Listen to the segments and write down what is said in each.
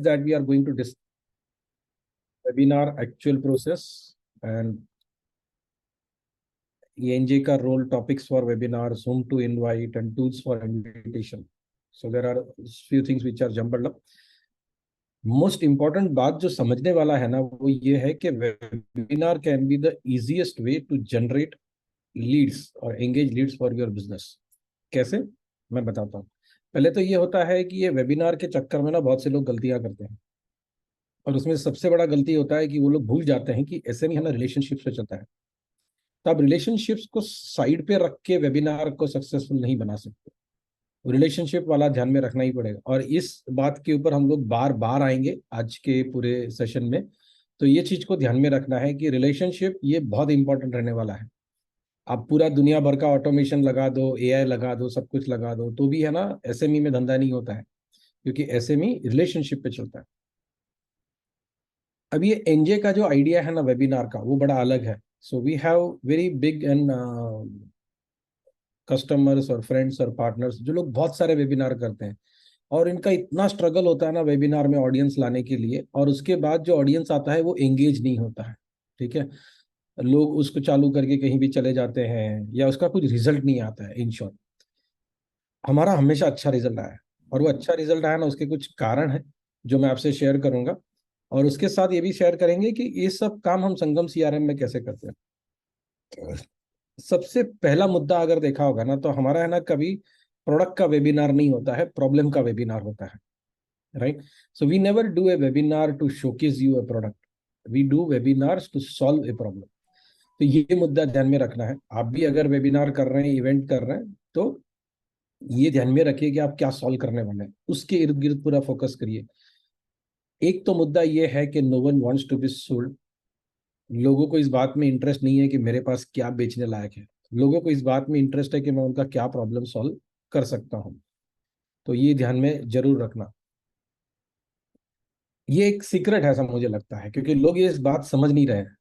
that we are going to discuss webinar actual process and ENJ का role, topics for webinars, whom to invite, and tools for invitation. So there are few things which are jumbled up. Most important बात जो समझने वाला है ना, वो ये है कि webinar can be the easiest way to generate leads और engage leads for your business. कैसे, मैं बताता हूँ. पहले तो ये होता है कि ये वेबिनार के चक्कर में ना बहुत से लोग गलतियां करते हैं, और उसमें सबसे बड़ा गलती होता है कि वो लोग भूल जाते हैं कि ऐसे में है ना रिलेशनशिप से चलता है. तो आप रिलेशनशिप्स को साइड पे रख के वेबिनार को सक्सेसफुल नहीं बना सकते. रिलेशनशिप वाला ध्यान में रखना ही पड़ेगा, और इस बात के ऊपर हम लोग बार बार आएंगे आज के पूरे सेशन में. तो ये चीज को ध्यान में रखना है कि रिलेशनशिप ये बहुत इंपॉर्टेंट रहने वाला है. आप पूरा दुनिया भर का ऑटोमेशन लगा दो, एआई लगा दो, सब कुछ लगा दो, तो भी है ना एसएमई में धंधा नहीं होता है, क्योंकि एसएमई रिलेशनशिप पे चलता है. अब ये एनजे का जो आइडिया है ना वेबिनार का, वो बड़ा अलग है. So we have very big and customers और फ्रेंड्स और पार्टनर्स जो लोग बहुत सारे वेबिनार करते हैं, और इनका इतना स्ट्रगल होता है ना वेबिनार में ऑडियंस लाने के लिए, और उसके बाद जो ऑडियंस आता है वो एंगेज नहीं होता है. ठीक है, लोग उसको चालू करके कहीं भी चले जाते हैं, या उसका कुछ रिजल्ट नहीं आता है. इन शॉर्ट, हमारा हमेशा अच्छा रिजल्ट आया है, और वो अच्छा रिजल्ट आया ना, उसके कुछ कारण है जो मैं आपसे शेयर करूंगा, और उसके साथ ये भी शेयर करेंगे कि ये सब काम हम संगम सीआरएम में कैसे करते हैं. सबसे पहला मुद्दा अगर देखा होगा ना, तो हमारा है ना कभी प्रोडक्ट का वेबिनार नहीं होता है, प्रॉब्लम का वेबिनार होता है. Right. So we never do a webinar to showcase you a product, we do webinars to solve a problem. तो ये मुद्दा ध्यान में रखना है. आप भी अगर वेबिनार कर रहे हैं, इवेंट कर रहे हैं, तो ये ध्यान में रखिए कि आप क्या सॉल्व करने वाले हैं, उसके इर्द गिर्द पूरा फोकस करिए. एक तो मुद्दा ये है कि no one wants to be sold. लोगों को इस बात में इंटरेस्ट नहीं है कि मेरे पास क्या बेचने लायक है. लोगों को इस बात में इंटरेस्ट है कि मैं उनका क्या प्रॉब्लम सॉल्व कर सकता हूँ. तो ये ध्यान में जरूर रखना. ये एक सीक्रेट है, ऐसा मुझे लगता है, क्योंकि लोग ये इस बात समझ नहीं रहे हैं.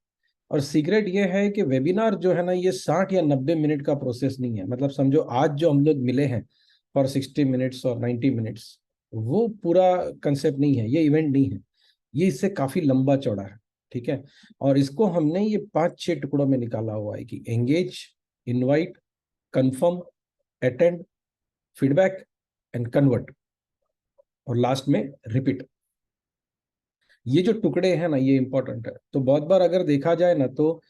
और सीक्रेट ये है कि वेबिनार जो है ना, ये 60 या 90 मिनट का प्रोसेस नहीं है. मतलब समझो आज जो हम लोग मिले हैं फॉर 60 मिनट्स और 90 मिनट्स, वो पूरा कंसेप्ट नहीं है, ये इवेंट नहीं है. ये इससे काफी लंबा चौड़ा है. ठीक है, और इसको हमने ये 5-6 टुकड़ों में निकाला हुआ है कि engage, invite, confirm, attend, feedback and convert, और लास्ट में रिपीट. ये जो टुकड़े हैं ना, ये इंपॉर्टेंट है. तो बहुत बार अगर देखा जाए ना, तो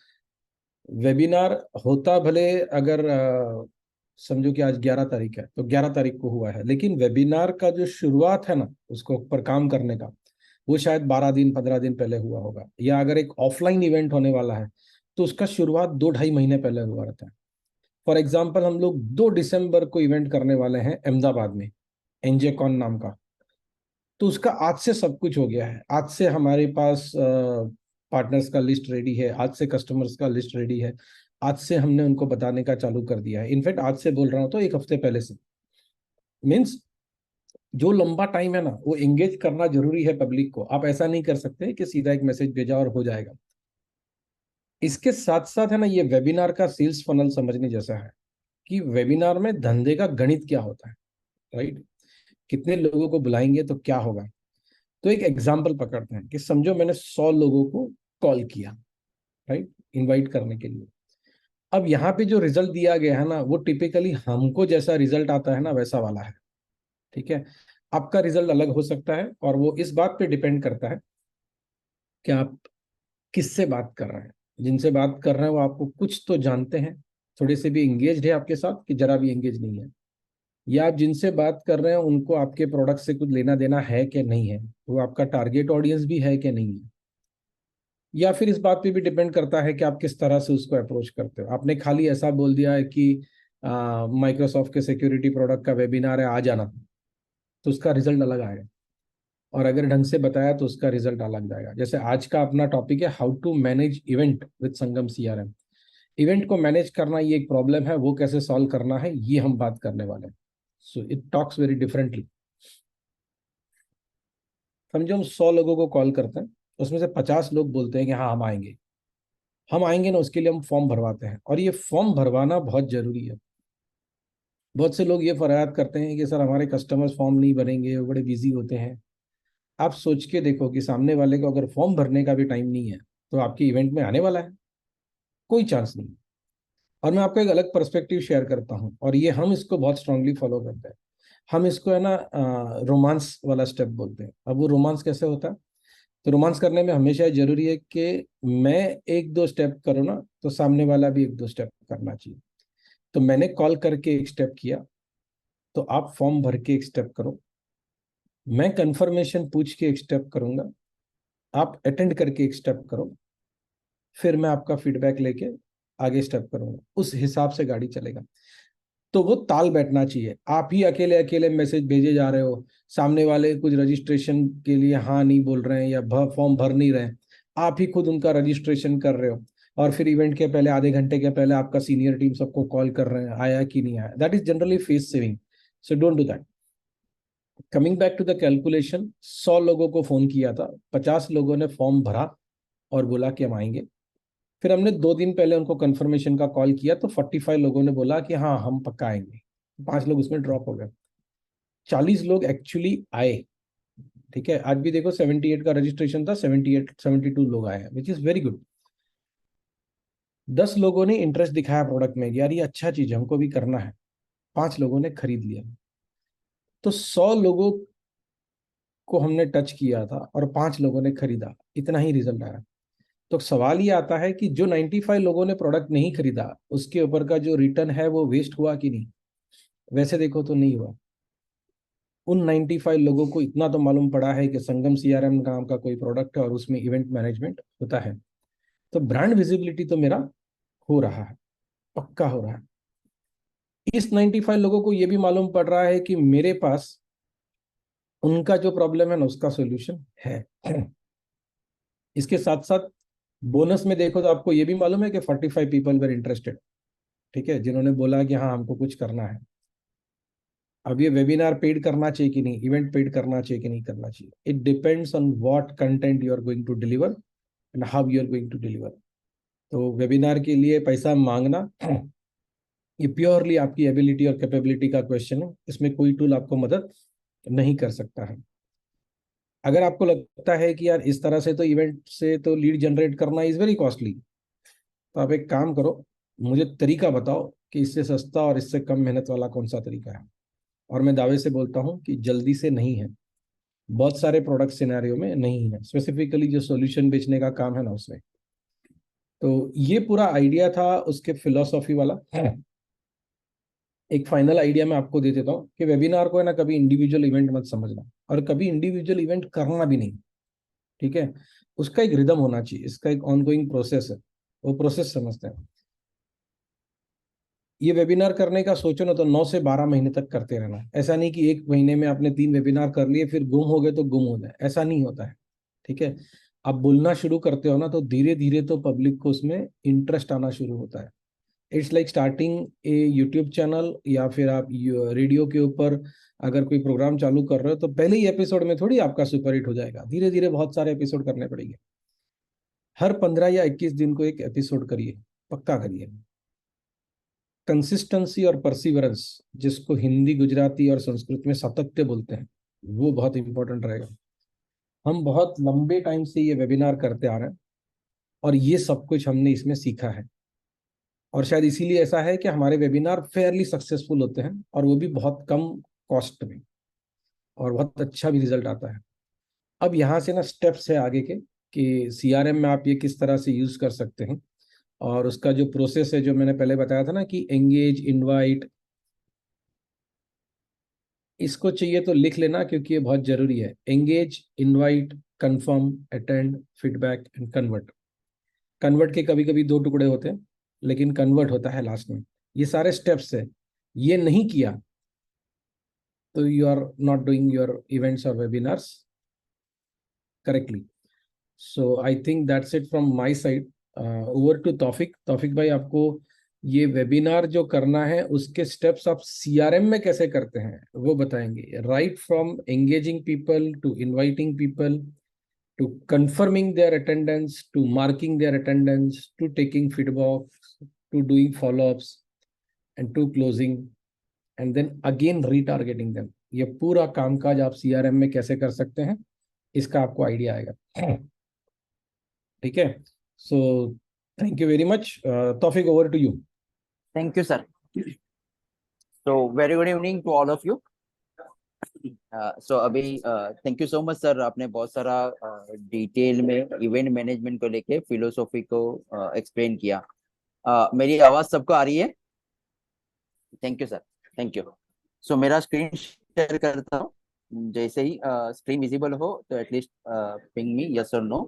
वेबिनार होता भले अगर समझो कि आज 11 तारीख है, तो 11 तारीख को हुआ है, लेकिन वेबिनार का जो शुरुआत है ना उसको ऊपर काम करने का, वो शायद 12 दिन 15 दिन पहले हुआ होगा. या अगर एक ऑफलाइन इवेंट होने वाला है, तो उसका शुरुआत 2-2.5 महीने पहले हुआ रहता है. फॉर एग्जाम्पल, हम लोग 2 दिसंबर को इवेंट करने वाले हैं अहमदाबाद में, एनजे कॉन नाम का. तो उसका आज से सब कुछ हो गया है. आज से हमारे पास पार्टनर्स का लिस्ट रेडी है, आज से कस्टमर्स का लिस्ट रेडी है, आज से हमने उनको बताने का चालू कर दिया है. इनफैक्ट आज से बोल रहा हूँ तो 1 हफ्ते पहले से. मीन्स जो लंबा टाइम है ना, वो एंगेज करना जरूरी है पब्लिक को. आप ऐसा नहीं कर सकते कि सीधा एक मैसेज भेजा और हो जाएगा. इसके साथ साथ है ना, ये वेबिनार का सेल्स फनल समझने जैसा है कि वेबिनार में धंधे का गणित क्या होता है. राइट. कितने लोगों को बुलाएंगे तो क्या होगा. तो एक एग्जाम्पल पकड़ते हैं कि समझो मैंने 100 लोगों को कॉल किया, राइट, इनवाइट करने के लिए. अब यहाँ पे जो रिजल्ट दिया गया है ना, वो टिपिकली हमको जैसा रिजल्ट आता है ना, वैसा वाला है. ठीक है, आपका रिजल्ट अलग हो सकता है, और वो इस बात पे डिपेंड करता है कि आप किससे बात कर रहे हैं. जिनसे बात कर रहे हैं वो आपको कुछ तो जानते हैं, थोड़े से भी एंगेज है आपके साथ कि जरा भी एंगेज नहीं है. या आप जिनसे बात कर रहे हैं उनको आपके प्रोडक्ट से कुछ लेना देना है कि नहीं है, वो आपका टारगेट ऑडियंस भी है कि नहीं है. या फिर इस बात पे भी डिपेंड करता है कि आप किस तरह से उसको अप्रोच करते हो. आपने खाली ऐसा बोल दिया है कि माइक्रोसॉफ्ट के सिक्योरिटी प्रोडक्ट का वेबिनार है, आ जाना, तो उसका रिजल्ट अलग आएगा. और अगर ढंग से बताया तो उसका रिजल्ट अलग जाएगा. जैसे आज का अपना टॉपिक है how to manage event with Sangam CRM. Event को मैनेज करना ये एक प्रॉब्लम है, वो कैसे सॉल्व करना है, ये हम बात करने वाले हैं. So it talks very differently. समझो हम 100 लोगों को कॉल करते हैं, उसमें से 50 लोग बोलते हैं कि हाँ हम आएंगे. हम आएंगे ना, उसके लिए हम फॉर्म भरवाते हैं, और ये फॉर्म भरवाना बहुत जरूरी है. बहुत से लोग ये फरियाद करते हैं कि सर हमारे कस्टमर्स फॉर्म नहीं भरेंगे, वो बड़े बिजी होते हैं. आप सोच के देखो कि सामने वाले को अगर फॉर्म भरने का भी टाइम नहीं है तो आपके इवेंट में आने वाला है? कोई चांस नहीं। और मैं आपको एक अलग पर्सपेक्टिव शेयर करता हूँ, और ये हम इसको बहुत स्ट्रांगली फॉलो करते हैं। हम इसको है ना रोमांस वाला स्टेप बोलते हैं। अब वो रोमांस कैसे होता है? तो रोमांस करने में हमेशा ये जरूरी है कि मैं एक दो स्टेप करूँ ना, तो सामने वाला भी एक दो स्टेप करना चाहिए। तो मैंने कॉल करके एक स्टेप किया, तो आप फॉर्म भर के एक स्टेप करो। मैं कंफर्मेशन पूछ के एक स्टेप करूंगा, आप अटेंड करके एक स्टेप करो। फिर मैं आपका फीडबैक लेके आगे स्टेप करूंगा। उस हिसाब से गाड़ी चलेगा। तो वो ताल बैठना चाहिए। आप ही अकेले अकेले मैसेज भेजे जा रहे हो, सामने वाले कुछ रजिस्ट्रेशन के लिए हाँ नहीं बोल रहे हैं या फॉर्म भर नहीं रहे हैं, आप ही खुद उनका रजिस्ट्रेशन कर रहे हो, और फिर इवेंट के पहले आधे घंटे के पहले आपका सीनियर टीम सबको कॉल कर रहे हैं आया कि नहीं आया। That is generally face saving. So don't do that. Coming back to the calculation, 100 लोगों को फोन किया था, 50 लोगों ने फॉर्म भरा और बोला कि हम आएंगे। फिर हमने 2 दिन पहले उनको कंफर्मेशन का कॉल किया, तो 45 लोगों ने बोला कि हाँ हम पक्का आएंगे। 5 लोग उसमें ड्रॉप हो गए। 40 लोग एक्चुअली आए। ठीक है, आज भी देखो 78 का रजिस्ट्रेशन था, 72 लोग आए हैं, विच इज वेरी गुड। 10 लोगों ने इंटरेस्ट दिखाया प्रोडक्ट में, यार ये अच्छा चीज है हमको भी करना है। 5 लोगों ने खरीद लिया। तो 100 लोगों को हमने टच किया था और 5 लोगों ने खरीदा, इतना ही रिजल्ट आया। तो सवाल ये आता है कि जो 95 लोगों ने प्रोडक्ट नहीं खरीदा, उसके ऊपर का जो रिटर्न है वो वेस्ट हुआ कि नहीं? वैसे देखो तो नहीं हुआ। उन 95 लोगों को इतना तो मालूम पड़ा है कि संगम सीआरएम नाम का कोई प्रोडक्ट है और उसमें इवेंट मैनेजमेंट होता है। तो ब्रांड विजिबिलिटी तो मेरा हो रहा है, पक्का हो रहा है। इस 95 लोगों को यह भी मालूम पड़ रहा है कि मेरे पास उनका जो प्रॉब्लम है ना उसका सोल्यूशन है। इसके साथ साथ बोनस में देखो तो आपको ये भी मालूम है कि 45 पीपल वेर इंटरेस्टेड। ठीक है, जिन्होंने बोला कि हाँ हमको कुछ करना है। अब ये वेबिनार पेड करना चाहिए कि नहीं, इवेंट पेड करना चाहिए कि नहीं करना चाहिए, it depends on what content you are going to deliver and how you are going to deliver. तो वेबिनार के लिए पैसा मांगना ये प्योरली आपकी एबिलिटी और कैपेबिलिटी का क्वेश्चन है। इसमें कोई टूल आपको मदद नहीं कर सकता है। अगर आपको लगता है कि यार इस तरह से तो इवेंट से तो लीड जनरेट करना इज वेरी कॉस्टली, तो आप एक काम करो, मुझे तरीका बताओ कि इससे सस्ता और इससे कम मेहनत वाला कौन सा तरीका है। और मैं दावे से बोलता हूँ कि जल्दी से नहीं है। बहुत सारे प्रोडक्ट सिनेरियो में नहीं है, स्पेसिफिकली जो सॉल्यूशन बेचने का काम है ना उसमें। तो ये पूरा आइडिया था उसके फिलोसॉफी वाला। एक फाइनल आइडिया मैं आपको दे देता हूँ कि वेबिनार को है ना कभी इंडिविजुअल इवेंट मत समझना, और कभी इंडिविजुअल इवेंट करना भी नहीं। ठीक है, उसका एक रिदम होना चाहिए, इसका एक ऑनगोइंग प्रोसेस है, वो प्रोसेस समझते हैं। ये वेबिनार करने का सोचो ना तो 9 से 12 महीने तक करते रहना। ऐसा नहीं कि एक महीने में आपने 3 वेबिनार कर लिए फिर गुम हो गए तो गुम हो जाए, ऐसा नहीं होता है। ठीक है, आप बोलना शुरू करते हो ना तो धीरे धीरे तो पब्लिक को उसमें इंटरेस्ट आना शुरू होता है। It's like starting A YouTube channel, या फिर आप रेडियो के ऊपर अगर कोई प्रोग्राम चालू कर रहे हो तो पहले ही एपिसोड में थोड़ी आपका सुपर हिट हो जाएगा। धीरे धीरे बहुत सारे एपिसोड करने पड़ेंगे। हर 15 या 21 दिन को एक एपिसोड करिए, पक्का करिए। कंसिस्टेंसी और परसिवरेंस, जिसको हिंदी गुजराती और संस्कृत में सातत्य बोलते हैं, वो बहुत इंपॉर्टेंट रहेगा। हम बहुत लंबे टाइम से ये वेबिनार करते आ रहे हैं और ये सब कुछ हमने इसमें सीखा है। और शायद इसीलिए ऐसा है कि हमारे वेबिनार फेयरली सक्सेसफुल होते हैं, और वो भी बहुत कम कॉस्ट में, और बहुत अच्छा भी रिजल्ट आता है। अब यहाँ से ना स्टेप्स है आगे के कि सीआरएम में आप ये किस तरह से यूज कर सकते हैं। और उसका जो प्रोसेस है जो मैंने पहले बताया था ना कि एंगेज, इनवाइट, इसको चाहिए तो लिख लेना क्योंकि ये बहुत जरूरी है। Engage, invite, confirm, attend, feedback and convert. Convert के कभी कभी 2 टुकड़े होते हैं, लेकिन कन्वर्ट होता है लास्ट में। ये सारे स्टेप्स है, ये नहीं किया तो you are not doing your events और webinars correctly. So I think that's it from my side. Over to Taufiq. Taufiq भाई, आपको ये वेबिनार जो करना है उसके स्टेप्स आप सीआरएम में कैसे करते हैं वो बताएंगे। Right from engaging people to inviting people to confirming their attendance to marking their attendance to taking feedback to doing follow-ups and to closing and then again retargeting them, ये पूरा कामकाज आप सीआरएम में कैसे कर सकते हैं इसका आपको आइडिया आएगा। ठीक है, so thank you very much. Taufiq, over to you. Thank you sir. तो very good evening to all of you. So अभी thank you so much sir, आपने बहुत सारा डिटेल में इवेंट मैनेजमेंट को लेके फिलोसॉफी को एक्सप्लेन किया। मेरी आवाज सबको आ रही है? Thank you sir, thank you. So मेरा स्क्रीन शेयर करता हूँ, जैसे ही स्क्रीन विजिबल हो तो एटलीस्ट पिंग मी यस और नो।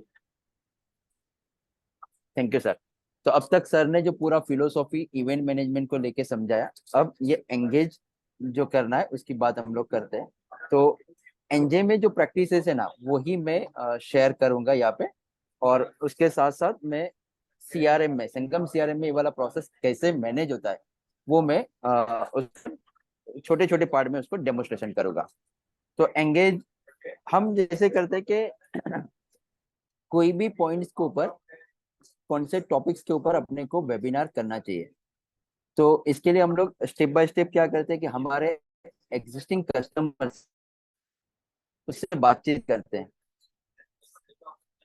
Thank you sir. तो अब तक सर ने जो पूरा फिलोसॉफी इवेंट मैनेजमेंट को लेके समझाया, अब ये एंगेज जो करना है उसकी बात हम लोग करते हैं। तो एनजे में जो प्रैक्टिसेस है ना, वही मैं शेयर करूंगा यहाँ पे। और उसके साथ साथ मैं सीआरएम में, संगम सीआरएम में ये वाला प्रोसेस कैसे मैनेज होता है वो मैं छोटे छोटे पार्ट में उसको डेमोस्ट्रेशन करूंगा। तो एंगेज हम जैसे करते हैं कि कोई भी पॉइंट्स के ऊपर, कौन से टॉपिक्स के ऊपर अपने को वेबिनार करना चाहिए। तो इसके लिए हम लोग स्टेप बाय स्टेप क्या करते हैं कि हमारे एग्जिस्टिंग कस्टमर्स उससे बातचीत करते हैं।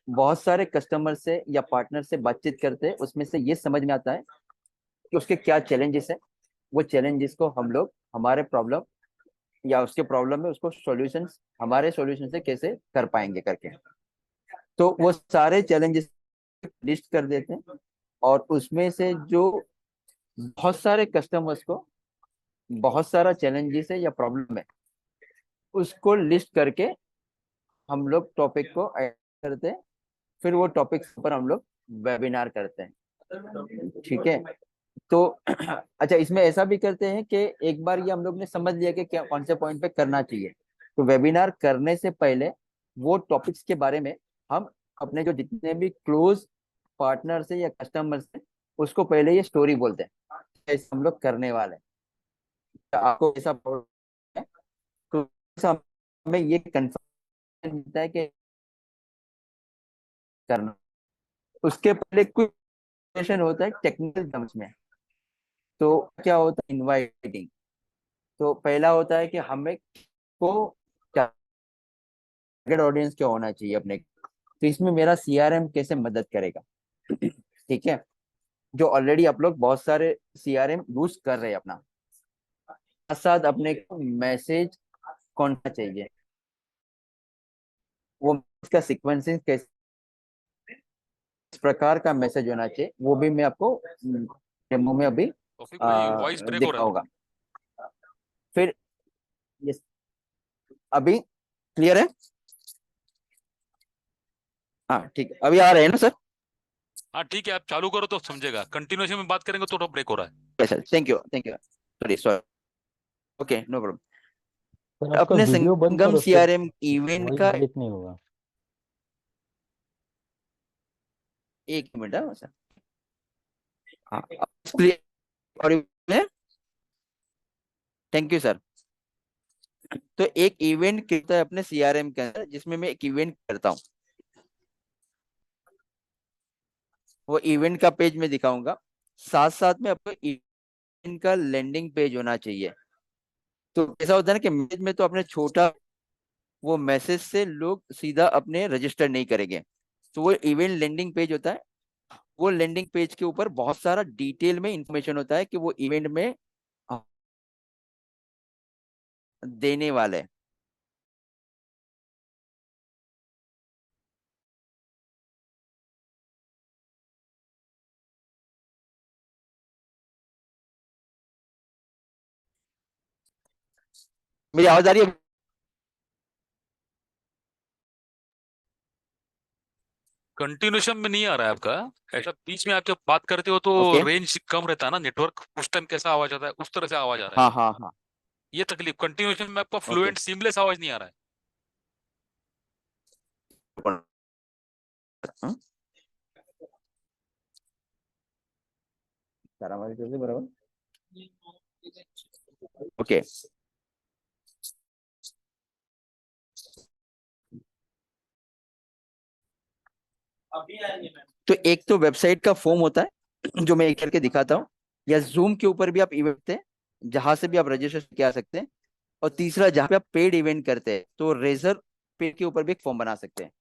बहुत सारे कस्टमर से या पार्टनर से बातचीत करते हैं, उसमें से ये समझ में आता है कि उसके क्या चैलेंजेस है। वो चैलेंजेस को हम लोग हमारे प्रॉब्लम या उसके प्रॉब्लम में उसको सॉल्यूशंस, हमारे सॉल्यूशन से कैसे कर पाएंगे करके। तो वो सारे चैलेंजेस लिस्ट कर देते हैं, और उसमें से जो बहुत सारे कस्टमर्स को बहुत सारा चैलेंजेस है या प्रॉब्लम है, उसको लिस्ट करके हम लोग टॉपिक को ऐड करते हैं। फिर वो टॉपिक्स पर हम लोग वेबिनार करते हैं। ठीक है। तो अच्छा, इसमें ऐसा भी करते हैं कि एक बार ये हम लोग ने समझ लिया कि क्या कौन से पॉइंट पे करना चाहिए, तो वेबिनार करने से पहले वो टॉपिक्स के बारे में हम अपने जो जितने भी क्लोज पार्टनर से या कस्टमर से उसको पहले ये स्टोरी बोलते हैं, ऐसे हम लोग करने वाले हैं। तो आपको ऐसा प्रॉब्लम है तो ऐसा हमें ये कंफर्म मिलता है कि करना। उसके पहले कुछ सेशन होता है टेक्निकल टर्म्स में। तो क्या होता है इनवाइटिंग। तो पहला होता है कि हमें को टारगेट ऑडियंस क्या होना चाहिए अपने। तो इसमें मेरा सीआरएम कैसे मदद करेगा। ठीक है। जो ऑलरेडी आप लोग बहुत सारे सीआरएम यूज कर रहे हैं अपना, साथ साथ अपने को मैसेज कौन सा चाहिए, वो इसका सीक्वेंसिंग कैसे, इस प्रकार का मैसेज होना चाहिए, वो भी मैं आपको डेमो में अभी तौफीक भाई वॉइस ब्रेक हो रहा है। दिखाऊंगा। फिर ये अभी क्लियर है? हाँ ठीक है, अभी आ रहे हैं ना सर? हाँ ठीक है, आप चालू करो तो समझेगा, कंटिन्यूएशन में बात करेंगे तो ब्रेक हो रहा है। Yes sir, thank you thank you. Sorry sorry, okay no problem. Sir आपका अपने वीडियो बंद संगम करो, फिर सीआरएम इवेंट वॉइस का ब्रेक नहीं होगा। एक मिनट है सर। हाँ क्लियर, और थैंक यू सर। तो एक इवेंट करता है अपने सीआरएम के अंदर, जिसमें मैं एक इवेंट करता हूँ। वो इवेंट का पेज में दिखाऊंगा, साथ साथ में आपको इवेंट का लैंडिंग पेज होना चाहिए। तो ऐसा होता है ना कि मैसेज में तो अपने छोटा, वो मैसेज से लोग सीधा अपने रजिस्टर नहीं करेंगे। तो वो इवेंट लैंडिंग पेज होता है। वो लैंडिंग पेज के ऊपर बहुत सारा डिटेल में इंफॉर्मेशन होता है कि वो इवेंट में देने वाले हैं। मेरी आवाज आ रही है? कंटिन्यूएशन में नहीं आ रहा है आपका, ऐसा बीच में आप जब बात करते हो तो ओके। रेंज कम रहता है ना नेटवर्क, उस टाइम कैसा आवाज आता है उस तरह से आवाज आ रहा है। हाँ हाँ हाँ। ये तकलीफ, कंटिन्यूएशन में आपका ओके। फ्लुएंट सीमलेस आवाज नहीं आ रहा है। बराबर। ओके। तो एक तो वेबसाइट का फॉर्म होता है जो मैं एक करके दिखाता हूँ, या जूम के ऊपर भी आप इवेंट हैं जहां से भी आप रजिस्ट्रेशन किया सकते हैं। और तीसरा, जहाँ पे आप पेड इवेंट करते हैं, तो रेजर पेज के ऊपर भी एक फॉर्म बना सकते हैं।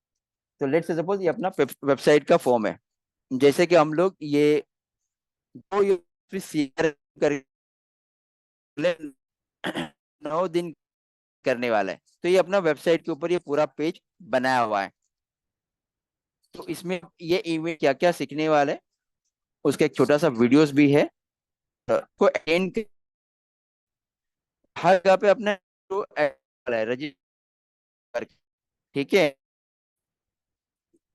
तो लेट्स से सपोज ये अपना वेबसाइट का फॉर्म है, जैसे कि हम लोग ये 9 दिन करने वाला है, तो ये अपना वेबसाइट के ऊपर ये पूरा पेज बनाया हुआ है। तो इसमें ये इवेंट क्या क्या सीखने वाले हैं, उसका एक छोटा सा वीडियोस भी है। को एंड हर जगह पे अपना रजिस्टर, ठीक है,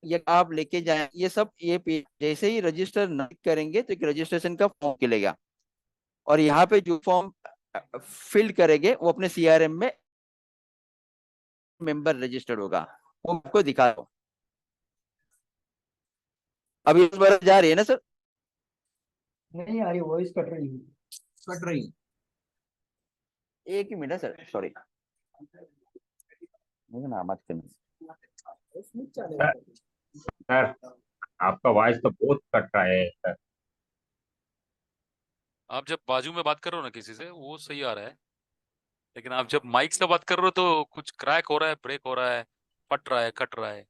ये आप लेके जाए ये सब, ये पेज जैसे ही रजिस्टर नहीं करेंगे तो एक रजिस्ट्रेशन का फॉर्म मिलेगा, और यहाँ पे जो फॉर्म फिल करेंगे वो अपने सीआरएम में मेंबर रजिस्टर्ड होगा, वो आपको दिखा दो। अभी इस बार जा रही है ना सर? नहीं आ रही, वॉइस कट रही है। कट रही, एक ही मिनट सर, सॉरी, ना मत करना। सर आपका वॉइस तो बहुत कट रहा है सर। आप जब बाजू में बात कर रहे हो ना किसी से, वो सही आ रहा है, लेकिन आप जब माइक से बात कर रहे हो तो कुछ क्रैक हो रहा है, ब्रेक हो रहा है, फट रहा है, कट रहा है।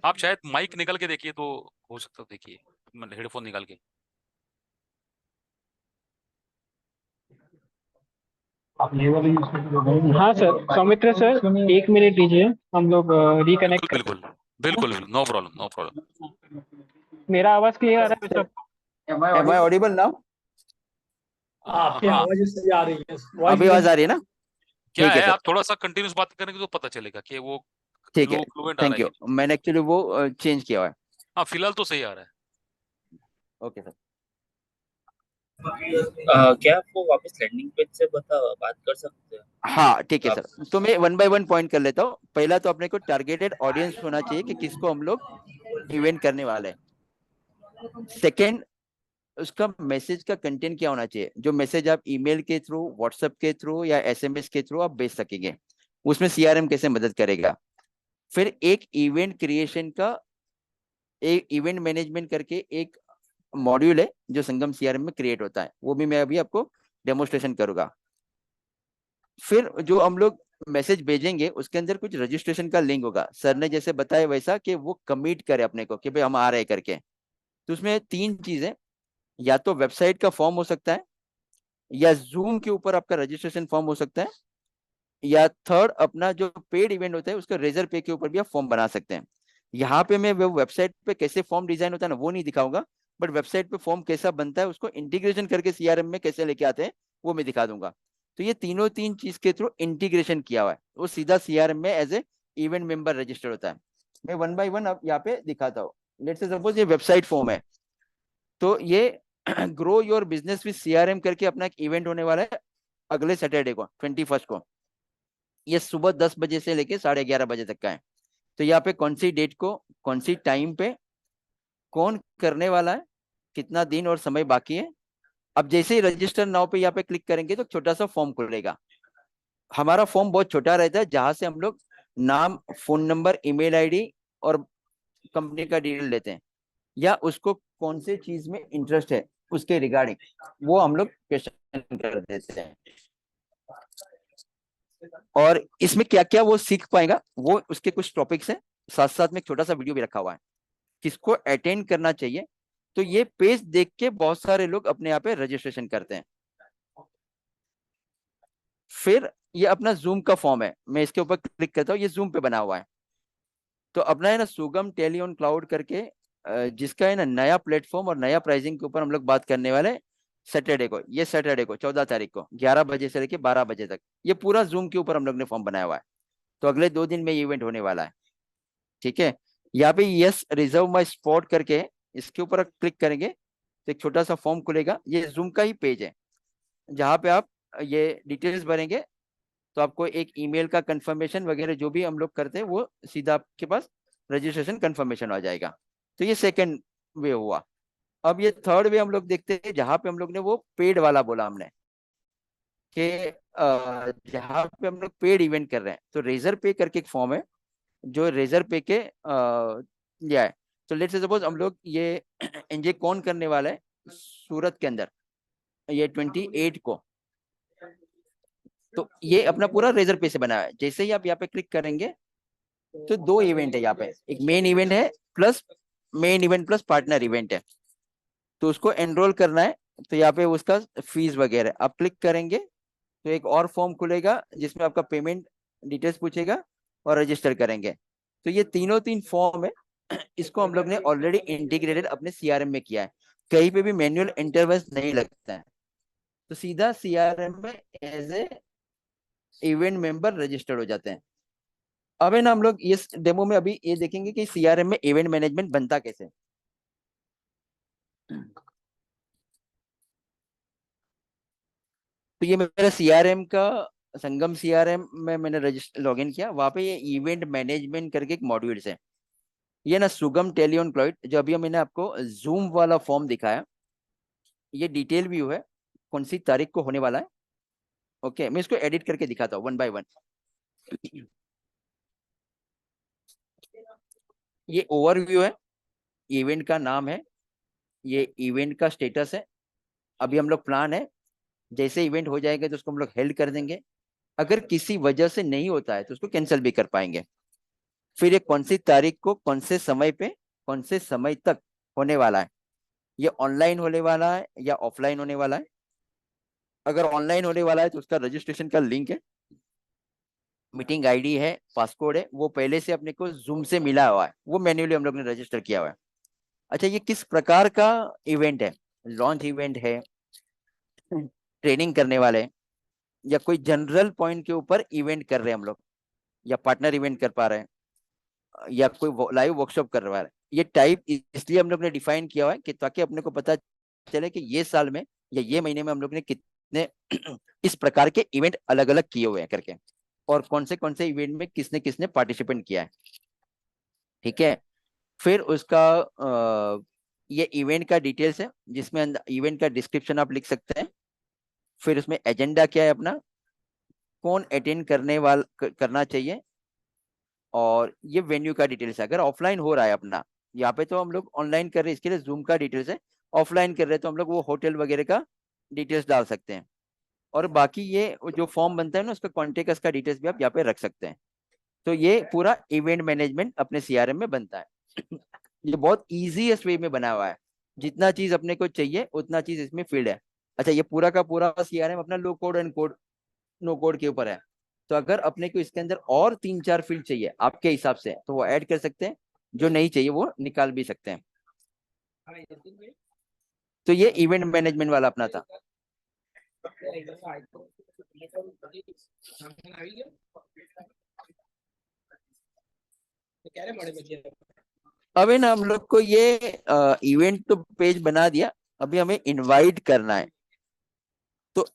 आप शायद माइक निकल के देखिए तो हो सकता है, देखिए हेडफोन निकाल के। हाँ सर, सौमित्र सर 1 मिनट दीजिए, हम लोग रिकनेक्ट बिल्कुल करते बिल्कुल बिल्कुल, नो प्रॉब्लम नो प्रॉब्लम। हैं। मेरा आवाज क्लियर आ रहा है sir? Am I audible now? आपकी हाँ, आवाज सही आ रही है, अभी आवाज आ रही है ना? क्या ठीक है है, सर, आप थोड़ा सा कंटिन्यूस बात करेंगे तो पता चलेगा कि वो ठीक है, फ्लुएंट आ रहा थैंक है यू। कि नहीं। मैंने एक्चुअली वो चेंज किया हुआ है। हाँ, फिलहाल तो सही आ रहा है। Okay sir. क्या आपको वापस लैंडिंग पेज से बात कर सकते हैं? हाँ ठीक है सर, तो मैं 1 बाय 1 पॉइंट कर लेता हूँ। पहला तो अपने को टारगेटेड ऑडियंस होना चाहिए कि किसको हम लोग इवेंट करने वाले हैं। सेकेंड, उसका मैसेज का कंटेंट क्या होना चाहिए, जो मैसेज आप ईमेल के थ्रू, व्हाट्सएप के थ्रू या एसएमएस के थ्रू आप भेज सकेंगे, उसमें सीआरएम कैसे मदद करेगा। फिर एक इवेंट क्रिएशन का, एक इवेंट मैनेजमेंट करके एक मॉड्यूल है जो संगम सीआरएम में क्रिएट होता है, वो भी मैं अभी आपको डेमोस्ट्रेशन करूंगा। फिर जो हम लोग मैसेज भेजेंगे उसके अंदर कुछ रजिस्ट्रेशन का लिंक होगा, सर ने जैसे बताया वैसा, कि वो कमिट करे अपने को कि भाई हम आ रहे करके। तो उसमें 3 चीजें, या तो वेबसाइट का फॉर्म हो सकता है, या जूम के ऊपर आपका रजिस्ट्रेशन फॉर्म हो सकता है, या थर्ड अपना जो पेड इवेंट होता है उसका रेजर पे के ऊपर भी आप फॉर्म बना सकते हैं। यहाँ पे मैं वो वेबसाइट पे कैसे फॉर्म डिजाइन होता है ना वो नहीं दिखाऊंगा, बट वेबसाइट पे फॉर्म कैसा बनता है उसको इंटीग्रेशन करके सीआरएम में कैसे लेके आते हैं वो मैं दिखा दूंगा। तो ये तीनों तीन चीज के थ्रू इंटीग्रेशन किया हुआ है, वो सीधा सीआरएम में as a event member register होता है। मैं 1 बाय 1 अब यहाँ पे दिखाता हूँ। लेट्स से सपोज ये वेबसाइट फॉर्म है, तो ये grow your business with CRM करके अपना एक इवेंट होने वाला है अगले सैटरडे को 21 को। ये सुबह 10 बजे से लेके 11:30 बजे तक का है। तो यहाँ पे कौन सी डेट को, कौन सी टाइम पे, कौन करने वाला है, कितना दिन और समय बाकी है। अब जैसे ही रजिस्टर नाउ पे यहाँ पे क्लिक करेंगे तो छोटा सा फॉर्म खुलेगा। हमारा फॉर्म बहुत छोटा रहता है, जहां से हम लोग नाम, फोन नंबर, ईमेल आईडी और कंपनी का डिटेल लेते हैं, या उसको कौन से चीज में इंटरेस्ट है उसके रिगार्डिंग वो हम लोग क्वेश्चन कर देते हैं। और इसमें क्या क्या वो सीख पाएगा, वो उसके कुछ टॉपिक्स हैं, साथ साथ में एक छोटा सा वीडियो भी रखा हुआ है किसको अटेंड करना चाहिए। तो ये पेज देख के बहुत सारे लोग अपने यहाँ पे रजिस्ट्रेशन करते हैं। फिर ये अपना जूम का फॉर्म है, मैं इसके ऊपर क्लिक करता हूँ, ये जूम पे बना हुआ है। तो अपना है ना सुगम टेली ऑन क्लाउड करके, जिसका है ना नया प्लेटफॉर्म और नया प्राइसिंग के ऊपर हम लोग बात करने वाले सैटरडे को, ये सैटरडे को 14 तारीख को 11 बजे से लेके 12 बजे तक, ये पूरा जूम के ऊपर हम लोग ने फॉर्म बनाया हुआ है। तो अगले 2 दिन में ये इवेंट होने वाला है, ठीक है। यहाँ पे यस रिजर्व माई स्पॉट करके इसके ऊपर क्लिक करेंगे तो एक छोटा सा फॉर्म खुलेगा, ये जूम का ही पेज है, जहाँ पे आप ये डिटेल्स भरेंगे तो आपको एक ईमेल का कंफर्मेशन वगैरह जो भी हम लोग करते हैं वो सीधा आपके पास रजिस्ट्रेशन कंफर्मेशन आ जाएगा। तो ये सेकंड वे हुआ। अब ये थर्ड वे हम लोग देखते हैं, जहाँ पे हम लोग ने वो पेड वाला बोला हमने कि जहाँ पे हम लोग पेड इवेंट कर रहे हैं, तो रेजर पे करके एक फॉर्म है जो रेजर पे के लिया है। तो लेट्स सपोज हम लोग ये एनजे कौन करने वाला है सूरत के अंदर, ये 28 को, तो ये अपना पूरा रेजर पे से बना है। जैसे ही आप यहाँ पे क्लिक करेंगे तो दो इवेंट है यहाँ पे, एक मेन इवेंट है plus main event plus partner event है। तो उसको एनरोल करना है, तो यहाँ पे उसका फीस वगैरह आप क्लिक करेंगे तो एक और फॉर्म खुलेगा जिसमें आपका पेमेंट डिटेल्स पूछेगा और रजिस्टर करेंगे। तो ये तीनों तीन फॉर्म है, इसको हम लोग ने ऑलरेडी इंटीग्रेटेड अपने सीआरएम में किया है, कहीं पे भी मैनुअल इंटरवेंस नहीं लगता है। तो सीधा सीआरएम में as a event member registered हो जाते हैं। अब है ना, हम लोग इस डेमो में अभी ये देखेंगे कि सीआरएम में इवेंट मैनेजमेंट बनता कैसे। तो ये मेरा सीआरएम का संगम सीआरएम में मैंने रजिस्टर लॉगिन किया, वहां पे ये इवेंट मैनेजमेंट करके एक मॉड्यूल्स है। ये ना सुगम टेली ऑन क्लाउड, जो अभी मैंने आपको जूम वाला फॉर्म दिखाया, ये डिटेल व्यू है कौन सी तारीख को होने वाला है। ओके, मैं इसको एडिट करके दिखाता हूँ वन बाय वन। ये ओवरव्यू है, इवेंट का नाम है, ये इवेंट का स्टेटस है। अभी हम लोग प्लान है, जैसे इवेंट हो जाएगा तो उसको हम लोग हेल्ड कर देंगे, अगर किसी वजह से नहीं होता है तो उसको कैंसिल भी कर पाएंगे। फिर ये कौन सी तारीख को कौन से समय पे कौन से समय तक होने वाला है, ये ऑनलाइन होने वाला है या ऑफलाइन होने वाला है। अगर ऑनलाइन होने वाला है तो उसका रजिस्ट्रेशन का लिंक है, मीटिंग आईडी है, पासकोड है, वो पहले से अपने को जूम से मिला हुआ है, वो मैन्युअली हम लोग ने रजिस्टर किया हुआ है। अच्छा, ये किस प्रकार का इवेंट है, लॉन्च इवेंट है, ट्रेनिंग करने वाले, या कोई जनरल पॉइंट के ऊपर इवेंट कर रहे हैं हम लोग, या पार्टनर इवेंट कर पा रहे हैं, या कोई लाइव वर्कशॉप कर रहा है। ये टाइप इसलिए हम लोग ने डिफाइन किया हुआ है कि ताकि अपने को पता चले कि ये साल में या ये महीने में हम लोग ने कितने इस प्रकार के इवेंट अलग अलग किए हुए हैं करके, और कौन से इवेंट में किसने किसने पार्टिसिपेंट किया है। ठीक है, फिर उसका ये इवेंट का डिटेल्स है, जिसमें इवेंट का डिस्क्रिप्शन आप लिख सकते हैं। फिर उसमें एजेंडा क्या है अपना, कौन अटेंड करना चाहिए, और ये वेन्यू का डिटेल्स है। अगर ऑफलाइन हो रहा है अपना, यहाँ पे तो हम लोग ऑनलाइन कर रहे हैं, इसके लिए जूम का डिटेल्स है। ऑफलाइन कर रहे हैं तो हम लोग वो होटल वगैरह का डिटेल्स डाल सकते हैं। और बाकी ये जो फॉर्म बनता है ना, उसका कॉन्टेक्ट का डिटेल्स भी आप यहाँ पे रख सकते हैं। तो ये पूरा इवेंट मैनेजमेंट अपने सीआरएम में बनता है। ये बहुत इजीएस्ट वे में बना हुआ है, जितना चीज अपने को चाहिए उतना चीज इसमें फील्ड है। अच्छा, ये पूरा का पूरा सीआरएम अपना low code and code no code के ऊपर है। तो अगर अपने को इसके अंदर और 3-4 फील्ड चाहिए आपके हिसाब से, तो वो ऐड कर सकते हैं, जो नहीं चाहिए वो निकाल भी सकते हैं। तो ये इवेंट मैनेजमेंट वाला अपना था। अब है ना, हम लोग को ये इवेंट तो पेज बना दिया, अभी हमें इनवाइट करना है। तो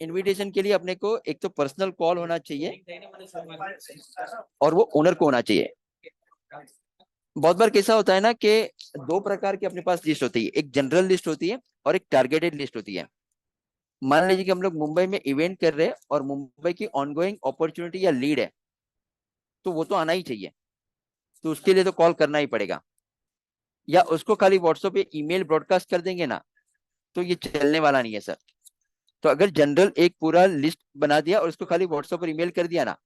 इनविटेशन के लिए अपने को एक तो पर्सनल कॉल होना चाहिए और वो ओनर को होना चाहिए। बहुत बार कैसा होता है ना कि दो प्रकार की अपने पास लिस्ट होती है, एक जनरल लिस्ट होती है और एक टारगेटेड लिस्ट होती है। मान लीजिए कि हम लोग मुंबई में इवेंट कर रहे हैं और मुंबई की ऑनगोइंग अपॉर्चुनिटी या लीड है, तो वो तो आना ही चाहिए, तो उसके लिए तो कॉल करना ही पड़ेगा। या उसको खाली व्हाट्सएप पे ईमेल ब्रॉडकास्ट कर देंगे ना, तो ये चलने वाला नहीं है सर। तो अगर जनरल एक पूरा लिस्ट बना दिया और उसको खाली व्हाट्सएप पर ईमेल कर दिया ना,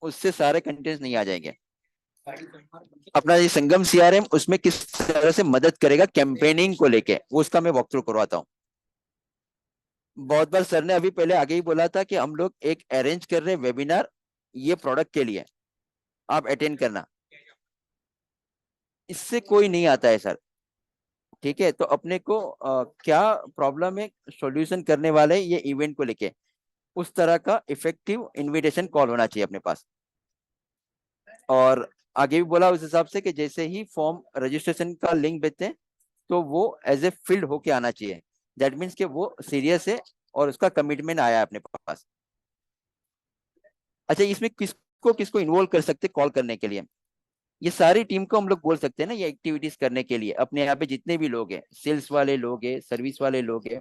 उससे सारे कंटेंट्स नहीं आ जाएंगे। अपना ये संगम सीआरएम उसमें किस तरह से मदद करेगा कैंपेनिंग को लेके, वो उसका मैं वॉक थ्रू करवाता हूँ। बहुत बार सर ने अभी पहले आगे ही बोला था कि हम लोग एक अरेंज कर रहे हैं वेबिनार ये प्रोडक्ट के लिए, आप अटेंड करना। इससे कोई नहीं आता है सर। ठीक है, तो अपने को क्या प्रॉब्लम है सॉल्यूशन करने वाले ये इवेंट को लेके, उस तरह का इफेक्टिव इनविटेशन कॉल होना चाहिए अपने पास। और आगे भी बोला उस हिसाब से कि जैसे ही फॉर्म रजिस्ट्रेशन का लिंक भेजते हैं तो वो एज ए फील्ड होके आना चाहिए। दैट मीन्स कि वो सीरियस है और उसका कमिटमेंट आया है अपने पास। अच्छा, इसमें किसको किसको इन्वॉल्व कर सकते कॉल करने के लिए, ये सारी टीम को हम लोग बोल सकते हैं ना, ये एक्टिविटीज करने के लिए। अपने यहाँ पे जितने भी लोग हैं, सेल्स वाले लोग हैं, सर्विस वाले लोग हैं,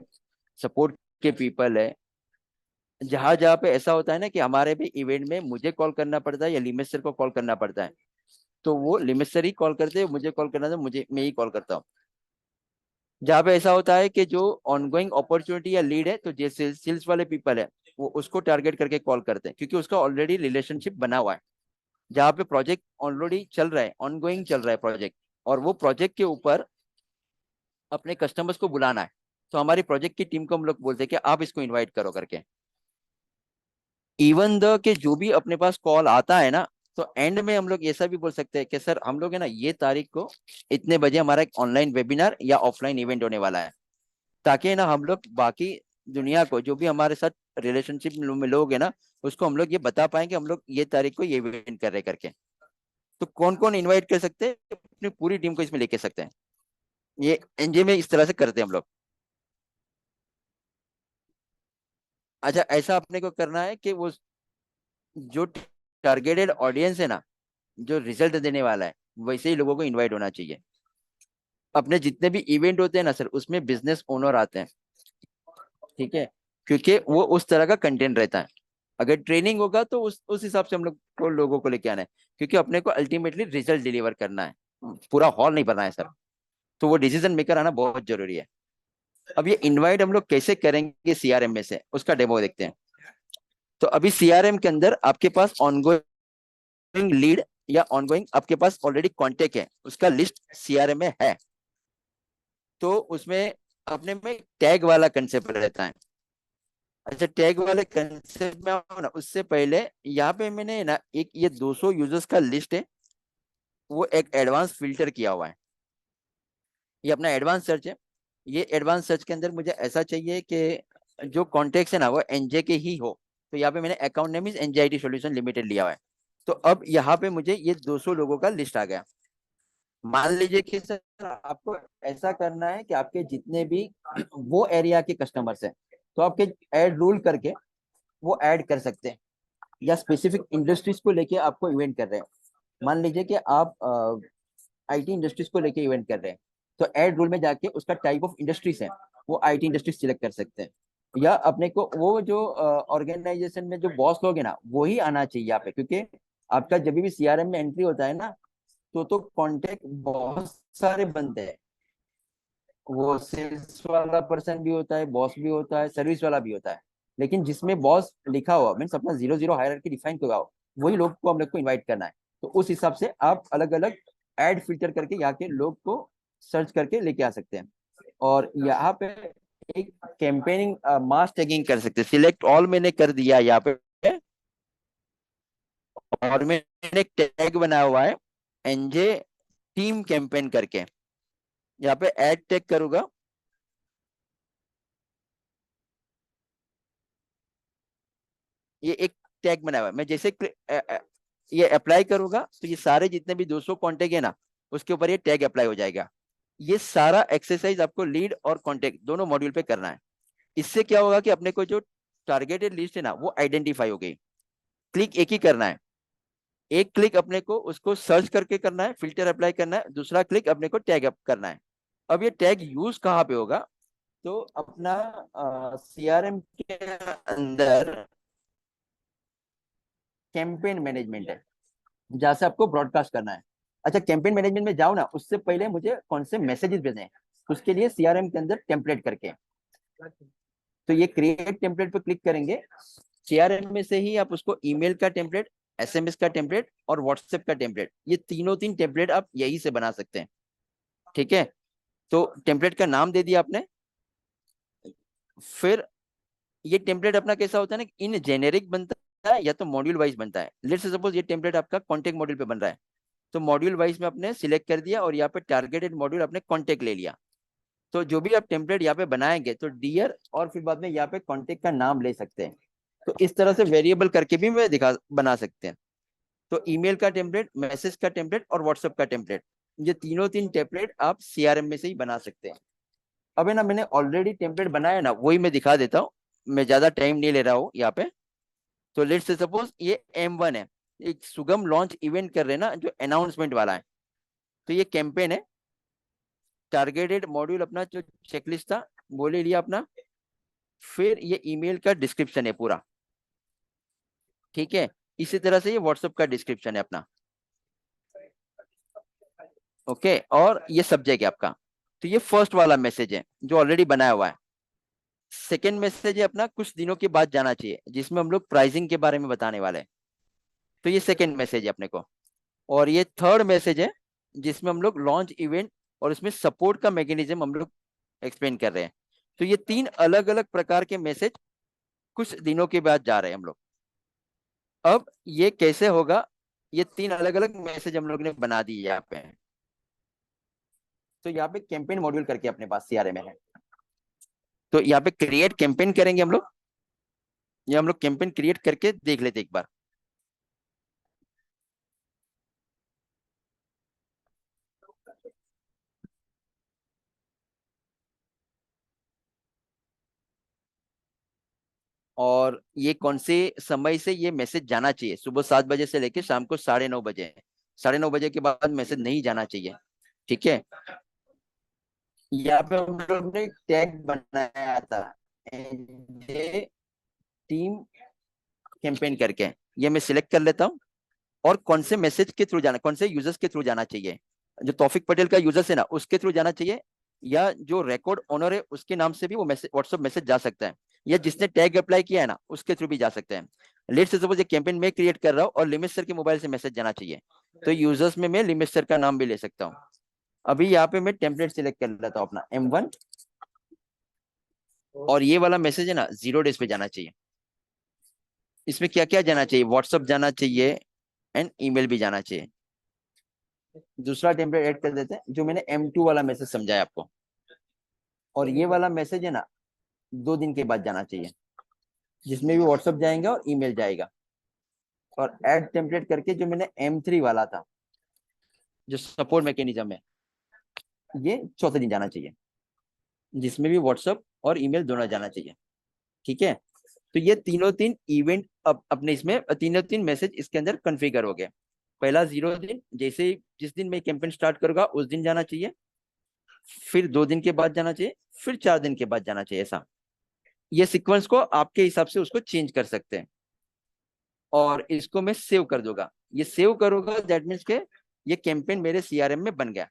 सपोर्ट के पीपल है, जहां जहाँ पे ऐसा होता है ना कि हमारे भी इवेंट में मुझे कॉल करना पड़ता है या लिमित सर को कॉल करना पड़ता है, तो वो लिमिट सर ही कॉल करते हैं, मुझे कॉल करना तो मैं ही कॉल करता हूँ। जहाँ पे ऐसा होता है कि जो ऑनगोइंग अपॉर्चुनिटी या लीड है, तो जैसे सेल्स वाले पीपल है वो उसको टारगेट करके कॉल करते हैं, क्योंकि उसका ऑलरेडी रिलेशनशिप बना हुआ है, जहाँ पे प्रोजेक्ट ऑलरेडी चल रहा है, ऑनगोइंग चल रहा है प्रोजेक्ट, और वो प्रोजेक्ट के ऊपर अपने कस्टमर्स को बुलाना है। तो हमारी प्रोजेक्ट की टीम को हम लोग बोलते हैं कि आप इसको इनवाइट करो करके। इवन द के जो भी अपने पास कॉल आता है ना, तो एंड में हम लोग ऐसा भी बोल सकते हैं कि सर हम लोग है ना ये तारीख को इतने बजे हमारा एक ऑनलाइन वेबिनार या ऑफलाइन इवेंट होने वाला है, ताकि ना हम लोग बाकी दुनिया को, जो भी हमारे साथ रिलेशनशिप में लोग है ना, उसको हम लोग ये बता पाएंगे हम लोग ये तारीख को ये इवेंट कर रहे करके। तो कौन कौन इनवाइट कर सकते हैं, अपनी पूरी टीम को इसमें लेके सकते हैं। ये एनजे में इस तरह से करते हैं हम लोग। अच्छा, ऐसा अपने को करना है कि वो जो टारगेटेड ऑडियंस है ना, जो रिजल्ट देने वाला है, वैसे ही लोगों को इनवाइट होना चाहिए। अपने जितने भी इवेंट होते हैं ना सर, उसमें बिजनेस ओनर आते हैं, ठीक है, क्योंकि वो उस तरह का कंटेंट रहता है। अगर ट्रेनिंग होगा तो उस हिसाब से हम लोग को लोगों को लेके आना है, क्योंकि अपने को अल्टीमेटली रिजल्ट डिलीवर करना है, पूरा हॉल नहीं भरना है सर। तो वो डिसीजन मेकर आना बहुत जरूरी है। अब ये इनवाइट हम लोग कैसे करेंगे सीआरएम में से, उसका डेमो देखते हैं। तो अभी सीआरएम के अंदर आपके पास ऑनगोइंग लीड या ऑनगोइंग आपके पास ऑलरेडी कॉन्टेक्ट है, उसका लिस्ट सीआरएम में है। तो उसमें अपने में टैग वाला कंसेप्ट रहता है। अच्छा, टैग वाले कंसेप्ट में आओ ना, उससे पहले यहाँ पे मैंने ना एक ये 200 यूजर्स का लिस्ट है, वो एक एडवांस फिल्टर किया हुआ है। ये अपना एडवांस सर्च है। ये एडवांस सर्च के अंदर मुझे ऐसा चाहिए कि जो कॉन्टेक्ट है ना वो एनजे के ही हो। तो यहाँ पे मैंने account name is NJIT solution limited लिया हुआ है। तो अब यहाँ पे मुझे ये 200 लोगों का लिस्ट आ गया। मान लीजिए कि सर आपको ऐसा करना है कि आपके जितने भी वो एरिया के कस्टमर्स हैं, तो आपके ऐड रूल करके वो ऐड कर सकते हैं, या स्पेसिफिक इंडस्ट्रीज को लेके आपको इवेंट कर रहे हैं। मान लीजिए कि आप आईटी इंडस्ट्रीज को लेके इवेंट कर रहे हैं, तो ऐड रूल में जाके उसका टाइप ऑफ इंडस्ट्रीज है वो आईटी इंडस्ट्रीज सिलेक्ट कर सकते हैं। या अपने को वो जो ऑर्गेनाइजेशन में जो बॉस लोग है ना, वही आना चाहिए यहाँ पे, क्योंकि आपका जब भी सीआरएम में एंट्री होता है ना, तो कांटेक्ट बहुत सारे बनते हैं। वो सेल्स वाला पर्सन भी होता है, बॉस भी होता है, सर्विस वाला भी होता है। लेकिन जिसमें बॉस लिखा हुआ मीन्स अपना 0-0 हायरार्की डिफाइन किया हो, वही लोग को हम लोग को इनवाइट करना है। तो उस हिसाब से आप अलग अलग ऐड फिल्टर करके यहाँ के लोग को सर्च करके लेके आ सकते हैं। और यहाँ पे एक कैंपेनिंग मास टैगिंग कर सकते हैं। सिलेक्ट ऑल मैंने कर दिया यहाँ पे, और मैंने एक टैग बनाया हुआ है एनजे टीम कैंपेन करके। यहाँ पे ऐड टैग करूंगा, ये एक टैग बनाया हुआ है। मैं जैसे ये अप्लाई करूंगा तो ये सारे जितने भी 200 कॉन्टेक्ट है ना, उसके ऊपर ये टैग अप्लाई हो जाएगा। ये सारा एक्सरसाइज आपको लीड और कॉन्टेक्ट दोनों मॉड्यूल पे करना है। इससे क्या होगा कि अपने को जो टारगेटेड लिस्ट है ना वो आइडेंटिफाई हो गई। क्लिक एक ही करना है, एक क्लिक अपने को उसको सर्च करके करना है, फिल्टर अप्लाई करना है, दूसरा क्लिक अपने को टैग अप करना है। अब ये टैग यूज कहाँ पे होगा, तो अपना सीआरएम के अंदर कैंपेन मैनेजमेंट है, जहां से आपको ब्रॉडकास्ट करना है। अच्छा, कैंपेन मैनेजमेंट में जाओ ना, उससे पहले मुझे कौन से मैसेजेस भेजने हैं, उसके लिए सीआरएम के अंदर टेम्पलेट करके, तो ये क्रिएट टेम्पलेट पे क्लिक करेंगे। सीआरएम में से ही आप उसको ईमेल का टेम्पलेट, एसएमएस का टेम्पलेट और व्हाट्सएप का टेम्पलेट, ये तीन टेम्पलेट आप यही से बना सकते हैं। ठीक है, तो टेम्पलेट का नाम दे दिया आपने। फिर ये टेम्पलेट अपना कैसा होता है ना, इन जेनेरिक बनता है या तो मॉड्यूल वाइज बनता है। लेट्स सपोज ये टेम्पलेट आपका कॉन्टेक्ट मॉड्यूल पे बन रहा है, तो मॉड्यूल वाइज में आपने सिलेक्ट कर दिया और यहाँ पे टारगेटेड मॉड्यूल आपने कॉन्टेक्ट ले लिया। तो जो भी आप टेम्पलेट यहाँ पे बनाएंगे तो डियर और फिर बाद में यहाँ पे कॉन्टेक्ट का नाम ले सकते हैं। तो इस तरह से वेरिएबल करके भी मैं बना सकते हैं। तो ईमेल का टेम्पलेट, मैसेज का टेम्पलेट और व्हाट्सएप का टेम्पलेट, ये तीन टेम्पलेट आप सीआरएम में से ही बना सकते हैं। अब है ना, मैंने ऑलरेडी टेम्पलेट बनाया ना, वही मैं दिखा देता हूँ, मैं ज्यादा टाइम नहीं ले रहा हूँ यहाँ पे। तो लेट्स से सपोज ये M1 है, एक सुगम लॉन्च इवेंट कर रहे हैं ना, जो अनाउंसमेंट वाला है। तो ये कैंपेन है, टारगेटेड मॉड्यूल अपना जो चेकलिस्ट था वो ले लिया अपना। फिर ये ईमेल का डिस्क्रिप्शन है पूरा, ठीक है। इसी तरह से ये व्हाट्सएप का डिस्क्रिप्शन है अपना, ओके। और ये सब्जेक्ट है आपका। तो ये फर्स्ट वाला मैसेज है जो ऑलरेडी बनाया हुआ है। सेकेंड मैसेज है अपना कुछ दिनों के बाद जाना चाहिए, जिसमें हम लोग प्राइसिंग के बारे में बताने वाले हैं। तो ये सेकेंड मैसेज है अपने को। और ये थर्ड मैसेज है जिसमें हम लोग लॉन्च इवेंट और उसमें सपोर्ट का मैकेनिज्म हम लोग एक्सप्लेन कर रहे हैं। तो ये तीन अलग अलग प्रकार के मैसेज कुछ दिनों के बाद जा रहे हैं हम लोग। अब ये कैसे होगा, ये तीन अलग अलग मैसेज हम लोग ने बना दिए यहाँ पे। तो यहाँ पे कैंपेन मॉड्यूल करके अपने पास सीआरएम में है। तो यहाँ पे क्रिएट कैंपेन करेंगे हम लोग। ये हम लोग कैंपेन क्रिएट करके देख लेते एक बार। और ये कौन से समय से ये मैसेज जाना चाहिए, सुबह 7 बजे से लेकर शाम को 9:30 बजे। 9:30 बजे के बाद मैसेज नहीं जाना चाहिए। ठीक है। यहाँ पे हम लोग ने टैग बनाया था टीम कैंपेन करके। ये मैं सिलेक्ट कर लेता हूँ। और कौन से मैसेज के थ्रू जाना, कौन से यूजर्स के थ्रू जाना चाहिए। जो तौफिक पटेल का यूजर्स है ना, उसके थ्रू जाना चाहिए, या जो रिकॉर्ड ओनर है उसके नाम से भी वो मैसेज, व्हाट्सएप मैसेज जा सकता है, या जिसने टैग अप्लाई किया है ना उसके थ्रू भी जा सकते हैं। लेट से सपोज ये कैंपेन मैं क्रिएट कर रहा हूँ और लिमिट सर के मोबाइल से मैसेज जाना चाहिए, तो यूजर्स में मैं लिमिट सर का नाम भी ले सकता हूँ। अभी यहाँ पे मैं टेम्पलेट सिलेक्ट कर लेता हूँ अपना M1। और ये वाला मैसेज है ना 0 डेज पे जाना चाहिए। इसमें क्या क्या जाना चाहिए, व्हाट्सअप जाना चाहिए एंड ईमेल भी जाना चाहिए। दूसरा टेम्पलेट ऐड कर देते हैं, जो मैंने M2 वाला मैसेज समझाया आपको। और ये वाला मैसेज है ना 2 दिन के बाद जाना चाहिए, जिसमें भी व्हाट्सअप जाएगा और ईमेल जाएगा। और ऐड टेम्पलेट करके जो मैंने M3 वाला था, जो सपोर्ट मैकेनिज्म है, ये चौथे दिन जाना चाहिए, जिसमें भी व्हाट्सअप और ईमेल दोनों जाना चाहिए। ठीक है। तो ये तीनों तीन इवेंट अपने इसमें तीनों तीन मैसेज इसके अंदर कॉन्फ़िगर हो गए। पहला 0 दिन, जैसे ही जिस दिन मैं कैंपेन स्टार्ट करूंगा उस दिन जाना चाहिए। फिर 2 दिन के बाद जाना चाहिए। फिर 4 दिन के बाद जाना चाहिए, ऐसा। ये सीक्वेंस को आपके हिसाब से उसको चेंज कर सकते हैं। और इसको मैं सेव कर दूंगा। ये सेव करूंगा दैट मीन्स के ये कैंपेन मेरे सीआरएम में बन गया।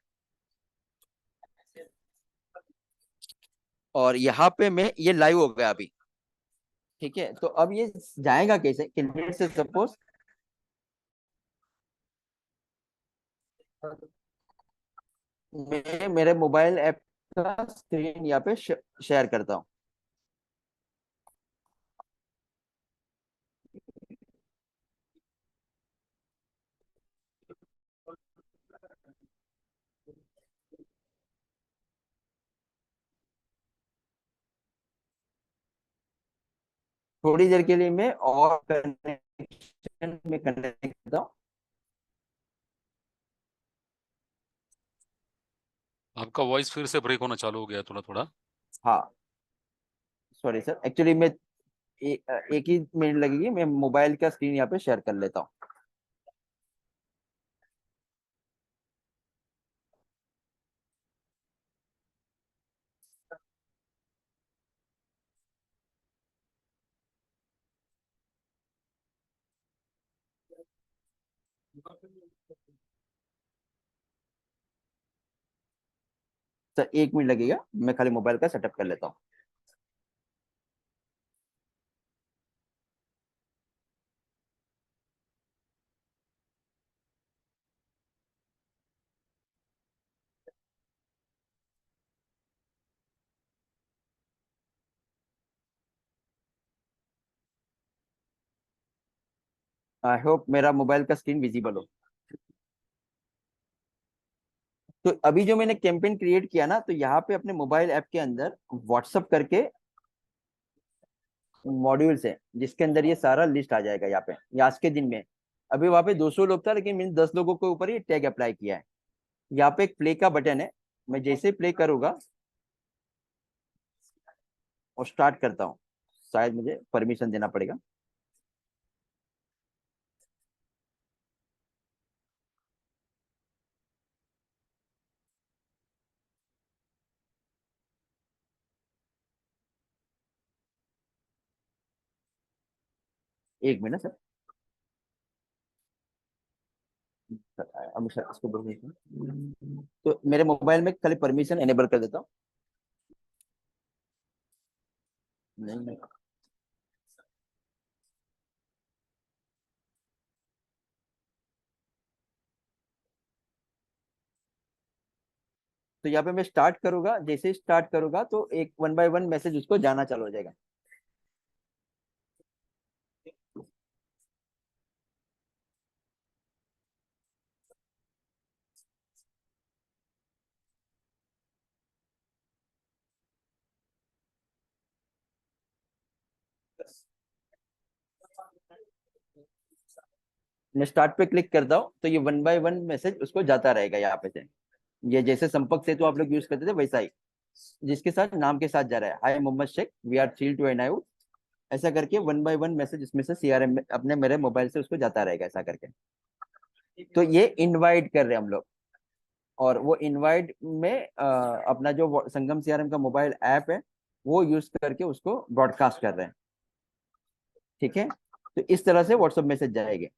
और यहाँ पे मैं ये लाइव हो गया अभी। ठीक है। तो अब ये जाएगा कैसे, कि से सपोज मैं मेरे मोबाइल ऐप का स्क्रीन यहाँ पे शेयर करता हूँ। थोड़ी देर के लिए मैं और कनेक्शन में कनेक्ट करता हूँ। आपका वॉइस फिर से ब्रेक होना चालू हो गया थोड़ा थोड़ा। हाँ, सॉरी सर, एक्चुअली मैं एक ही मिनट लगेगी, मैं मोबाइल का स्क्रीन यहाँ पे शेयर कर लेता हूँ। सर 1 मिनट लगेगा, मैं खाली मोबाइल का सेटअप कर लेता हूँ। आई होप मेरा मोबाइल का स्क्रीन विजिबल हो। तो अभी जो मैंने कैंपेन क्रिएट किया ना, तो यहाँ पे अपने मोबाइल ऐप के अंदर व्हाट्सअप करके मॉड्यूल्स है, जिसके अंदर ये सारा लिस्ट आ जाएगा यहाँ पे। ये आज के दिन में अभी वहाँ पे 200 लोग था, लेकिन मैंने 10 लोगों के ऊपर ये टैग अप्लाई किया है। यहाँ पे एक प्ले का बटन है, मैं जैसे ही प्ले करूंगा और स्टार्ट करता हूँ, शायद मुझे परमिशन देना पड़ेगा। एक मिनट सर, सर इसको बोल देता हूँ। तो मेरे मोबाइल में खाली परमिशन एनेबल कर देता हूँ। नहीं, तो यहाँ पे मैं स्टार्ट करूंगा, जैसे ही स्टार्ट करूंगा तो एक 1 बाय 1 मैसेज उसको जाना चालू हो जाएगा। मैं स्टार्ट पे क्लिक करता हूँ तो ये 1 बाय 1 मैसेज उसको जाता रहेगा यहाँ पे से। ये जैसे संपर्क सेतु आप लोग यूज करते थे वैसा ही, जिसके साथ नाम के साथ जा रहा है, hi Mohammad Shaikh, we are thrilled to announce, ऐसा करके 1 बाय 1 मैसेज इसमें से सीआरएम में अपने मेरे मोबाइल से उसको जाता रहेगा ऐसा करके। तो ये इनवाइट कर रहे हैं हम लोग, और वो इनवाइट में अपना जो संगम सीआरएम का मोबाइल ऐप है वो यूज करके उसको ब्रॉडकास्ट कर रहे हैं। ठीक है, तो इस तरह से व्हाट्सएप मैसेज जाएंगे।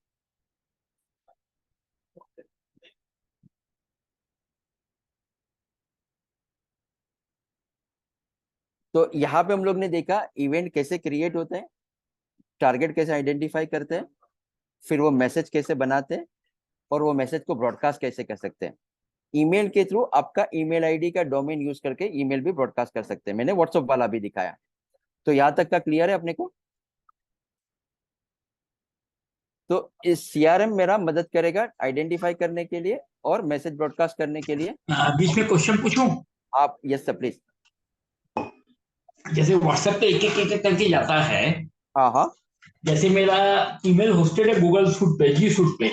तो यहाँ पे हम लोग ने देखा इवेंट कैसे क्रिएट होते हैं, टारगेट कैसे आइडेंटिफाई करते हैं, फिर वो मैसेज कैसे बनाते हैं, और वो मैसेज को ब्रॉडकास्ट कैसे कर सकते हैं। ईमेल के थ्रू आपका ईमेल आईडी का डोमेन यूज करके ईमेल भी ब्रॉडकास्ट कर सकते हैं, मैंने व्हाट्सएप वाला भी दिखाया। तो यहाँ तक का क्लियर है अपने को? तो इस सीआरएम मेरा मदद करेगा आइडेंटिफाई करने के लिए और मैसेज ब्रॉडकास्ट करने के लिए। बीच में क्वेश्चन पूछूं? आप यस सर प्लीज। जैसे व्हाट्सएप पे एक एक एक करके जाता है, हाँ हाँ जैसे मेरा ईमेल होस्टेड है गूगल सूट पे, जी सूट पे,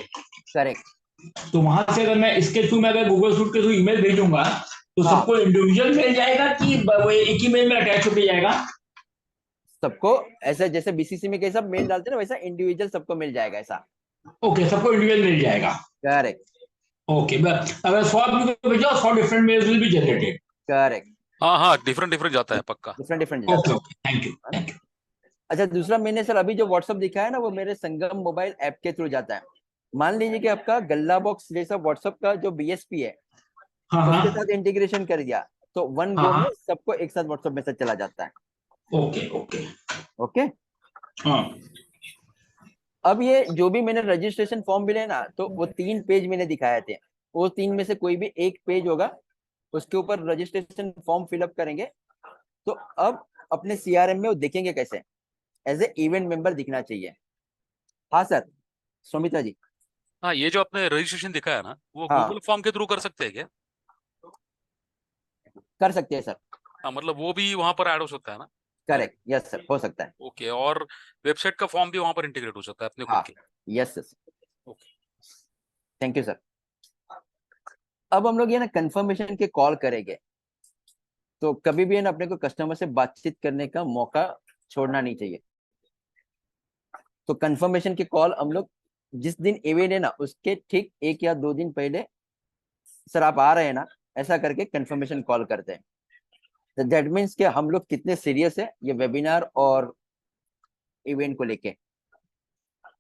करेक्ट। तो वहां से अगर मैं इसके थ्रू में अगर गूगल सूट के थ्रू ईमेल भेजूंगा तो हाँ सबको इंडिविजुअल मिल जाएगा कि वो एक ही मेल में अटैच होके जाएगा? सबको, ऐसा जैसे बीसीसी में कैसा मेल डालते हैं ना वैसा इंडिविजुअल सबको मिल जाएगा ऐसा। ओके, सबको इंडिविजुअल मिल जाएगा। करेक्ट ओके, अगर 100 आदमी को भेजो 100 different mails will be generated. Correct, हाँ हाँ, डिफरेंट डिफरेंट जाता है पक्का। डिफरेंट डिफरेंट जाता ओके है। Okay, thank you thank you. अच्छा, दूसरा मैंने सर अभी जो व्हाट्सएप दिखाया है ना वो मेरे संगम मोबाइल ऐप के थ्रू जाता है। मान लीजिए कि आपका गल्ला बॉक्स जैसा व्हाट्सएप का जो बीएसपी है हाँ उसके हाँ साथ इंटीग्रेशन कर दिया तो वन हाँ गो में हाँ, सबको एक साथ व्हाट्सएप मैसेज चला जाता है। ओके ओके, ओके, हाँ अब ये जो भी मैंने रजिस्ट्रेशन फॉर्म मिले ना तो वो 3 पेज मैंने दिखाए थे, वो 3 में से कोई भी एक पेज होगा उसके ऊपर रजिस्ट्रेशन फॉर्म फिलअप करेंगे। तो अब अपने सीआरएम में वो देखेंगे कैसे, एज ए इवेंट मेंबर दिखना चाहिए। हाँ सर सुमित्रा जी। हाँ, ये जो आपने रजिस्ट्रेशन दिखाया ना वो हाँ गूगल फॉर्म के थ्रू कर सकते हैं क्या? कर सकते हैं सर। हाँ, मतलब वो भी वहां पर ऐड हो सकता है ना? करेक्ट, यस सर, हो सकता है। ओके, और वेबसाइट का फॉर्म भी वहां पर इंटीग्रेट हो सकता है अपने खुद हाँ के? Yes sir, okay. Thank you sir. अब हम लोग ये ना कंफर्मेशन के कॉल करेंगे, तो कभी भी है ना अपने को कस्टमर से बातचीत करने का मौका छोड़ना नहीं चाहिए। तो कंफर्मेशन के कॉल हम लोग जिस दिन इवेंट है ना उसके ठीक 1 या 2 दिन पहले, सर आप आ रहे हैं ना, ऐसा करके कंफर्मेशन कॉल करते हैं। तो दैट मीन्स कि हम लोग कितने सीरियस है ये वेबिनार और इवेंट को लेके।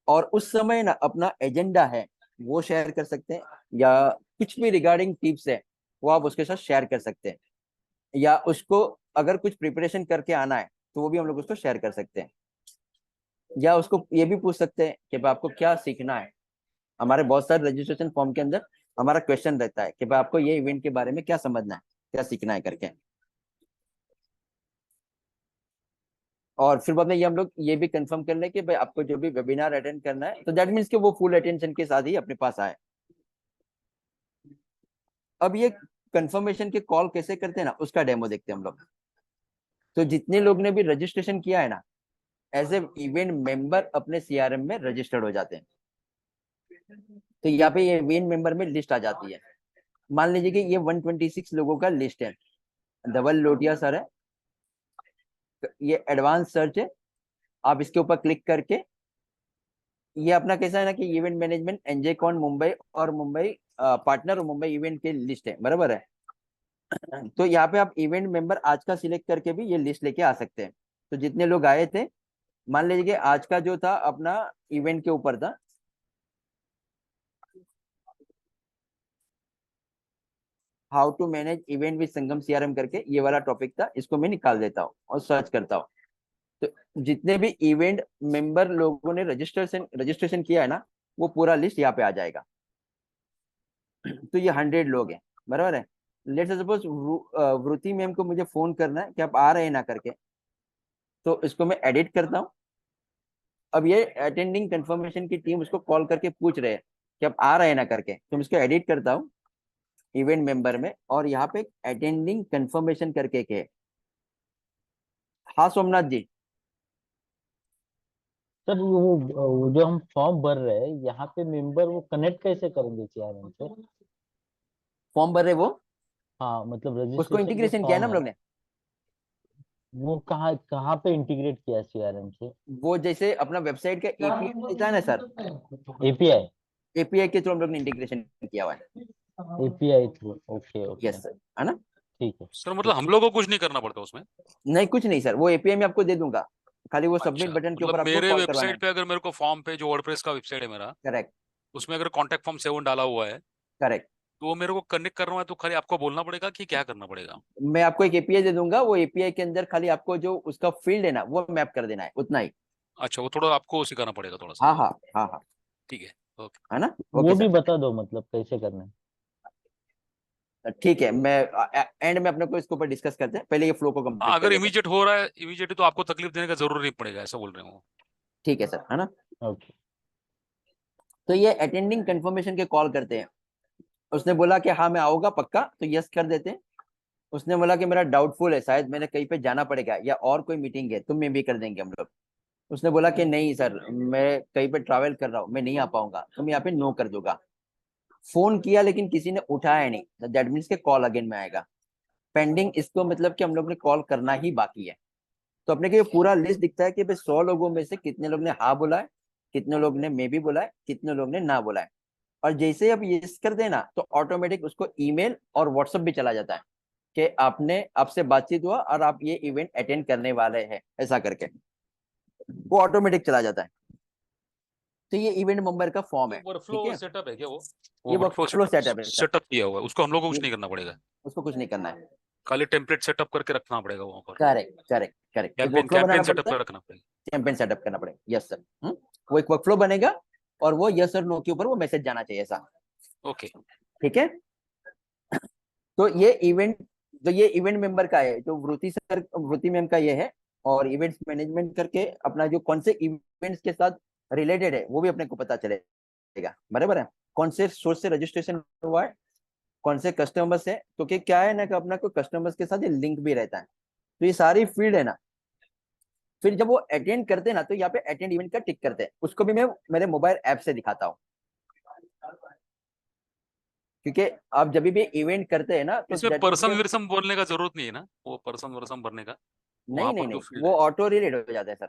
और उस समय ना अपना एजेंडा है वो शेयर कर सकते हैं, या कुछ भी रिगार्डिंग टिप्स है वो आप उसके साथ शेयर कर सकते हैं, या उसको अगर कुछ प्रिपरेशन करके आना है तो वो भी हम लोग उसको शेयर कर सकते हैं, या उसको ये भी पूछ सकते हैं कि भाई आपको क्या सीखना है। हमारे बहुत सारे रजिस्ट्रेशन फॉर्म के अंदर हमारा क्वेश्चन रहता है कि भाई आपको ये इवेंट के बारे में क्या समझना है, क्या सीखना है करके। और फिर बाद में ये हम लोग ये भी कंफर्म कर लें कि भाई आपको जो भी वेबिनार अटेंड करना है तो दैट मीन्स कि वो फुल अटेंशन के साथ ही अपने पास आए। अब ये कंफर्मेशन के कॉल कैसे करते हैं ना उसका डेमो देखते हैं हम लोग। तो जितने लोग ने भी रजिस्ट्रेशन किया है ना एज ए इवेंट मेंबर अपने सीआरएम में रजिस्टर्ड हो जाते हैं। तो यहाँ पे ये इवेंट मेंबर में लिस्ट आ जाती है। मान लीजिए कि ये 126 लोगों का लिस्ट है, धवल लोटिया सर है, ये एडवांस सर्च है, आप इसके ऊपर क्लिक करके ये अपना कैसा है ना कि इवेंट मैनेजमेंट एनजे कॉन मुंबई और मुंबई पार्टनर और मुंबई इवेंट की लिस्ट है, बराबर है। तो यहाँ पे आप इवेंट मेंबर आज का सिलेक्ट करके भी ये लिस्ट लेके आ सकते हैं। तो जितने लोग आए थे, मान लीजिए कि आज का जो था अपना इवेंट के ऊपर था, how to manage event with Sangam CRM करके ये वाला टॉपिक था, इसको मैं निकाल देता हूँ और सर्च करता हूँ। तो जितने भी इवेंट मेंबर लोगों ने रजिस्ट्रेशन किया है ना, वो पूरा लिस्ट यहाँ पे आ जाएगा। तो ये 100 लोग हैं, बराबर है। लेट्स सपोज वृति मैम को मुझे फोन करना है कि आप आ रहे हैं ना करके, तो इसको मैं एडिट करता हूँ। अब ये अटेंडिंग कंफर्मेशन की टीम उसको कॉल करके पूछ रहे हैं कि आप आ रहे हैं ना करके, तो मैं इसको एडिट करता हूँ इवेंट मेंबर में, और यहाँ पे अटेंडिंग कंफर्मेशन करके के। हाँ सोमनाथ जी। सर वो जो हम फॉर्म भर रहे हैं यहाँ पे मेंबर वो कनेक्ट कैसे करेंगे सीआरएम से? फॉर्म भर रहे वो, हाँ मतलब उसको रजिस्ट्रेशन जो इंटीग्रेशन किया है ना फॉर्म हम है लोग ने। वो कहाँ कहाँ पे इंटीग्रेट किया सीआरएम से? वो जैसे अपना वेबसाइट का एपीआई देता है ना सर, एपीआई। एपीआई के थ्रू हम लोग ने इंटीग्रेशन किया हुआ है। API through, okay okay, yes sir, है ना। ठीक है। सर मतलब हम लोग को कुछ नहीं करना पड़ता उसमें? नहीं कुछ नहीं सर, वो एपीआई में आपको दे दूंगा, खाली वो सबमिट अच्छा, बटन के मतलब ऊपर आपको मेरे कॉल करवाना है। वेबसाइट पे अगर मेरे को फॉर्म पे, जो वर्डप्रेस का वेबसाइट है मेरा, करेक्ट उसमें अगर कॉन्टैक्ट फॉर्म 7 डाला हुआ है, करेक्ट। तो वो मेरे को कनेक्ट करना है, तो खाली आपको बोलना पड़ेगा कि क्या करना पड़ेगा? मैं आपको एक एपीआई दे दूंगा, वो एपीआई के अंदर खाली आपको जो उसका फील्ड है ना वो मैप कर देना है, उतना ही। अच्छा, वो थोड़ा आपको सिखाना पड़ेगा थोड़ा सा। हाँ हाँ हाँ हाँ, ठीक है, ओके। है ना। वो ओके भी सर, बता दो मतलब कैसे करना है। ठीक है। मैं एंड में अपने को इसके ऊपर डिस्कस करते हैं, पहले ये फ्लो को हाँ, कंप्लीट कर अगर लेते हैं। इमीडिएट हो रहा है, इमीडिएट, तो आपको तकलीफ देने का जरूर नहीं पड़ेगा, ऐसा बोल रहे हो? ठीक है सर, है ना। ओके। तो ये अटेंडिंग कंफर्मेशन के कॉल करते हैं। उसने बोला कि हाँ मैं आऊंगा पक्का, तो यस कर देते हैं। उसने बोला कि मेरा डाउटफुल है, शायद मैंने कहीं पे जाना पड़ेगा या और कोई मीटिंग है, तो मैं भी कर देंगे हम लोग। उसने बोला कि नहीं सर, मैं कहीं पे ट्रैवल कर रहा हूँ, मैं नहीं आ पाऊंगा, तो मैं यहाँ पे नो कर दूंगा। फोन किया लेकिन किसी ने उठाया नहीं, दैट मीन्स के कॉल अगेन में आएगा पेंडिंग। इसको मतलब कि हम लोग ने कॉल करना ही बाकी है। तो अपने को ये पूरा लिस्ट दिखता है कि भाई 100 लोगों में से कितने लोग ने हाँ बोला है, कितने लोग ने मे भी बोला है, कितने लोग ने ना बोला है। और जैसे ही अब यस कर देना, तो ऑटोमेटिक उसको ईमेल और व्हाट्सएप भी चला जाता है कि आपने, आपसे बातचीत हुआ और आप ये इवेंट अटेंड करने वाले हैं, ऐसा करके वो ऑटोमेटिक चला जाता है। तो ये इवेंट मेंबर का फॉर्म है, वर्कफ्लो ठीक है। सेटअप है क्या वो? ये वो वर्कफ्लो वर्कफ्लो सेटअप है सर, सेटअप किया हुआ है, उसको हम लोग को कुछ ये नहीं करना पड़ेगा? उसको कुछ नहीं करना है। खाली टेम्पलेट सेटअप करके रखना पड़ेगा वहां पर? करेक्ट करेक्ट करेक्ट, एक कैंपेन वर्कफ्लो कैंपेन बनाना सेटअप पड़ता है, कर रखना पड़ेगा? कैंपेन सेटअप करना पड़ेगा, यस सर। वो एक वर्कफ्लो बनेगा और वो यस और नो के ऊपर वो मैसेज जाना चाहिए, ऐसा। ओके। ठीक है। तो ये इवेंट मेंबर का है, जो वृति मैम का ये है। और इवेंट्स मैनेजमेंट करके अपना जो कौन से इवेंट्स के साथ रिलेटेड है वो भी अपने को पता चलेगा, बराबर है। कौन से सोर्स से रजिस्ट्रेशन हुआ है, कौन से कस्टमर्स है, क्योंकि क्या है ना कि अपना को कस्टमर्स के साथ ये लिंक भी रहता है। तो ये सारी फील्ड है ना, फिर जब वो अटेंड करते हैं ना, तो यहाँ पे अटेंड इवेंट का टिक करते हैं, उसको भी मैं मेरे मोबाइल ऐप से दिखाता हूँ। क्योंकि आप जब भी इवेंट करते हैं ना, तो इसमें दैट मीन्स पर्सन के विरसम बोलने का जरूरत नहीं है ना, वो पर्सन वर्सम भरने का? वहां नहीं नहीं पर जो नहीं, फील्ड वो है। ऑटो रिलेट हो जाता है सर,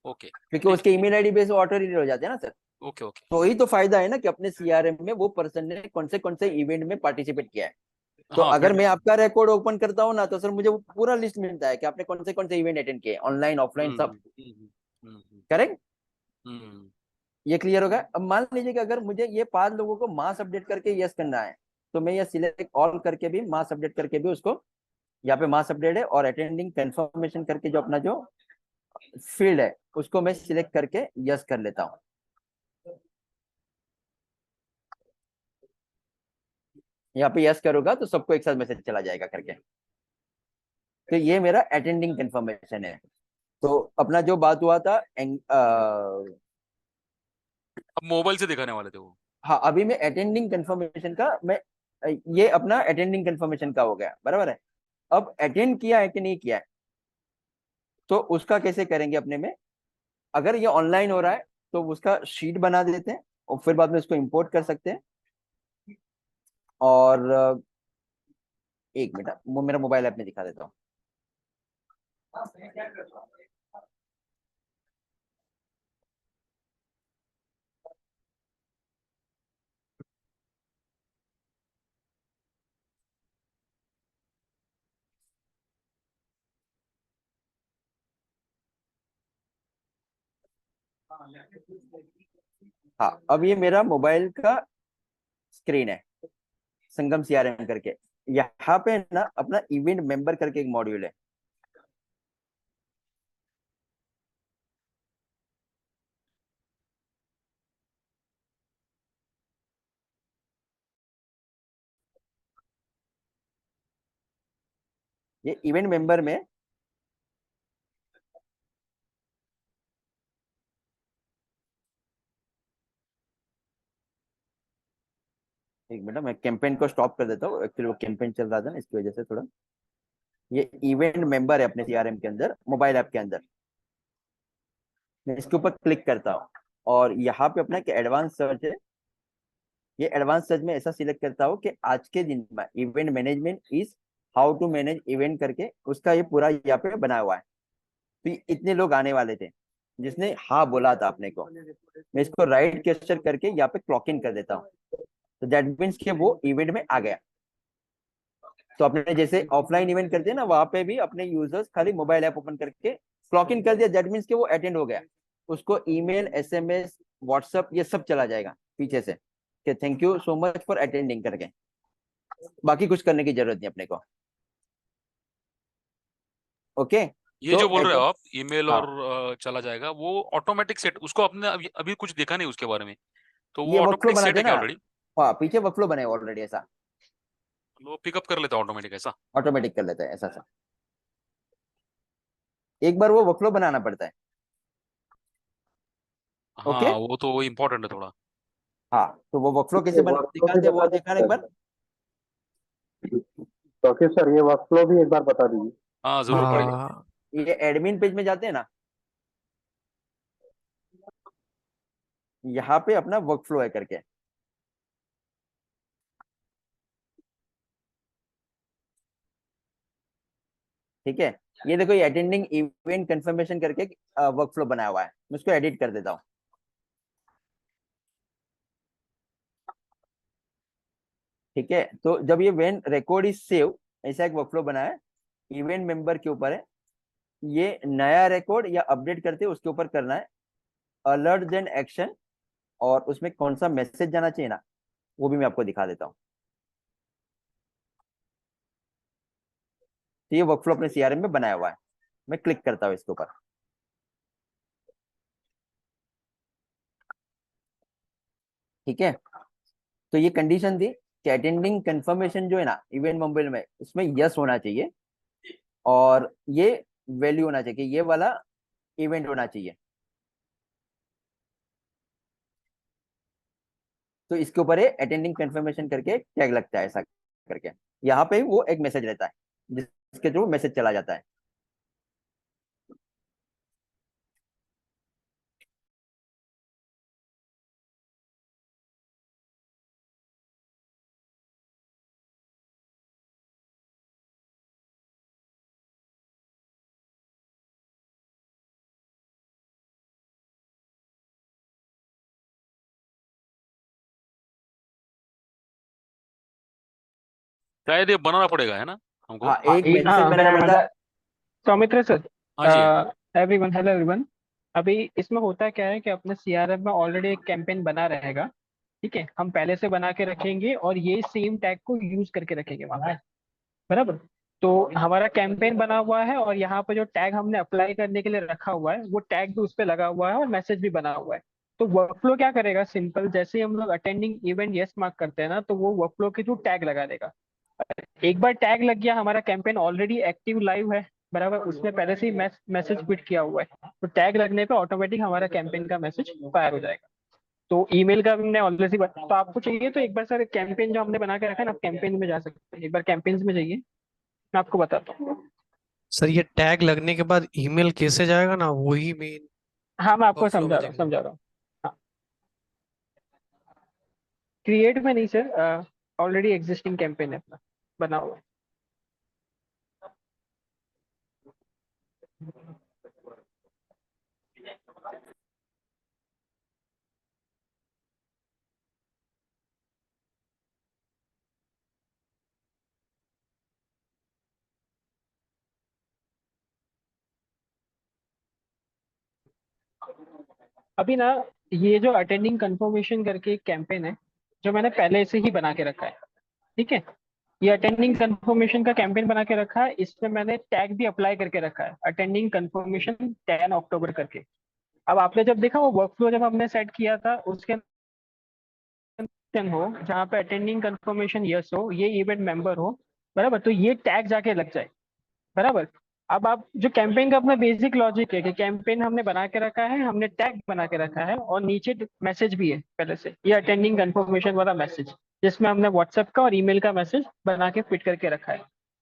ओके। क्योंकि ठीक उसके है, email ID base auto relate हो जाते हैं ना सर। Okay okay. तो वही तो फायदा है ना कि अपने सीआरएम में वो पर्सन ने कौन से इवेंट में पार्टिसिपेट किया है। तो हाँ अगर फिर। मैं आपका रिकॉर्ड ओपन करता हूँ ना, तो सर मुझे वो पूरा लिस्ट मिलता है कि आपने कौन से इवेंट अटेंड किए, ऑनलाइन ऑफलाइन हम्म सब। हम्म हम्म करेक्ट। हम्म ये क्लियर होगा। अब मान लीजिए कि अगर मुझे ये 5 लोगों को मास अपडेट करके यस करना है, तो मैं ये सिलेक्ट ऑल करके भी, मास अपडेट करके भी उसको, यहाँ पे मास अपडेट है और अटेंडिंग कंफर्मेशन करके जो अपना जो फील्ड है उसको मैं सिलेक्ट करके यस कर लेता हूँ। यहाँ पे यस करूंगा तो सबको एक साथ मैसेज चला जाएगा करके। तो ये मेरा अटेंडिंग कंफर्मेशन है। तो अपना जो बात हुआ था अब मोबाइल से दिखाने वाले थे वो? हाँ, अभी मैं अटेंडिंग कंफर्मेशन का मैं ये अपना अटेंडिंग कंफर्मेशन का हो गया, बराबर है। अब अटेंड किया है कि नहीं किया है, तो उसका कैसे करेंगे अपने में। अगर ये ऑनलाइन हो रहा है तो उसका शीट बना देते हैं और फिर बाद में उसको इंपोर्ट कर सकते हैं। और एक मिनट, वो मेरा मोबाइल ऐप में दिखा देता हूँ। हाँ, अब ये मेरा मोबाइल का स्क्रीन है, संगम सीआरएम करके। यहाँ पे ना अपना इवेंट मेंबर करके एक मॉड्यूल है। ये इवेंट मेंबर में एक मिनट, मैं कैंपेन को स्टॉप कर देता हूँ, एक्चुअली वो कैंपेन चल रहा था ना, इसकी वजह से थोड़ा। ये इवेंट मेंबर है अपने सीआरएम के अंदर, मोबाइल ऐप के अंदर। मैं इसके ऊपर क्लिक करता हूँ और यहाँ पे अपना एडवांस सर्च है। ये एडवांस सर्च में ऐसा सिलेक्ट करता हूँ कि आज के दिन में event management is how to manage event करके उसका ये पूरा यहाँ पे बना हुआ है। तो इतने लोग आने वाले थे जिसने हाँ बोला था अपने को। मैं इसको राइट कैप्चर करके यहाँ पे क्लॉक इन कर देता हूँ, तो दैट मीन्स कि वो इवेंट में आ गया। तो अपने जैसे ऑफलाइन इवेंट करते हैं ना, वहां पे भी अपने यूजर्स खाली मोबाइल ऐप ओपन करके क्लॉक इन कर दिया, दैट मीन्स कि वो अटेंड हो गया। उसको ईमेल, एसएमएस, व्हाट्सएप ये सब चला जाएगा पीछे से कि thank you so much for attending करके। बाकी कुछ करने की जरूरत नहीं अपने को। ओके, ये तो जो बोल रहे हो आप ईमेल और हाँ, चला जाएगा, वो ऑटोमेटिक सेट, उसको आपने अभी कुछ देखा नहीं उसके बारे में, तो वो ये वर्कफ्लो ऑटोमेटिक सेट बनाते है हैं ना। क्या ऑलरेडी? हाँ, पीछे वर्कफ्लो बने ऑलरेडी, ऐसा वो पिकअप कर लेता है ऑटोमेटिक ऐसा? ऑटोमेटिक कर लेता है ऐसा सा। एक बार वो वर्कफ्लो बनाना पड़ता है। ओके, हाँ, वो तो इम्पोर्टेंट है थोड़ा। हाँ, तो वो वर्कफ्लो कैसे बना दिखाते हैं, वो दिखाने एक बार। तो फिर सर ये वर्कफ्लो भी एक बार बता दीजिए। हाँ जरूर पड़ेगा। हाँ ये एडमिन पेज में जाते हैं ना, यहाँ पे अपना वर्कफ्लो है करके। ठीक है, ये देखो, ये अटेंडिंग इवेंट कंफर्मेशन करके वर्कफ्लो बनाया हुआ है। मैं इसको एडिट कर देता हूँ। ठीक है, तो जब ये वेन रिकॉर्ड इज सेव, ऐसा एक वर्कफ्लो बना है, इवेंट मेंबर के ऊपर है। ये नया रिकॉर्ड या अपडेट करते हैं उसके ऊपर करना है, अलर्ट एंड एक्शन, और उसमें कौन सा मैसेज जाना चाहिए ना, वो भी मैं आपको दिखा देता हूँ। तो ये वर्कफ्लो अपने सीआरएम में बनाया हुआ है। मैं क्लिक करता हूँ इसके ऊपर। ठीक है, तो ये कंडीशन थी कि अटेंडिंग कंफर्मेशन जो है ना इवेंट मोबाइल में, उसमें यस होना चाहिए, और ये वैल्यू होना चाहिए कि ये वाला इवेंट होना चाहिए। तो इसके ऊपर है अटेंडिंग कंफर्मेशन करके टैग लगता है ऐसा करके। यहाँ पे वो एक मैसेज रहता है जिसके थ्रू मैसेज चला जाता है। शायद ये बनाना पड़ेगा है ना हमको? हाँ, एक एक मैसेज बनाना पड़ता है। सौमित्र सर, हाँ जी। Everyone, hello everyone. अभी इसमें होता क्या है कि अपने सीआरएम में ऑलरेडी एक कैंपेन बना रहेगा। ठीक है, हम पहले से बना के रखेंगे और ये सेम टैग को यूज करके रखेंगे वहां पे, बराबर। तो हमारा कैंपेन बना हुआ है और यहाँ पे जो टैग हमने अप्लाई करने के लिए रखा हुआ है वो टैग भी उस पर लगा हुआ है और मैसेज भी बना हुआ है। तो वर्कफ्लो क्या करेगा, सिंपल, जैसे ही हम लोग अटेंडिंग इवेंट यस मार्क करते हैं ना, तो वो वर्कफ्लो के थ्रू टैग लगा देगा। एक बार टैग लग गया, हमारा कैंपेन ऑलरेडी एक्टिव लाइव है, बराबर, उसने पहले से ही मैसेज ट्वीट किया हुआ है, तो टैग लगने पे ऑटोमेटिक हमारा कैंपेन का मैसेज फायर हो जाएगा। तो ईमेल का हमने ऑलरेडी तो आपको चाहिए तो एक बार सर कैंपेन जो हमने बना के रखा है ना, आप कैंपेन में जा सकते हैं, एक बार कैंपेन्स में जाइए, मैं आपको बताता हूँ। सर, ये टैग लगने के बाद ईमेल कैसे जाएगा ना, वही मेन हाँ, मैं आपको वर्कफ्लो में देखना। समझा रहा हूँ। हाँ, क्रिएट में नहीं सर, ऑलरेडी एग्जिस्टिंग कैंपेन है अपना, बना हुआ है। अभी ना, ये जो अटेंडिंग कंफर्मेशन करके एक कैंपेन है जो मैंने पहले से ही बना के रखा है। ठीक है, ये अटेंडिंग कंफर्मेशन का कैंपेन बना के रखा है, इसमें मैंने टैग भी अप्लाई करके रखा है, अटेंडिंग कंफर्मेशन 10 अक्टूबर करके। अब आपने जब देखा वो वर्कफ्लो जब हमने सेट किया था, उसके हो जहाँ पे अटेंडिंग कंफर्मेशन यस हो, ये इवेंट मेंबर हो, बराबर, तो ये टैग जाके लग जाए। बराबर। अब आप जो कैंपेन का अपना बेसिक लॉजिक है कि कैंपेन हमने बना के रखा है, हमने टैग बना के रखा है और नीचे मैसेज भी है पहले से, ये अटेंडिंग कंफर्मेशन वाला मैसेज, जिसमें हमने व्हाट्सएप का और ईमेल का मैसेज बना के फिट करके रखा है।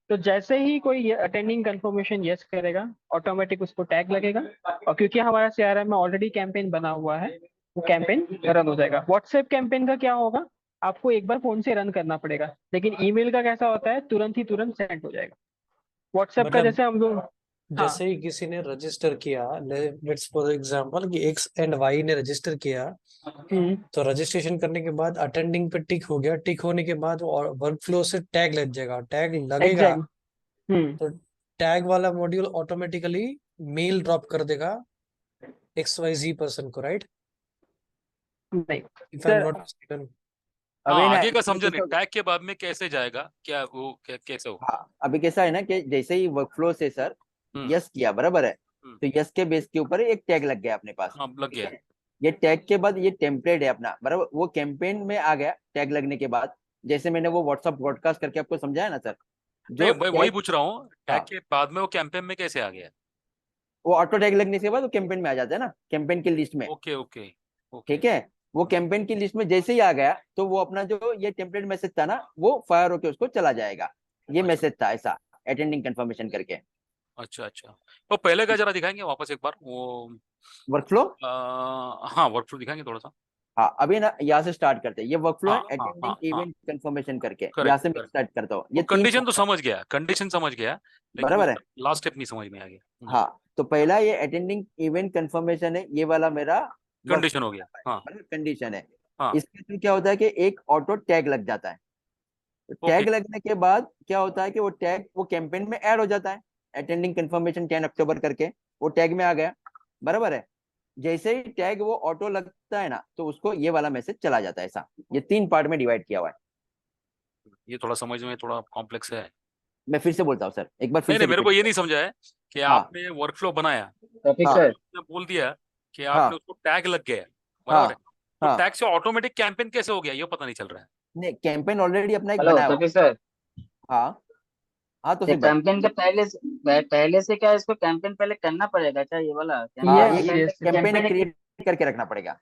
तो जैसे ही कोई अटेंडिंग कंफर्मेशन यस करेगा, ऑटोमेटिक उसको टैग लगेगा, और क्योंकि हमारा सीआरएम में ऑलरेडी कैंपेन बना हुआ है, वो कैंपेन रन हो जाएगा। व्हाट्सएप कैंपेन का क्या होगा, आपको एक बार फोन से रन करना पड़ेगा, लेकिन ईमेल का कैसा होता है, तुरंत ही तुरंत सेंड हो जाएगा। व्हाट्सएप का मतलब जैसे हम लोग, हाँ जैसे ही किसी ने रजिस्टर किया, लेट्स फॉर एग्जांपल कि एक्स एंड वाई ने रजिस्टर किया, तो रजिस्ट्रेशन करने के बाद अटेंडिंग पे टिक हो गया, टिक होने के बाद वर्क फ्लो से टैग लग जाएगा, टैग लगेगा एग्जैक्ट। हम्म। तो टैग वाला मॉड्यूल ऑटोमेटिकली मेल ड्रॉप कर देगा XYZ पर्सन को, राइट? नहीं if I am sir, not mistaken. अभी हाँ ना आगे का इसमें समझा नहीं, कैसा, टैग के बाद में कैसे जाएगा, क्या वो कैसे होगा? हाँ अभी कैसा है ना कि जैसे ही वर्कफ्लो से सर हम्म यस किया, बराबर है, हम्म, तो यस के बेस के ऊपर एक टैग लग गया अपने पास। हाँ लग ठीक गया। है, ये टैग के बाद ये टेम्पलेट है अपना, बराबर, वो कैंपेन में आ गया टैग लगने के बाद। जैसे मैंने वो व्हाट्सअप ब्रॉडकास्ट करके आपको समझाया ना सर, नहीं जो मैं वही टैग, पूछ रहा हूँ, टैग हाँ के बाद में वो कैंपेन में कैसे आ गया? वो ऑटो टैग लगने के बाद वो कैंपेन में आ जाता है ना, कैंपेन की लिस्ट में। Okay okay okay. ठीक है, वो कैंपेन की लिस्ट में जैसे ही आ गया, तो वो अपना जो ये टेम्पलेट मैसेज था ना, वो फायर होके उसको चला जाएगा। ये अच्छा मैसेज था ऐसा, अटेंडिंग कंफर्मेशन करके। अच्छा अच्छा। तो पहले का जरा दिखाएंगे वापस एक बार वो, वर्कफ्लो, हाँ वर्कफ्लो दिखाएंगे थोड़ा सा। हाँ अभी ना यहाँ से स्टार्ट करते हैं। ये वर्कफ्लो हाँ है हाँ अटेंडिंग हाँ हाँ, इवेंट कंफर्मेशन करके, यहाँ करेक्ट से मैं करेक्ट। स्टार्ट करता हूँ। वो ये तीन, कंडीशन तो समझ गया, कंडीशन समझ गया, लेकिन बराबर है, उसका लास्ट स्टेप नहीं समझ में आ गया। हाँ। तो पहला ये अटेंडिंग इवेंट कंफर्मेशन है, ये वाला मेरा कंडीशन हो वर्कफ्लो गया, है, हाँ मतलब कंडीशन है। हाँ। इसके थ्रू क्या होता है कि एक ऑटो टैग लग जाता है। तो ओके टैग लगने के बाद क्या होता है कि वो टैग वो कैंपेन में ऐड हो जाता है, अटेंडिंग कंफर्मेशन 10 अक्टूबर करके, वो टैग में आ गया, बराबर है। जैसे ही टैग वो ऑटो लगता है ना, तो उसको ये वाला मैसेज चला जाता है। ऐसा ये तीन पार्ट में डिवाइड किया हुआ है। ये थोड़ा समझ में थोड़ा कॉम्प्लेक्स है। मैं फिर से बोलता हूँ सर, एक बार फिर नहीं से नहीं, मेरे को रिपीट। ये नहीं समझा है कि हाँ आपने वर्कफ्लो बनाया, टॉपिक हाँ सर। आपने बोल दिया कि आपने हाँ उसको टैग लग गया, हाँ बराबर है, तो हाँ। टैग से ऑटोमेटिक कैंपेन कैसे हो गया ये पता नहीं चल रहा है। नहीं, कैंपेन ऑलरेडी अपना एक हेलो बनाया हुआ टॉपिक सर। है। हाँ हाँ ये तोसिफ भाई। कैंपेन के पहले से क्या इसको कैंपेन पहले करना पड़ेगा क्या, ये वाला हाँ, कैंपेन ये से पहले यस। कैंपेन कैंपेन, क्रिएट करके रखना पड़ेगा।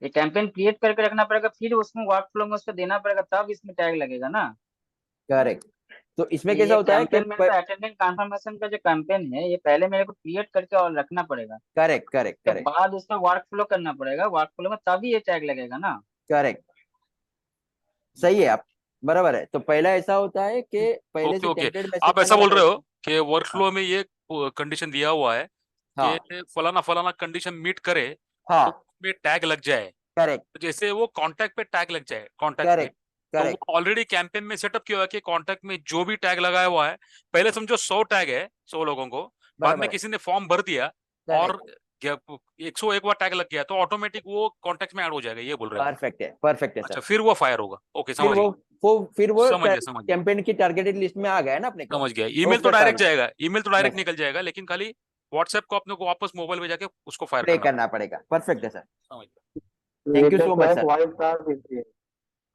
ये कैंपेन क्रिएट करके रखना पड़ेगा, फिर उसमें वर्क फ्लो में उसको देना पड़ेगा, तब इसमें टैग लगेगा ना। करेक्ट। तो इसमें तो कैसा ये होता है कि कैंपेन मेरे को अटेंडेंस कंफर्मेशन का जो कैंपेन है, ये पहले मेरे को क्रिएट करके और रखना पड़ेगा, करेक्ट करेक्ट उसके करेक्ट बाद उसका वर्क फ्लो करना पड़ेगा, वर्क फ्लो में तभी ये टैग लगेगा ना। करेक्ट, सही है आप, बराबर है। तो पहला ऐसा होता है कि पहले ओके से ओके, टेम्पलेट मैसेज आप ऐसा बना बोल रहता है। रहे हो कि हाँ वर्कफ्लो में ये कंडीशन दिया हुआ है कि हाँ फलाना फलाना कंडीशन मीट करे तो हाँ, उसमें टैग लग जाए। करेक्ट तो जैसे वो कांटेक्ट पे टैग लग जाए, कांटेक्ट पे, करेक्ट तो वो करेक्ट, ऑलरेडी कैंपेन में सेटअप किया हुआ है कि कांटेक्ट में जो भी टैग लगाया हुआ है, पहले समझो 100 टैग है, 100 लोगों को, बाद में बराबर है, किसी ने फॉर्म भर दिया और करेक्ट, 101 बार टैग लग गया तो ऑटोमेटिक वो कांटेक्ट में ऐड हो जाएगा, ये बोल रहे हो? परफेक्ट है अच्छा सर। फिर वो फायर होगा, ओके फिर समझ वो गया, फिर वो समझ गया, कैंपेन की टारगेटेड लिस्ट में आ गया ना अपने को, समझ गया। तो ईमेल तो उसका डायरेक्ट टारगेट जाएगा, ईमेल तो डायरेक्ट बस निकल जाएगा, लेकिन खाली व्हाट्सएप को अपने को वापस मोबाइल में जाके उसको फायर प्ले करना करना पड़ेगा। परफेक्ट है सर, समझ गया। Thank you so just much like sir. Wild card entry,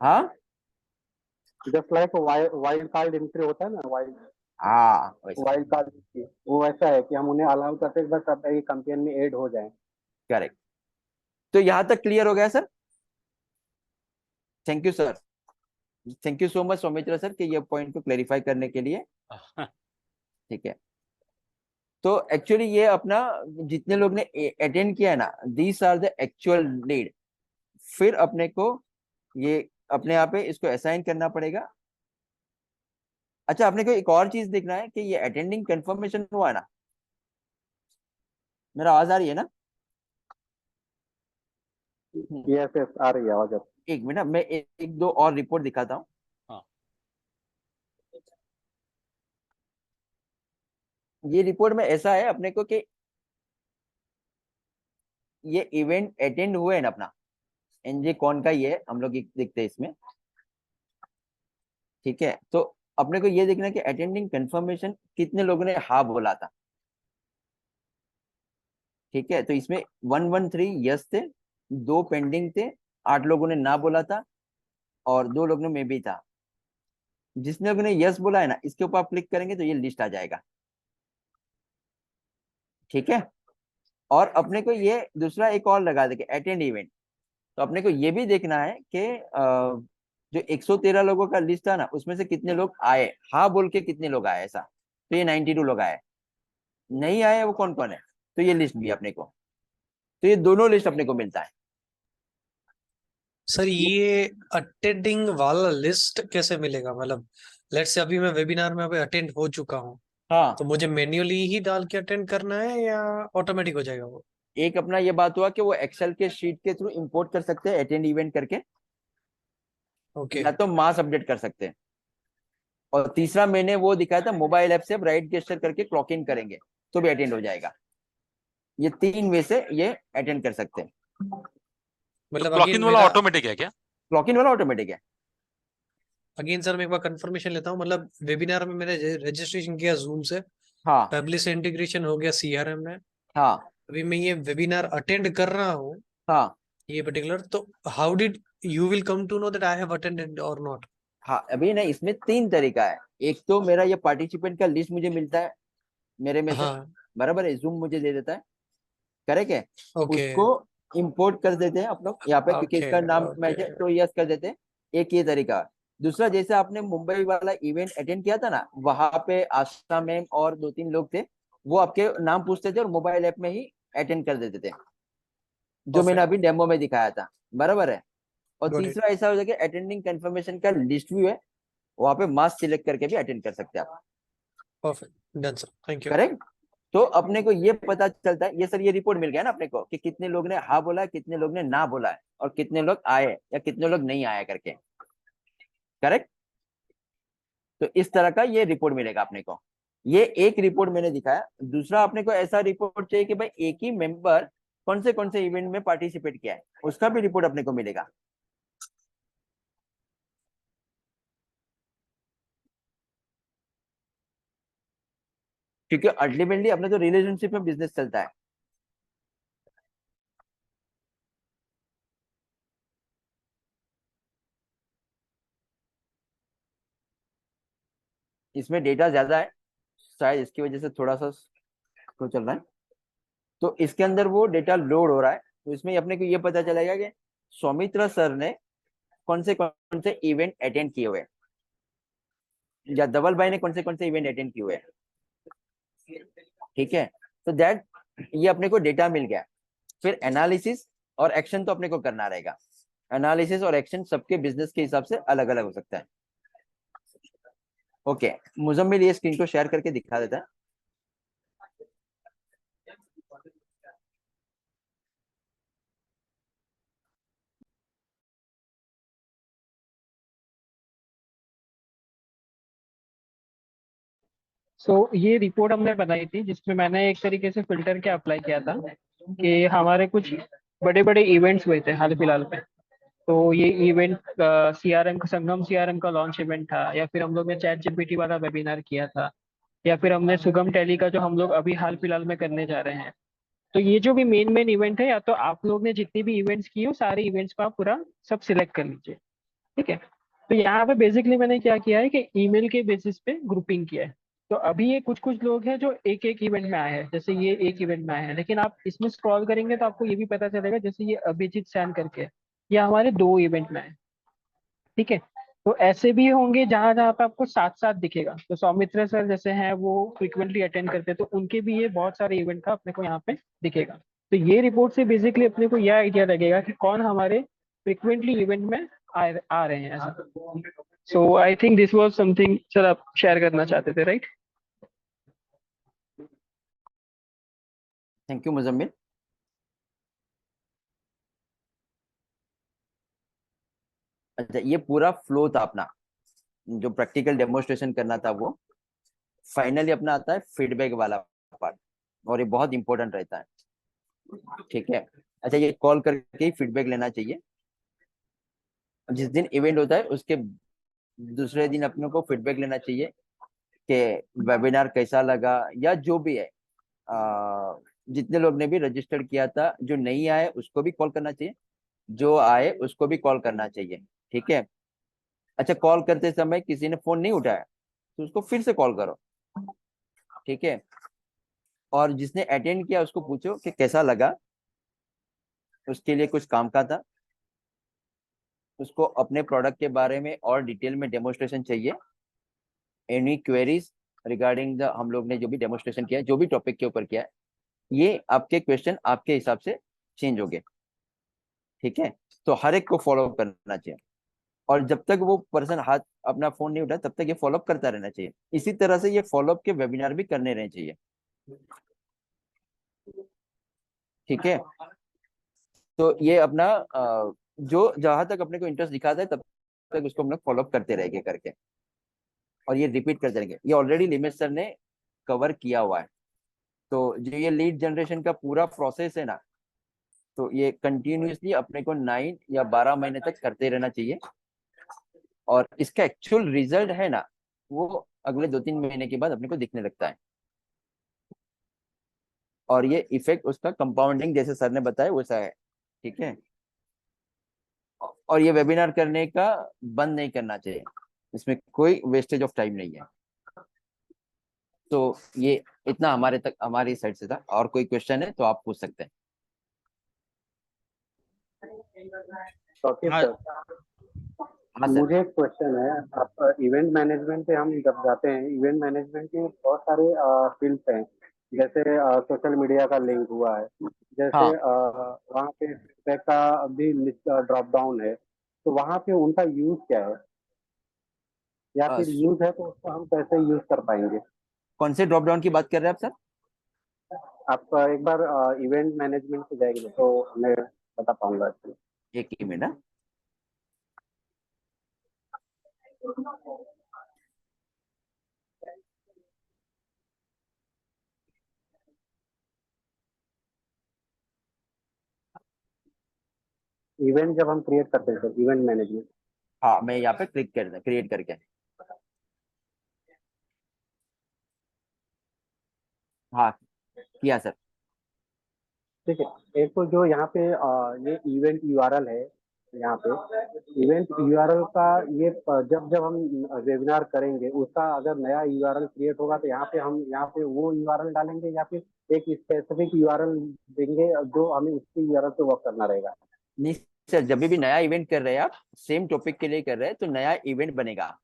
हाँ just like wild card entry होता है ना, वाइल्ड हाँ वैसा, वाइल्ड कार्ड एंट्री, वो ऐसा है कि हम उन्हें अलाउ करते हैं बस अब ये कंपेन में ऐड हो जाए। करेक्ट। तो यहाँ तक क्लियर हो गया sir? Thank you sir, thank you so much Saumitra sir कि ये पॉइंट को क्लेरिफाई करने के लिए। ठीक है, तो एक्चुअली ये अपना जितने लोग ने अटेंड किया है ना, these are the actual lead. फिर अपने को ये अपने यहाँ पे इसको असाइन करना पड़ेगा। अच्छा, अपने को एक और चीज देखना है कि ये अटेंडिंग कंफर्मेशन हुआ है ना, मेरा आवाज आ रही है ना? यस यस, आ रही है आवाज अब। एक मिनट, मैं एक दो और रिपोर्ट दिखाता हूँ। हाँ ये रिपोर्ट में ऐसा है अपने को कि ये इवेंट अटेंड हुए हैं ना अपना, एनजे कौन का ये हम लोग देखते हैं इसमें। ठीक है, तो अपने को ये देखना है कि अटेंडिंग कंफर्मेशन कितने लोगों ने हाँ बोला था। ठीक है, तो इसमें 113 यस थे, 2 पेंडिंग थे, 8 लोगों ने ना बोला था और 2 लोगों में भी था। जिसने लोगों ने यस बोला है ना, इसके ऊपर आप क्लिक करेंगे तो ये लिस्ट आ जाएगा। ठीक है, और अपने को ये दूसरा एक और लगा देंगे, अटेंड इवेंट। तो अपने को ये भी देखना है कि जो 113 लोगों का लिस्ट था ना, उसमें से कितने लोग आए, हाँ बोल के कितने लोग आए ऐसा। तो ये 92 लोग आए, नहीं आए वो कौन कौन है, तो ये लिस्ट भी अपने को, तो ये दोनों लिस्ट अपने को मिलता है। सर ये अटेंडिंग वाला लिस्ट कैसे मिलेगा? मतलब लेट्स से अभी मैं वेबिनार में अभी अटेंड हो चुका हूँ, हाँ, तो मुझे मैन्युअली ही डाल के अटेंड करना है या ऑटोमेटिक हो जाएगा वो? एक अपना ये बात हुआ कि वो एक्सेल के शीट के थ्रू इंपोर्ट कर सकते हैं अटेंड इवेंट करके, ओके या तो मास अपडेट कर सकते हैं। और तीसरा मैंने वो दिखाया था, मोबाइल ऐप से राइट गेस्चर करके क्लॉक इन करेंगे तो भी अटेंड हो जाएगा। ये 3 वे से ये अटेंड कर सकते हैं। मतलब क्लॉक अगेन इन वाला मेरा ऑटोमेटिक है क्या? क्लॉक इन वाला ऑटोमेटिक है। अगेन सर मैं एक बार कंफर्मेशन लेता हूँ, मतलब वेबिनार में मैंने रजिस्ट्रेशन किया जूम से, हाँ पब्लिश से इंटीग्रेशन हो गया सीआरएम में, हाँ अभी मैं ये वेबिनार अटेंड कर रहा हूँ हाँ ये पर्टिकुलर, तो how did you will come to know that I have attended और नॉट? हाँ, अभी ना इसमें 3 तरीका है। एक तो मेरा ये पार्टिसिपेंट का लिस्ट मुझे मिलता है मेरे में से, हाँ बराबर है, जूम मुझे दे देता है, करेक्ट है। ओके उसको इंपोर्ट कर देते हैं आप लोग यहाँ पे, क्योंकि ओके इसका नाम ओके मैच है तो यस कर देते हैं। एक ये तरीका है। दूसरा, जैसे आपने मुंबई वाला इवेंट अटेंड किया था ना, वहां पे आशा मैम और 2-3 लोग थे, वो आपके नाम पूछते थे और मोबाइल ऐप में ही अटेंड कर देते थे, जो मैंने परफेक्ट अभी डेमो में दिखाया था, बराबर है। और गॉट इट तीसरा ऐसा हो जाए कि अटेंडिंग कंफर्मेशन का लिस्ट भी है, वहां पे मास सिलेक्ट करके भी अटेंड कर सकते हैं आप, perfect done sir thank you. Correct. तो अपने को ये पता चलता है, ये सर ये रिपोर्ट मिल गया ना अपने को, कि कितने लोग ने हाँ बोला है, कितने लोग ने ना बोला है, और कितने लोग आए या कितने लोग नहीं आए करके, करेक्ट। तो इस तरह का ये रिपोर्ट मिलेगा अपने को। ये एक रिपोर्ट मैंने दिखाया। दूसरा, अपने को ऐसा रिपोर्ट चाहिए कि भाई एक ही मेंबर कौन से इवेंट में पार्टिसिपेट किया है, उसका भी रिपोर्ट अपने को मिलेगा। क्योंकि अल्टीमेटली अपने तो रिलेशनशिप में बिजनेस चलता है। इसमें डेटा ज्यादा है, शायद इसकी वजह से थोड़ा सा स्लो चल रहा है। तो इसके अंदर वो डेटा लोड हो रहा है, तो इसमें अपने को ये पता चलेगा कि सौमित्र सर ने कौन से इवेंट अटेंड किए हुए, या धवल भाई ने कौन से इवेंट अटेंड किए हुए। ठीक है, तो दैट ये अपने को डेटा मिल गया। फिर एनालिसिस और एक्शन तो अपने को करना रहेगा। एनालिसिस और एक्शन सबके बिजनेस के हिसाब से अलग अलग हो सकता है। ओके, मुजम्मिल ये स्क्रीन को शेयर करके दिखा देता है। ये रिपोर्ट हमने बनाई थी, जिसमें मैंने एक तरीके से फिल्टर के अप्लाई किया था कि हमारे कुछ बड़े बड़े इवेंट्स हुए थे हाल फिलहाल में। तो ये इवेंट सीआरएम का, संगम सीआरएम का लॉन्च इवेंट था, या फिर हम लोग ने चैट जीपीटी वाला वेबिनार किया था, या फिर हमने सुगम टैली का जो हम लोग अभी हाल फिलहाल में करने जा रहे हैं। तो ये जो भी मेन मेन इवेंट है, या तो आप लोग ने जितनी भी इवेंट्स किए हो सारे इवेंट्स को आप पूरा सब सिलेक्ट कर लीजिए। ठीक है, तो यहाँ पे बेसिकली मैंने क्या किया है कि ईमेल के बेसिस पे ग्रुपिंग किया है। तो अभी ये कुछ कुछ लोग हैं जो एक एक इवेंट में आए हैं, जैसे ये एक इवेंट में आए हैं, लेकिन आप इसमें स्क्रॉल करेंगे तो आपको ये भी पता चलेगा, जैसे ये अभिजीत सैन करके है, ये हमारे 2 इवेंट में आए। ठीक है, तो ऐसे भी होंगे जहां जहां पे आपको साथ साथ दिखेगा। तो सौमित्र सर जैसे हैं वो फ्रिक्वेंटली अटेंड करते हैं, तो उनके भी ये बहुत सारे इवेंट का अपने को यहाँ पे दिखेगा। तो ये रिपोर्ट से बेसिकली अपने को यह आइडिया लगेगा कि कौन हमारे फ्रिक्वेंटली इवेंट में आ रहे हैं ऐसा। So I think this was something sir आप शेयर करना चाहते थे, राइट? Thank you Muzammil. अच्छा, ये पूरा फ्लो था अपना, जो प्रैक्टिकल डेमोन्स्ट्रेशन करना था वो। फाइनली अपना आता है फीडबैक वाला पार्ट, और ये बहुत इंपॉर्टेंट रहता है। ठीक है, अच्छा, ये कॉल करके ही फीडबैक लेना चाहिए। जिस दिन इवेंट होता है उसके दूसरे दिन अपने को फीडबैक लेना चाहिए कि वेबिनार कैसा लगा, या जो भी है। जितने लोग ने भी रजिस्टर किया था, जो नहीं आए उसको भी कॉल करना चाहिए, जो आए उसको भी कॉल करना चाहिए। ठीक है, अच्छा, कॉल करते समय किसी ने फोन नहीं उठाया तो उसको फिर से कॉल करो, ठीक है। और जिसने अटेंड किया उसको पूछो कि कैसा लगा, उसके लिए कुछ काम का था, उसको अपने प्रोडक्ट के बारे में और डिटेल में डेमोस्ट्रेशन चाहिए, एनी क्वेरीज रिगार्डिंग द, हम लोग ने जो भी डेमोस्ट्रेशन किया है, जो भी टॉपिक के ऊपर किया है, ये आपके क्वेश्चन आपके हिसाब से चेंज हो गए, ठीक है। तो हर एक को फॉलो करना चाहिए, और जब तक वो पर्सन हाथ अपना फोन नहीं उठाए तब तक ये फॉलोअप करता रहना चाहिए। इसी तरह से ये फॉलोअप के वेबिनार भी करने रहने चाहिए, ठीक है। तो ये अपना जो जहां तक अपने को इंटरेस्ट दिखाता है तब तक उसको हम लोग फॉलोअप करते रहेंगे करके, और ये रिपीट करते रहेंगे। ये ऑलरेडी लिमिट सर ने कवर किया हुआ है। तो जो ये लीड जनरेशन का पूरा प्रोसेस है ना, तो ये कंटिन्यूअसली अपने को 9 या 12 महीने तक करते रहना चाहिए, और इसका एक्चुअल रिजल्ट है ना, वो अगले 2-3 महीने के बाद अपने को दिखने लगता है। और ये इफेक्ट उसका कंपाउंडिंग जैसे सर ने बताया वैसा है, ठीक है। और ये वेबिनार करने का बंद नहीं करना चाहिए, इसमें कोई वेस्टेज ऑफ टाइम नहीं है। तो ये इतना हमारे तक हमारी साइड से था। और कोई क्वेश्चन है तो आप पूछ सकते हैं। ओके हाँ सर, हाँ सर। मुझे एक क्वेश्चन है। आप इवेंट मैनेजमेंट पे हम जब जाते हैं, इवेंट मैनेजमेंट के बहुत सारे फील्ड्स हैं, जैसे सोशल मीडिया का लिंक हुआ है, जैसे हाँ, वहाँ पे फीडबैक का भी ड्रॉप डाउन है, तो वहाँ पे उनका यूज क्या है, या अ, फिर यूज है तो उसको हम कैसे यूज कर पाएंगे? कौन से ड्रॉप डाउन की बात कर रहे हैं आप सर? आप एक बार इवेंट मैनेजमेंट पे जाएंगे तो मैं बता पाऊंगा। एक ही मिनट, हाँ। इवेंट जब हम क्रिएट करते हैं, तो इवेंट मैनेजमेंट। हाँ, मैं यहाँ पे क्रिएट करके, हाँ किया सर। ठीक है। एक तो जो यहाँ पे ये इवेंट यूआरएल है, यहाँ पे इवेंट यूआरएल का ये जब जब हम वेबिनार करेंगे, उसका अगर नया यूआरएल क्रिएट होगा तो यहाँ पे वो यूआरएल डालेंगे, या फिर एक स्पेसिफिक यूआरएल देंगे जो हमें उसकी यूआरएल पे वर्क करना रहेगा? नहीं सर, जब भी नया इवेंट कर रहे हैं आप, सेम टॉपिक के लिए कर रहे हैं, तो नया इवेंट बनेगा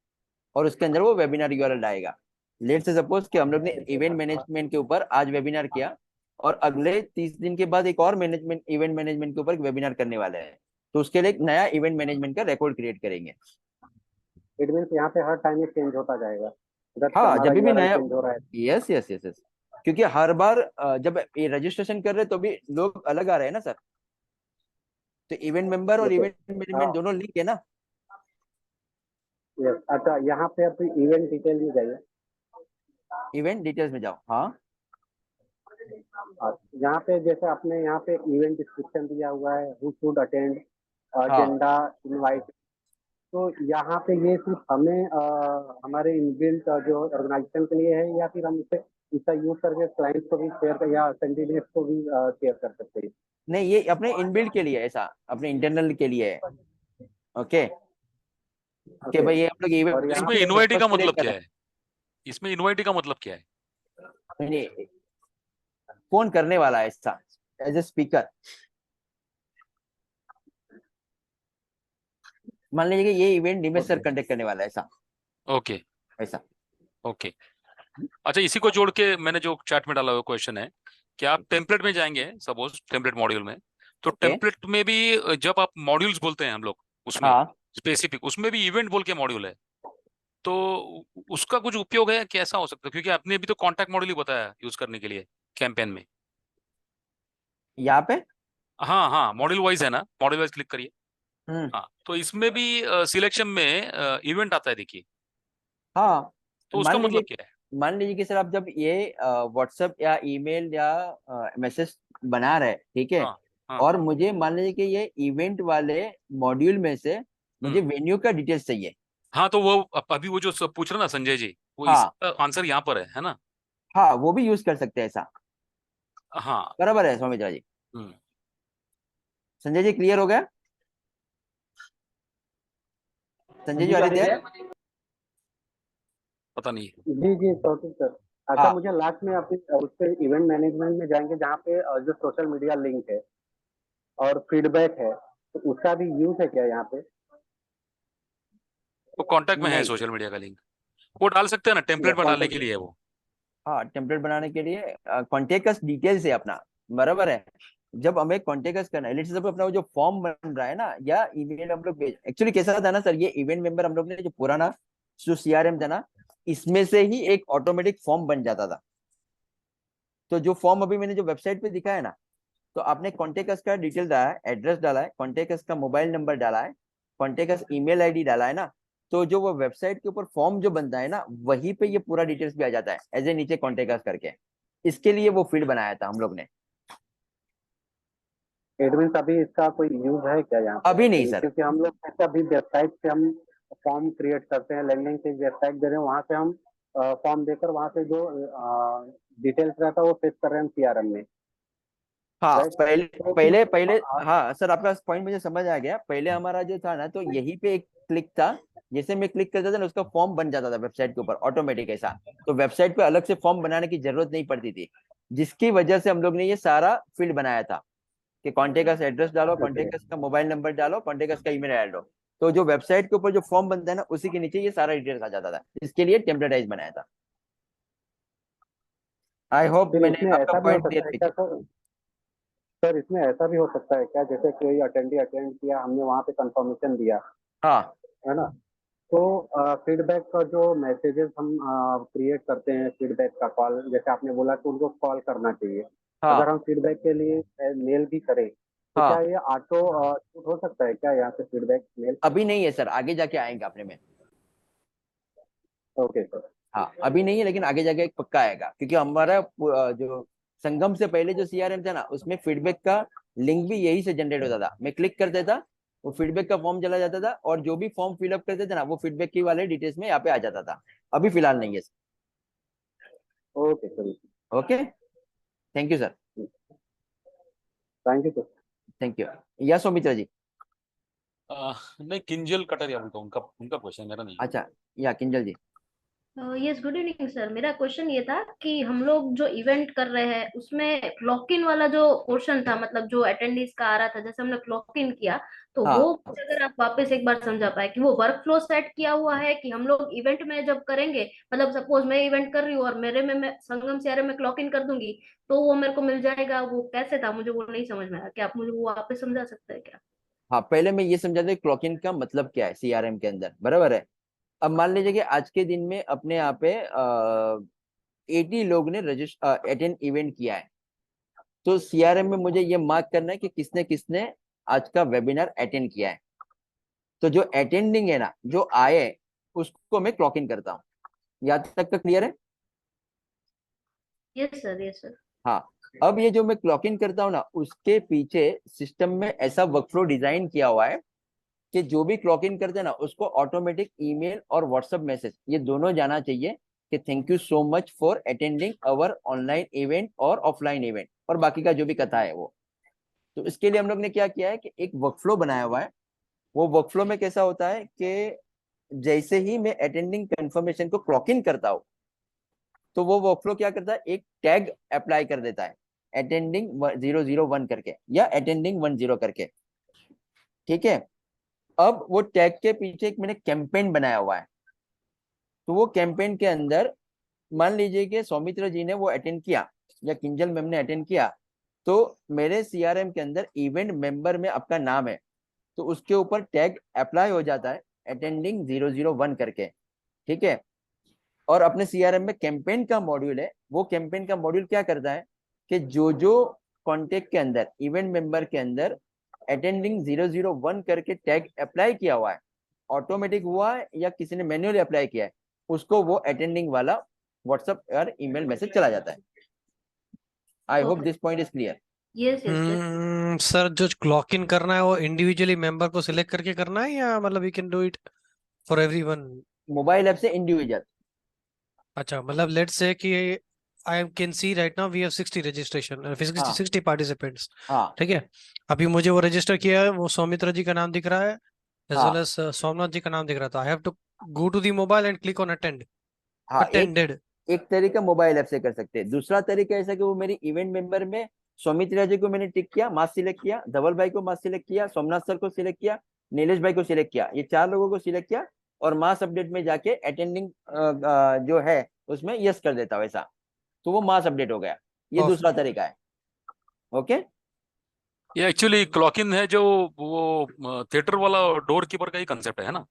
और उसके अंदर वो वेबिनार यूआरएल आएगा। लेट से सपोज कि हम लोग ने इवेंट मैनेजमेंट के ऊपर आज वेबिनार किया, और अगले 30 दिन के बाद एक और इवेंट मैनेजमेंट के ऊपर एक वेबिनार करने वाले हैं, तो उसके लिए एक नया इवेंट मैनेजमेंट का रिकॉर्ड क्रिएट करेंगे। इट मीन्स यहाँ पे हर टाइम ये चेंज होता जाएगा, जब हाँ, हमारा जब भी यूआरएल नया, चेंज हो रहा है। यस यस यस यस, क्योंकि हर बार जब ये रजिस्ट्रेशन कर रहे हैं तो भी लोग अलग आ रहे हैं ना सर, तो इवेंट मेंबर और ओके। इवेंट मैनेजमेंट दोनों लिंक है ना। यस, अच्छा, यहाँ पे आप इवेंट डिटेल में जाइए। इवेंट डिटेल्स में जाओ, हाँ। यहाँ पे जैसे आपने यहाँ पे इवेंट डिस्क्रिप्शन दिया हुआ है, हु शुड अटेंड, हाँ, एजेंडा, इनवाइट। तो यहाँ पे ये सिर्फ हमें हमारे इनबिल्ट जो ऑर्गेनाइजेशन के लिए है, या फिर हम इसे इसका यूज करके क्लाइंट्स को भी शेयर कर, या कैंडिडेट्स को भी शेयर कर सकते हैं? नहीं ये अपने इनबिल्ट के लिए, ऐसा अपने इंटरनल के लिए है, ओके। कि ओके। भाई ये हम लोग और इवेंट यहाँ इसमें पे इनवाइटी का पर्पस के लिए मतलब कर क्या रहे है? इसमें इनवाइटी का मतलब क्या है? हैं। नहीं, कौन करने वाला है ऐसा एज ए स्पीकर? मान लीजिए कि ये इवेंट निमेश सर ओके कंडक्ट करने वाला है, ऐसा ओके ऐसा। ओके। अच्छा, इसी को जोड़ के मैंने जो चैट में डाला हुआ क्वेश्चन है कि आप टेम्पलेट में जाएंगे, सपोज टेम्पलेट मॉड्यूल में, तो ओके, टेम्पलेट में भी जब आप मॉड्यूल्स बोलते हैं हम लोग उसमें हाँ। स्पेसिफिक, उसमें भी इवेंट बोल के मॉड्यूल है, तो उसका कुछ उपयोग है? कैसा हो सकता है? क्योंकि आपने भी तो कॉन्टैक्ट मॉड्यूल ही बताया यूज करने के लिए कैंपेन में। यहाँ पे हाँ हाँ, मॉड्यूल वाइज है ना, मॉड्यूल वाइज क्लिक करिए। हम्म, हाँ, तो इसमें भी सिलेक्शन में इवेंट आता है, देखिए। हाँ। तो उसका मान मतलब लीजिए क्या है? मान लीजिए कि सर आप जब ये व्हाट्सएप या ईमेल या मैसेज बना रहे हैं, ठीक है, हाँ हाँ। और मुझे मान लीजिए कि ये इवेंट वाले मॉड्यूल में से मुझे हम्म। वेन्यू का डिटेल्स चाहिए। हाँ, तो वो अभी वो जो सब पूछ रहे ना संजय जी, वो हाँ, इसका आंसर यहाँ पर है ना? हाँ, वो भी यूज कर सकते हैं ऐसा। हाँ। बराबर है स्वामी जी। हम्म। संजय जी, क्लियर हो गया? संजय जी आदित्य, पता नहीं। जी जी सौरभ सर। अच्छा, हाँ मुझे लास्ट में अपनी उस पे इवेंट मैनेजमेंट में जाएंगे जहाँ पे जो सोशल मीडिया लिंक है और फीडबैक है, तो उसका भी यूज है क्या यहाँ पे? वो कांटेक्ट में है नहीं, सोशल मीडिया का लिंक, वो डाल सकते हैं ना, या टेम्पलेट में डालने के कॉन्टेक्ट? लिए है वो। हाँ टेम्पलेट बनाने के लिए कॉन्टेक्ट डिटेल्स है अपना, बराबर है। जब हमें कॉन्टेक्ट करना है, लेट्स सपोज अपना वो जो फॉर्म बन रहा है ना, या ईमेल हम लोग एक्चुअली कैसा था ना सर, ये इवेंट मेंबर हम लोग ने जो पुराना जो सीआरएम था ना, इसमें से ही एक ऑटोमेटिक फॉर्म बन जाता था। तो जो फॉर्म अभी मैंने जो वेबसाइट पे दिखाया ना, तो आपने कॉन्टेक्ट का डिटेल डाला है, एड्रेस डाला है, कॉन्टेक्ट का मोबाइल नंबर डाला है, कॉन्टेक्ट ईमेल आईडी डाला है ना, तो जो वो वेबसाइट के ऊपर फॉर्म जो बनता है ना, वहीं पे ये पूरा डिटेल्स भी आ जाता है एज ए नीचे कॉन्टेक्ट करके। इसके लिए वो फील्ड बनाया था हम लोग ने। एडमिन अभी इसका कोई यूज है क्या यहाँ पे? अभी नहीं सर। क्योंकि हम लोग जैसे अभी वेबसाइट से हम फॉर्म क्रिएट करते हैं, लैंडिंग पेज वेबसाइट दे रहे हैं, वहाँ से हम फॉर्म देकर वहाँ से जो डिटेल्स रहता है वो फिल कर रहे हैं सीआरएम में, हाँ राइट? पहले तो पहले पहले हाँ सर, आपका पॉइंट मुझे समझ आ गया। पहले हमारा जो था ना, तो यहीं पे एक क्लिक था, जैसे मैं क्लिक करता था ना, उसका फॉर्म बन जाता था वेबसाइट के ऊपर ऑटोमेटिक ऐसा। तो वेबसाइट पे अलग से फॉर्म बनाने की जरूरत नहीं पड़ती थी, जिसकी वजह से हम लोग ने ये सारा फील्ड बनाया था कि कॉन्टेक्ट एड्रेस डालो, कॉन्टेक्ट का मोबाइल नंबर डालो, कॉन्टेक्ट का ईमेल डालो। तो जो वेबसाइट के ऊपर जो फॉर्म बनता है ना, उसी के नीचे ये सारा डिटेल्स आ जाता था। इसके लिए टेम्पलेटाइज बनाया था। आई होप फिर मैंने इसमें आपका ऐसा भी हो पॉइंट सकता क्लियर है क्या किया। सर? सर इसमें ऐसा भी हो सकता है क्या, जैसे कोई अटेंडी अटेंड किया, हमने वहाँ पे कंफर्मेशन दिया, हाँ है ना, तो फीडबैक का जो मैसेजेस हम क्रिएट करते हैं, फीडबैक का कॉल, जैसे आपने बोला कि उनको कॉल करना चाहिए, अगर हाँ हम फीडबैक के लिए मेल भी करें, तो क्या हाँ, ये ऑटो शूट हो सकता है क्या यहाँ से फीडबैक मेल? अभी नहीं है सर, आगे जाके आएंगे अपने में। Okay sir. हाँ अभी नहीं है, लेकिन आगे जाके एक पक्का आएगा, क्योंकि हमारा जो संगम से पहले जो सीआरएम था ना, उसमें फीडबैक का लिंक भी यही से जनरेट होता था। मैं क्लिक करता था, वो फीडबैक का फॉर्म चला जाता था, और जो भी फॉर्म फिलअप करते थे ना, वो फीडबैक की वाले डिटेल्स में यहाँ पे आ जाता था। अभी फिलहाल नहीं है। Okay sir. Okay, thank you sir. Thank you sir. Thank you. या सौमित्रा जी। नहीं, किंजल कटारिया बोलता हूँ, उनका उनका क्वेश्चन मेरा नहीं है। अच्छा, या Kinjal ji. Yes, good evening sir. मेरा क्वेश्चन ये था कि हम लोग जो इवेंट कर रहे हैं उसमें क्लॉक इन वाला जो पोर्शन था, मतलब जो अटेंडेंस का आ रहा था, जैसे हमने क्लॉक इन किया, तो वो हाँ अगर आप वापस एक बार समझा पाए कि वो वर्क फ्लो सेट किया हुआ है कि हम लोग इवेंट में जब करेंगे, मतलब सपोज मैं इवेंट कर रही हूँ और मेरे में मैं संगम सीआरएम में क्लॉक इन कर दूंगी तो वो मेरे को मिल जाएगा। वो कैसे था, मुझे वो नहीं समझ में आया। क्या आप मुझे वो वापस समझा सकते हैं क्या? हाँ, पहले मैं ये समझा था क्लॉक इन का मतलब क्या है सीआरएम के अंदर, बराबर है। अब मान लीजिए कि आज के दिन में अपने यहाँ पे 80 लोग ने रजिस्टर अटेंड इवेंट किया है, तो सीआरएम में मुझे ये मार्क करना है कि किसने किसने आज का वेबिनार अटेंड किया है। तो जो अटेंडिंग है ना, जो आए, उसको मैं क्लॉक इन करता हूँ। यहाँ तक का क्लियर है? Yes sir, yes sir. हाँ। अब ये जो मैं क्लॉक इन करता हूँ ना, उसके पीछे सिस्टम में ऐसा वर्कफ्लो डिजाइन किया हुआ है कि जो भी क्लॉक इन करते हैं ना, उसको ऑटोमेटिक ईमेल और व्हाट्सएप मैसेज ये दोनों जाना चाहिए कि thank you so much for attending our online event और ऑफलाइन इवेंट, और बाकी का जो भी कथा है वो। तो इसके लिए हम लोग ने क्या किया है कि एक वर्कफ्लो बनाया हुआ है। वो वर्कफ्लो में कैसा होता है कि जैसे ही मैं अटेंडिंग कंफर्मेशन को क्लॉक इन करता हूँ, तो वो वर्कफ्लो क्या करता है, एक टैग अप्लाई कर देता है, अटेंडिंग 001 करके या अटेंडिंग 10 करके। ठीक है। अब वो टैग के पीछे एक मैंने कैंपेन बनाया हुआ है। तो वो कैंपेन के अंदर मान लीजिए कि सौमित्र जी ने वो अटेंड किया या किंजल मैम ने अटेंड किया, तो मेरे सीआरएम के अंदर इवेंट मेंबर में आपका नाम है, तो उसके ऊपर टैग अप्लाई हो जाता है अटेंडिंग 001 करके। ठीक है। और अपने सीआरएम में कैंपेन का मॉड्यूल है। वो कैंपेन का मॉड्यूल क्या करता है कि जो जो कॉन्टेक्ट के अंदर इवेंट मेंबर के अंदर अटेंडिंग 001 करके टैग अप्लाई किया हुआ है, ऑटोमेटिक हुआ है या किसी ने मैन्युअली अप्लाई किया है, उसको वो अटेंडिंग वाला व्हाट्सएप और ईमेल मैसेज चला जाता है। I hope this point is clear. Yes yes. Sir जो क्लॉक इन करना है वो इंडिविजुअली मेंबर को सिलेक्ट करके करना है, या मतलब we can do it for everyone? Mobile app से इंडिविजुअल। अच्छा, मतलब लेट्स से कि I can see right now we have 60 registration, 60 हाँ 60 participants. हाँ ठीक है। अभी मुझे वो रजिस्टर किया है, वो सौमित्र जी का नाम दिख रहा है, एज हाँ वेल एज सोमनाथ जी का नाम दिख रहा था। I have to go to the mobile and click on attend, हाँ, एक अटेंडेड। एक तरीका मोबाइल ऐप से कर सकते हैं। दूसरा तरीका ऐसा कि वो मेरी इवेंट मेंबर में सौमित्र जी को मैंने टिक किया, मास सिलेक्ट किया, धवल भाई को मास सिलेक्ट किया, सोमनाथ सर को सिलेक्ट किया, नीलेश भाई को सिलेक्ट किया, ये 4 लोगों को सिलेक्ट किया और मास अपडेट में जाके अटेंडिंग जो है उसमें यस कर देता हूँ ऐसा, तो वो मास अपडेट हो गया। ये दूसरा तरीका है। ओके, ये एक्चुअली क्लॉक इन है जो वो थिएटर वाला डोर कीपर का ही कंसेप्ट है ना,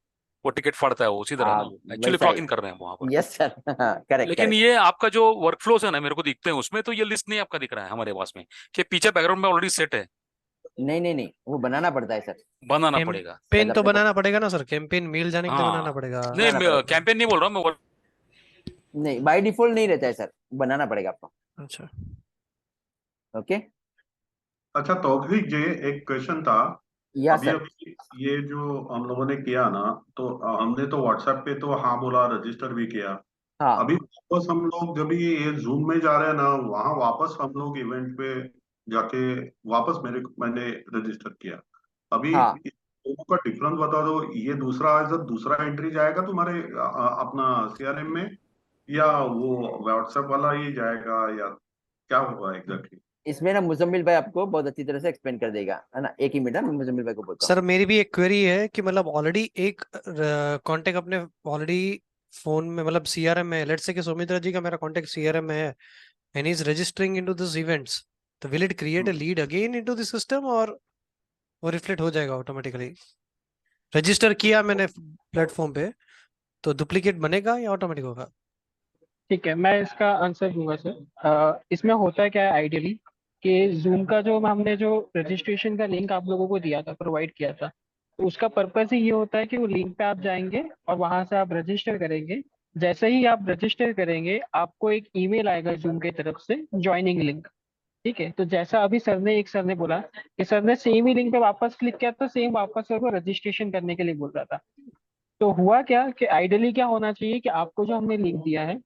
वो टिकट फाड़ता है वो उसी तरह हाँ ना, एक्चुअली वैसा क्लॉक ही। इन कर रहे हैं वहां पर। यस सर, करेक्ट लेकिन करेक्ट। ये आपका जो वर्क फ्लोस है ना मेरे को दिखते हैं उसमें, तो ये लिस्ट नहीं आपका दिख रहा है हमारे पास में कि पीछे बैकग्राउंड में ऑलरेडी सेट है, नहीं नहीं नहीं, वो बनाना पड़ता है सर। बनाना पड़ेगा। कैंपेन शायद तो अपने को बनाना पड़ेगा ना सर, कैंपेन मेल जाने के लिए बनाना हाँ पड़ेगा। नहीं, बनाना पड़ेगा। कैंपेन नहीं बोल रहा हूँ मैं, नहीं, बाय डिफॉल्ट नहीं रहता है सर, बनाना पड़ेगा आपको। अच्छा ओके। अच्छा तौफीक जी, एक क्वेश्चन था। या अभी सर। अभी ये जो हम लोगों ने किया ना, तो हमने तो व्हाट्सएप पे तो हाँ बोला, रजिस्टर भी किया। हाँ अभी वापस हम लोग जब ये जूम में जा रहे हैं ना, वहाँ वापस हम लोग इवेंट पे जाके वापस मैंने रजिस्टर किया। अभी हाँ, इस दोनों का डिफरेंस बता दो। ये दूसरा एज दूसरा एंट्री जाएगा तुम्हारे अपना सीआरएम में, या वो व्हाट्सएप वाला ही जाएगा, या क्या होगा एग्जैक्टली? इसमें ना मुजम्मिल भाई आपको बहुत अच्छी तरह से एक्सप्लेन कर देगा, है ना। एक ही मिनट, मैं मुजम्मिल भाई को बोलता हूँ। सर, मेरी भी एक क्वेरी है कि मतलब ऑलरेडी एक कांटेक्ट अपने ऑलरेडी फोन में, मतलब सीआरएम में, लेट्स से कि सौमित्रा जी का मेरा कांटेक्ट सीआरएम में है and is registering into this events, तो will it create a lead again into this system, और वो रिफ्लेक्ट हो जाएगा ऑटोमेटिकली? रजिस्टर किया मैंने प्लेटफॉर्म पे, तो डुप्लीकेट बनेगा या ऑटोमेटिक होगा? ठीक है, मैं इसका आंसर दूंगा सर। इसमें होता क्या है आइडियली कि जूम का जो हमने जो रजिस्ट्रेशन का लिंक आप लोगों को दिया था, प्रोवाइड किया था, तो उसका पर्पस ही ये होता है कि वो लिंक पे आप जाएंगे और वहां से आप रजिस्टर करेंगे। जैसे ही आप रजिस्टर करेंगे आपको एक ईमेल आएगा जूम की तरफ से, ज्वाइनिंग लिंक। ठीक है, तो जैसा अभी सर ने बोला कि सर ने सेम ही लिंक पे वापस क्लिक किया, तो सेम वापस सर को रजिस्ट्रेशन करने के लिए बोल रहा था। तो हुआ क्या कि आइडियली क्या होना चाहिए कि आपको जो हमने लिंक दिया है,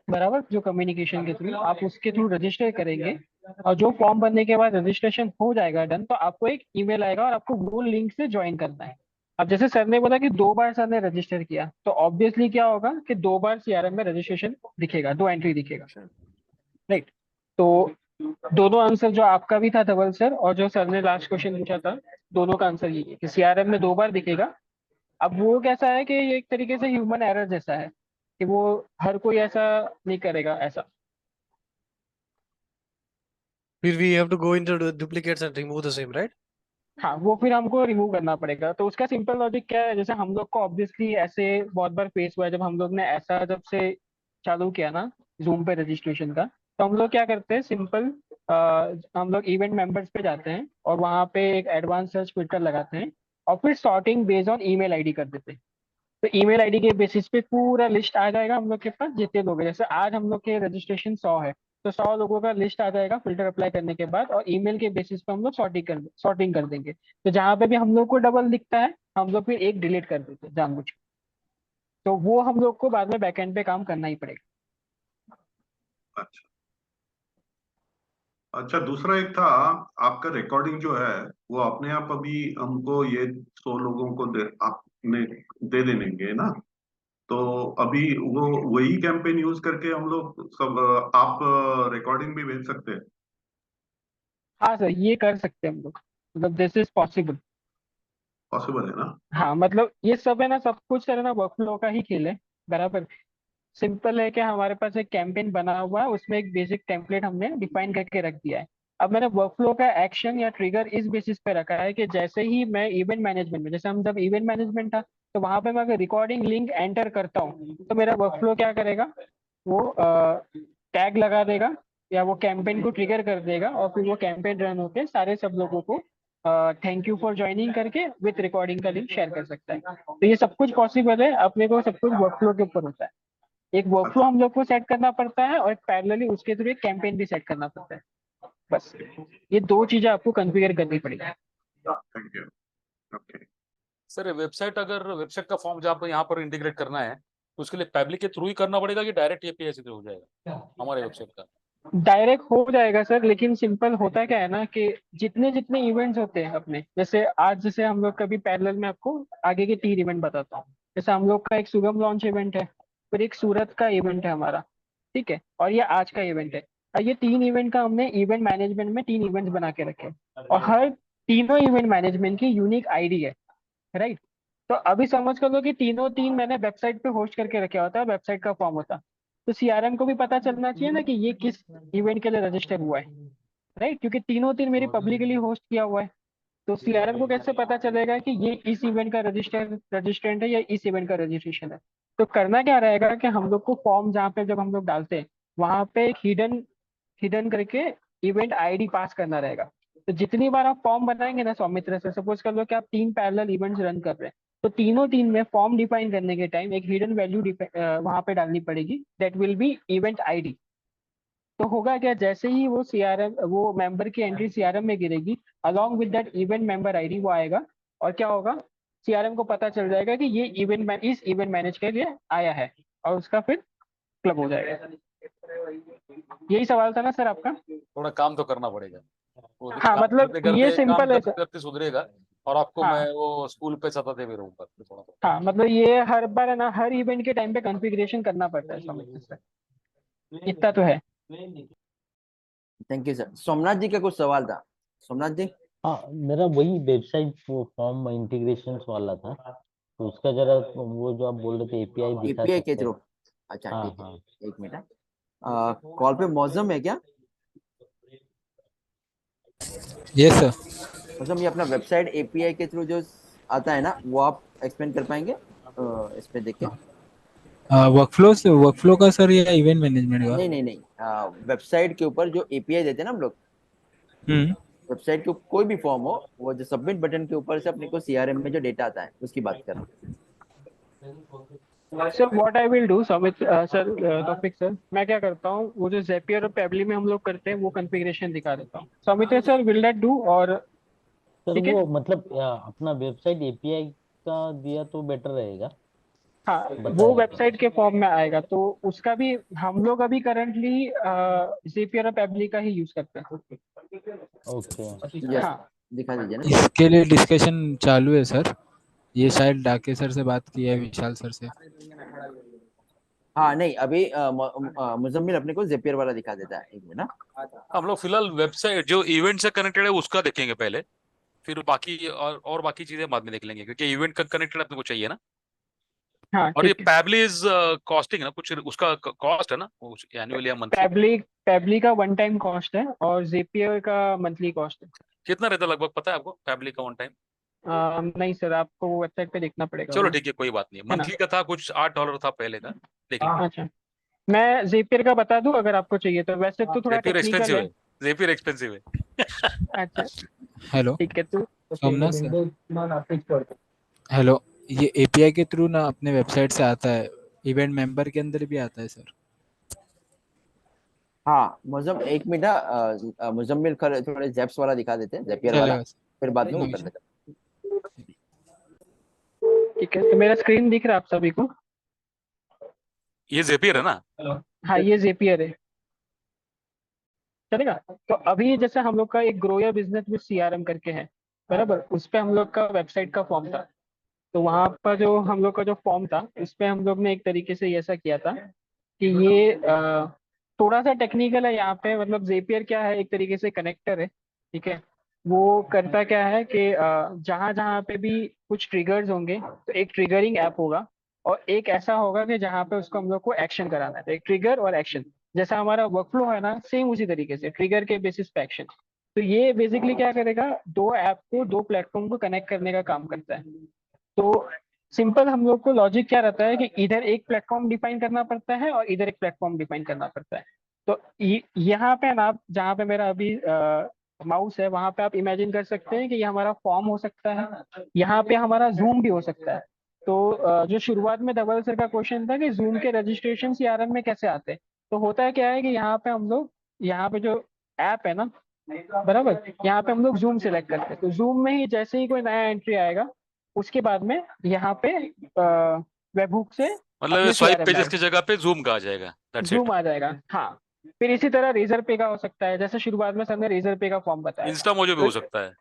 बराबर, जो कम्युनिकेशन के थ्रू आप उसके थ्रू रजिस्टर करेंगे, और जो फॉर्म भरने के बाद रजिस्ट्रेशन हो जाएगा डन, तो आपको एक ईमेल आएगा और आपको वो लिंक से ज्वाइन करना है। अब जैसे सर ने बोला कि 2 बार सर ने रजिस्टर किया, तो ऑब्वियसली क्या होगा कि 2 बार सीआरएम में रजिस्ट्रेशन दिखेगा, 2 एंट्री दिखेगा, राइट। तो दोनों आंसर, जो आपका भी था धवल सर और जो सर ने लास्ट क्वेश्चन पूछा था, दोनों का आंसर यही है कि सीआरएम में 2 बार दिखेगा। अब वो कैसा है कि ये एक तरीके से ह्यूमन एरर जैसा है कि वो हर कोई ऐसा नहीं करेगा ऐसा। फिर we have to go into duplicates and remove the same, right? हाँ, वो फिर हमको रिमूव करना पड़ेगा। तो उसका सिंपल लॉजिक क्या है, जैसे हम लोग को ऑब्वियसली ऐसे बहुत बार फेस हुआ है, जब हम लोग ने ऐसा जब से चालू किया ना जूम पे रजिस्ट्रेशन का, तो हम लोग क्या करते हैं सिंपल, हम लोग इवेंट मेंबर्स पे जाते हैं और वहाँ पे एक एडवांस सर्च फिल्टर लगाते हैं और फिर sorting based on email ID कर देते हैं। तो ईमेल आईडी के बेसिस पे पूरा लिस्ट आ जाएगा हम लोग के पास, जितने लोग हैं। जैसे आज हम लोग के रजिस्ट्रेशन 100 है, तो 100 लोगों का लिस्ट आ जाएगा फिल्टर अप्लाई करने के बाद, और ईमेल के बेसिस पे हम लोग सॉर्टिंग कर देंगे। तो जहाँ पे भी हम लोग को डबल दिखता है, हम लोग फिर एक डिलीट कर देते हैं जानबूझ के। तो वो हम लोग को बाद में बैकएंड पे काम करना ही पड़ेगा। अच्छा अच्छा, दूसरा एक था, आपका रिकॉर्डिंग जो है वो अपने आप अभी हमको ये 100 लोगों को आपने दे देंगे ना? तो अभी वो वही कैंपेन यूज करके हम लोग सब आप रिकॉर्डिंग भी भेज सकते हैं? हाँ सर, ये कर सकते हैं हम लोग, मतलब दिस इज पॉसिबल। पॉसिबल है ना? हाँ, मतलब ये सब है ना, सब कुछ है ना वर्कफ्लो का ही खेल है, बराबर। सिंपल है कि हमारे पास एक कैंपेन बना हुआ है, उसमें एक बेसिक टेम्पलेट हमने डिफाइन करके रख दिया है। अब मैंने वर्कफ्लो का एक्शन या ट्रिगर इस बेसिस पे रखा है कि जैसे ही मैं इवेंट मैनेजमेंट में, जैसे हम जब इवेंट मैनेजमेंट था, तो वहां पे मैं अगर रिकॉर्डिंग लिंक एंटर करता हूँ, तो मेरा वर्कफ्लो क्या करेगा, वो टैग लगा देगा या वो कैंपेन को ट्रिगर कर देगा, और फिर वो कैंपेन रन होके सारे सब लोगों को थैंक यू फॉर ज्वाइनिंग करके विथ रिकॉर्डिंग का लिंक शेयर कर सकता है। तो ये सब कुछ पॉसिबल है, अपने को सब कुछ वर्कफ्लो के ऊपर होता है। एक वर्कफ्लो हम लोग को सेट करना पड़ता है और पैरेलली उसके थ्रू एक कैंपेन भी सेट करना पड़ता है। बस ये 2 चीजें आपको कॉन्फ़िगर करनी पड़ेगी। Thank you. Okay sir website, अगर वेबसाइट का फॉर्म जहाँ पर यहाँ पर इंटीग्रेट करना है तो उसके लिए पब्लिक के थ्रू ही करना पड़ेगा कि डायरेक्ट एपीआई से हो जाएगा हमारे वेबसाइट का? डायरेक्ट हो जाएगा सर, लेकिन सिंपल होता क्या है ना कि जितने जितने इवेंट्स होते हैं अपने, जैसे आज जैसे हम लोग कभी पैरेलल में आपको आगे के 3 इवेंट बताता हूँ। जैसे हम लोग का एक सुगम लॉन्च इवेंट है, फिर एक सूरत का इवेंट है हमारा, ठीक है, और ये आज का इवेंट है। और ये 3 इवेंट का हमने इवेंट मैनेजमेंट में 3 इवेंट्स बना के रखे हैं। और हर तीनों इवेंट मैनेजमेंट की यूनिक आईडी है, राइट। तो अभी समझ कर लो कि तीनों तीन मैंने वेबसाइट पे होस्ट करके रखा होता है, वेबसाइट का फॉर्म होता। तो सीआरएम को भी पता चलना चाहिए ना कि ये किस इवेंट के लिए रजिस्टर हुआ है, राइट, क्योंकि तीनों तीन मेरी पब्लिकली होस्ट किया हुआ है। तो सीआरएम को कैसे पता चलेगा कि ये इस इवेंट का रजिस्ट्रेंट है या इस इवेंट का रजिस्ट्रेशन है। तो करना क्या रहेगा कि हम लोग को फॉर्म जहाँ पे जब हम लोग डालते हैं वहां पे एक हिडन हिडन करके इवेंट आईडी पास करना रहेगा। तो जितनी बार आप फॉर्म बनाएंगे ना सौमित्र से, सपोज कर लो कि आप 3 पैरेलल इवेंट्स रन कर रहे हैं, तो तीनों तीन में फॉर्म डिफाइन करने के टाइम एक हिडन वैल्यू वहां पे डालनी पड़ेगी, that will be event ID. तो होगा क्या, जैसे ही वो सीआरएम वो मेंबर की एंट्री सीआरएम में गिरेगी, along with that event member ID वो आएगा, और क्या होगा, सीआरएम को पता चल जाएगा कि ये इस इवेंट मैनेज के लिए आया है, और उसका फिर क्लब हो जाएगा। यही सवाल था ना सर आपका? थोड़ा काम तो करना पड़ेगा, वो हाँ, काम मतलब करते ये करते काम सिंपल है करते सर। करते सुधरेगा। और आपको हाँ मैं वो स्कूल पे सताते भी रहूंगा फिर थोड़ा थोड़ा। हाँ, मतलब ये हर बार है ना, हर इवेंट के टाइम पे कॉन्फ़िगरेशन करना पड़ता है सौमित्र सर, इतना तो है। Thank you sir. Somnath ji का कुछ सवाल था, सोमनाथ जी। हाँ, मेरा वही वेबसाइट वो फॉर्म इंटीग्रेशन वाला था, तो उसका जरा वो जो आप बोल रहे थे एपीआई दिखा एपीआई के सकते थ्रू, हैं? अच्छा हाँ ठीक है, हाँ। एक मिनट। कॉल पे मौसम है क्या? Yes sir. मौसम, ये अपना वेबसाइट एपीआई के थ्रू जो आता है ना, वो आप एक्सप्लेन कर पाएंगे इस पे देख के? वर्कफ्लो का सर या इवेंट मैनेजमेंट का? नहीं नहीं नहीं, वेबसाइट के ऊपर जो एपीआई देते हैं ना हम लोग, हम्म। वेबसाइट के कोई भी फॉर्म हो, वो जो सबमिट बटन के ऊपर से अपने को सीआरएम में जो डेटा आता है उसकी बात कर रहा हूँ। Sir what I will do Samit sir, topic sir, मैं क्या करता हूँ, वो जो ज़ेपियर और पेबली में हम लोग करते हैं वो कॉन्फ़िगरेशन दिखा देता हूँ। समित सर विल दैट डू? और सर ठीक है, वो मतलब अपना वेबसाइट एपीआई का दिया तो बेटर रहेगा, हाँ वो बताया तो। वेबसाइट के फॉर्म में आएगा, तो उसका भी हम लोग अभी करंटली ज़ेपियर और पेबली का ही यूज करते हैं। ओके। यस, हाँ दिखा दीजिए ना। इसके लिए डिस्कशन चालू है सर, ये शायद डाके सर से बात की है, विशाल सर से। हाँ नहीं, अभी मुजम्मिल अपने को जेपियर वाला दिखा देता है, एक मिनट ना। हम लोग फिलहाल वेबसाइट जो इवेंट से कनेक्टेड है उसका देखेंगे पहले, फिर बाकी और बाकी चीजें बाद में देख लेंगे, क्योंकि इवेंट का कनेक्टेड अपने को चाहिए ना। हाँ और ये ठीक है। पैबली इज कॉस्टिंग ना, कुछ उसका कॉस्ट है ना, एनुअली या मंथली? पेबली का वन टाइम कॉस्ट है और ज़ेपियर का मंथली कॉस्ट है। कितना रहता है लगभग, पता है आपको पैबली का वन टाइम? नहीं सर, आपको वो वेबसाइट पे देखना पड़ेगा चलो वो, ठीक है, कोई बात नहीं, है ना। मंथली का था कुछ $8 था पहले का, देख लेंगे। अच्छा, मैं ज़ेपियर का बता दूं अगर आपको चाहिए तो, वैसे तो थोड़ा जेपियर टेक्निकल एक्सपेंसिव है। है, जेपियर एक्सपेंसिव है। अच्छा हेलो ठीक है, तो सोमनाथ सर। हेलो, ये एपीआई के थ्रू ना अपने वेबसाइट से आता है, इवेंट मेंबर के अंदर भी आता है सर। हाँ मुजम, एक मिनट, मुजम्मिल थोड़े जेप्स वाला दिखा देते हैं, जेपियर वाला, चलेगा सर, फिर बाद में नो वो कर इशू। देते ठीक है, तो मेरा स्क्रीन दिख रहा है आप सभी को? ये जेपियर है ना? हाँ ये ज़ेपियर है, चलेगा। तो अभी जैसे हम लोग का एक grow your business with CRM करके है, बराबर, उस पे हम लोग का वेबसाइट का फॉर्म था। तो वहां पर जो हम लोग का जो फॉर्म था उस पे हम लोग ने एक तरीके से ऐसा किया था कि ये थोड़ा सा टेक्निकल है यहाँ पे, मतलब ज़ेपियर क्या है, एक तरीके से कनेक्टर है, ठीक है। वो करता क्या है कि जहाँ जहाँ पे भी कुछ ट्रिगर्स होंगे तो एक ट्रिगरिंग ऐप होगा, और एक ऐसा होगा कि जहाँ पे उसको हम लोग को एक्शन कराना है, तो एक ट्रिगर और एक्शन, जैसा हमारा वर्कफ्लो है ना, सेम उसी तरीके से ट्रिगर के बेसिस पे एक्शन। तो ये बेसिकली क्या करेगा, दो ऐप को, दो प्लेटफॉर्म को कनेक्ट करने का काम करता है। तो सिंपल हम लोग को लॉजिक क्या रहता है कि इधर एक प्लेटफॉर्म डिफाइन करना पड़ता है और इधर एक प्लेटफॉर्म डिफाइन करना पड़ता है। तो यहाँ पे ना, आप जहाँ पे मेरा अभी माउस है वहां पे आप इमेजिन कर सकते हैं कि ये हमारा फॉर्म हो सकता है, यहाँ पे हमारा जूम भी हो सकता है। तो जो शुरुआत में धवल सर का क्वेश्चन था कि जूम के रजिस्ट्रेशन सीआरएम में कैसे आते हैं, तो होता है क्या है कि यहाँ पे हम लोग, यहाँ पे जो ऐप है ना, बराबर, यहाँ पे हम लोग जूम सेलेक्ट करते हैं, तो जूम में ही जैसे ही कोई नया एंट्री आएगा उसके बाद में यहाँ पे वेबहुक से मतलब अपने स्वाइप सीआरएम में पेजेस की जगह पे जूम का आ जाएगा, दैट्स इट। जूम आ जाएगा, हाँ। फिर इसी तरह रेजर पे का हो सकता है, जैसे शुरुआत में सर ने रेजर पे का फॉर्म बताया था। इंस्टा मोजो भी तो हो सकता है।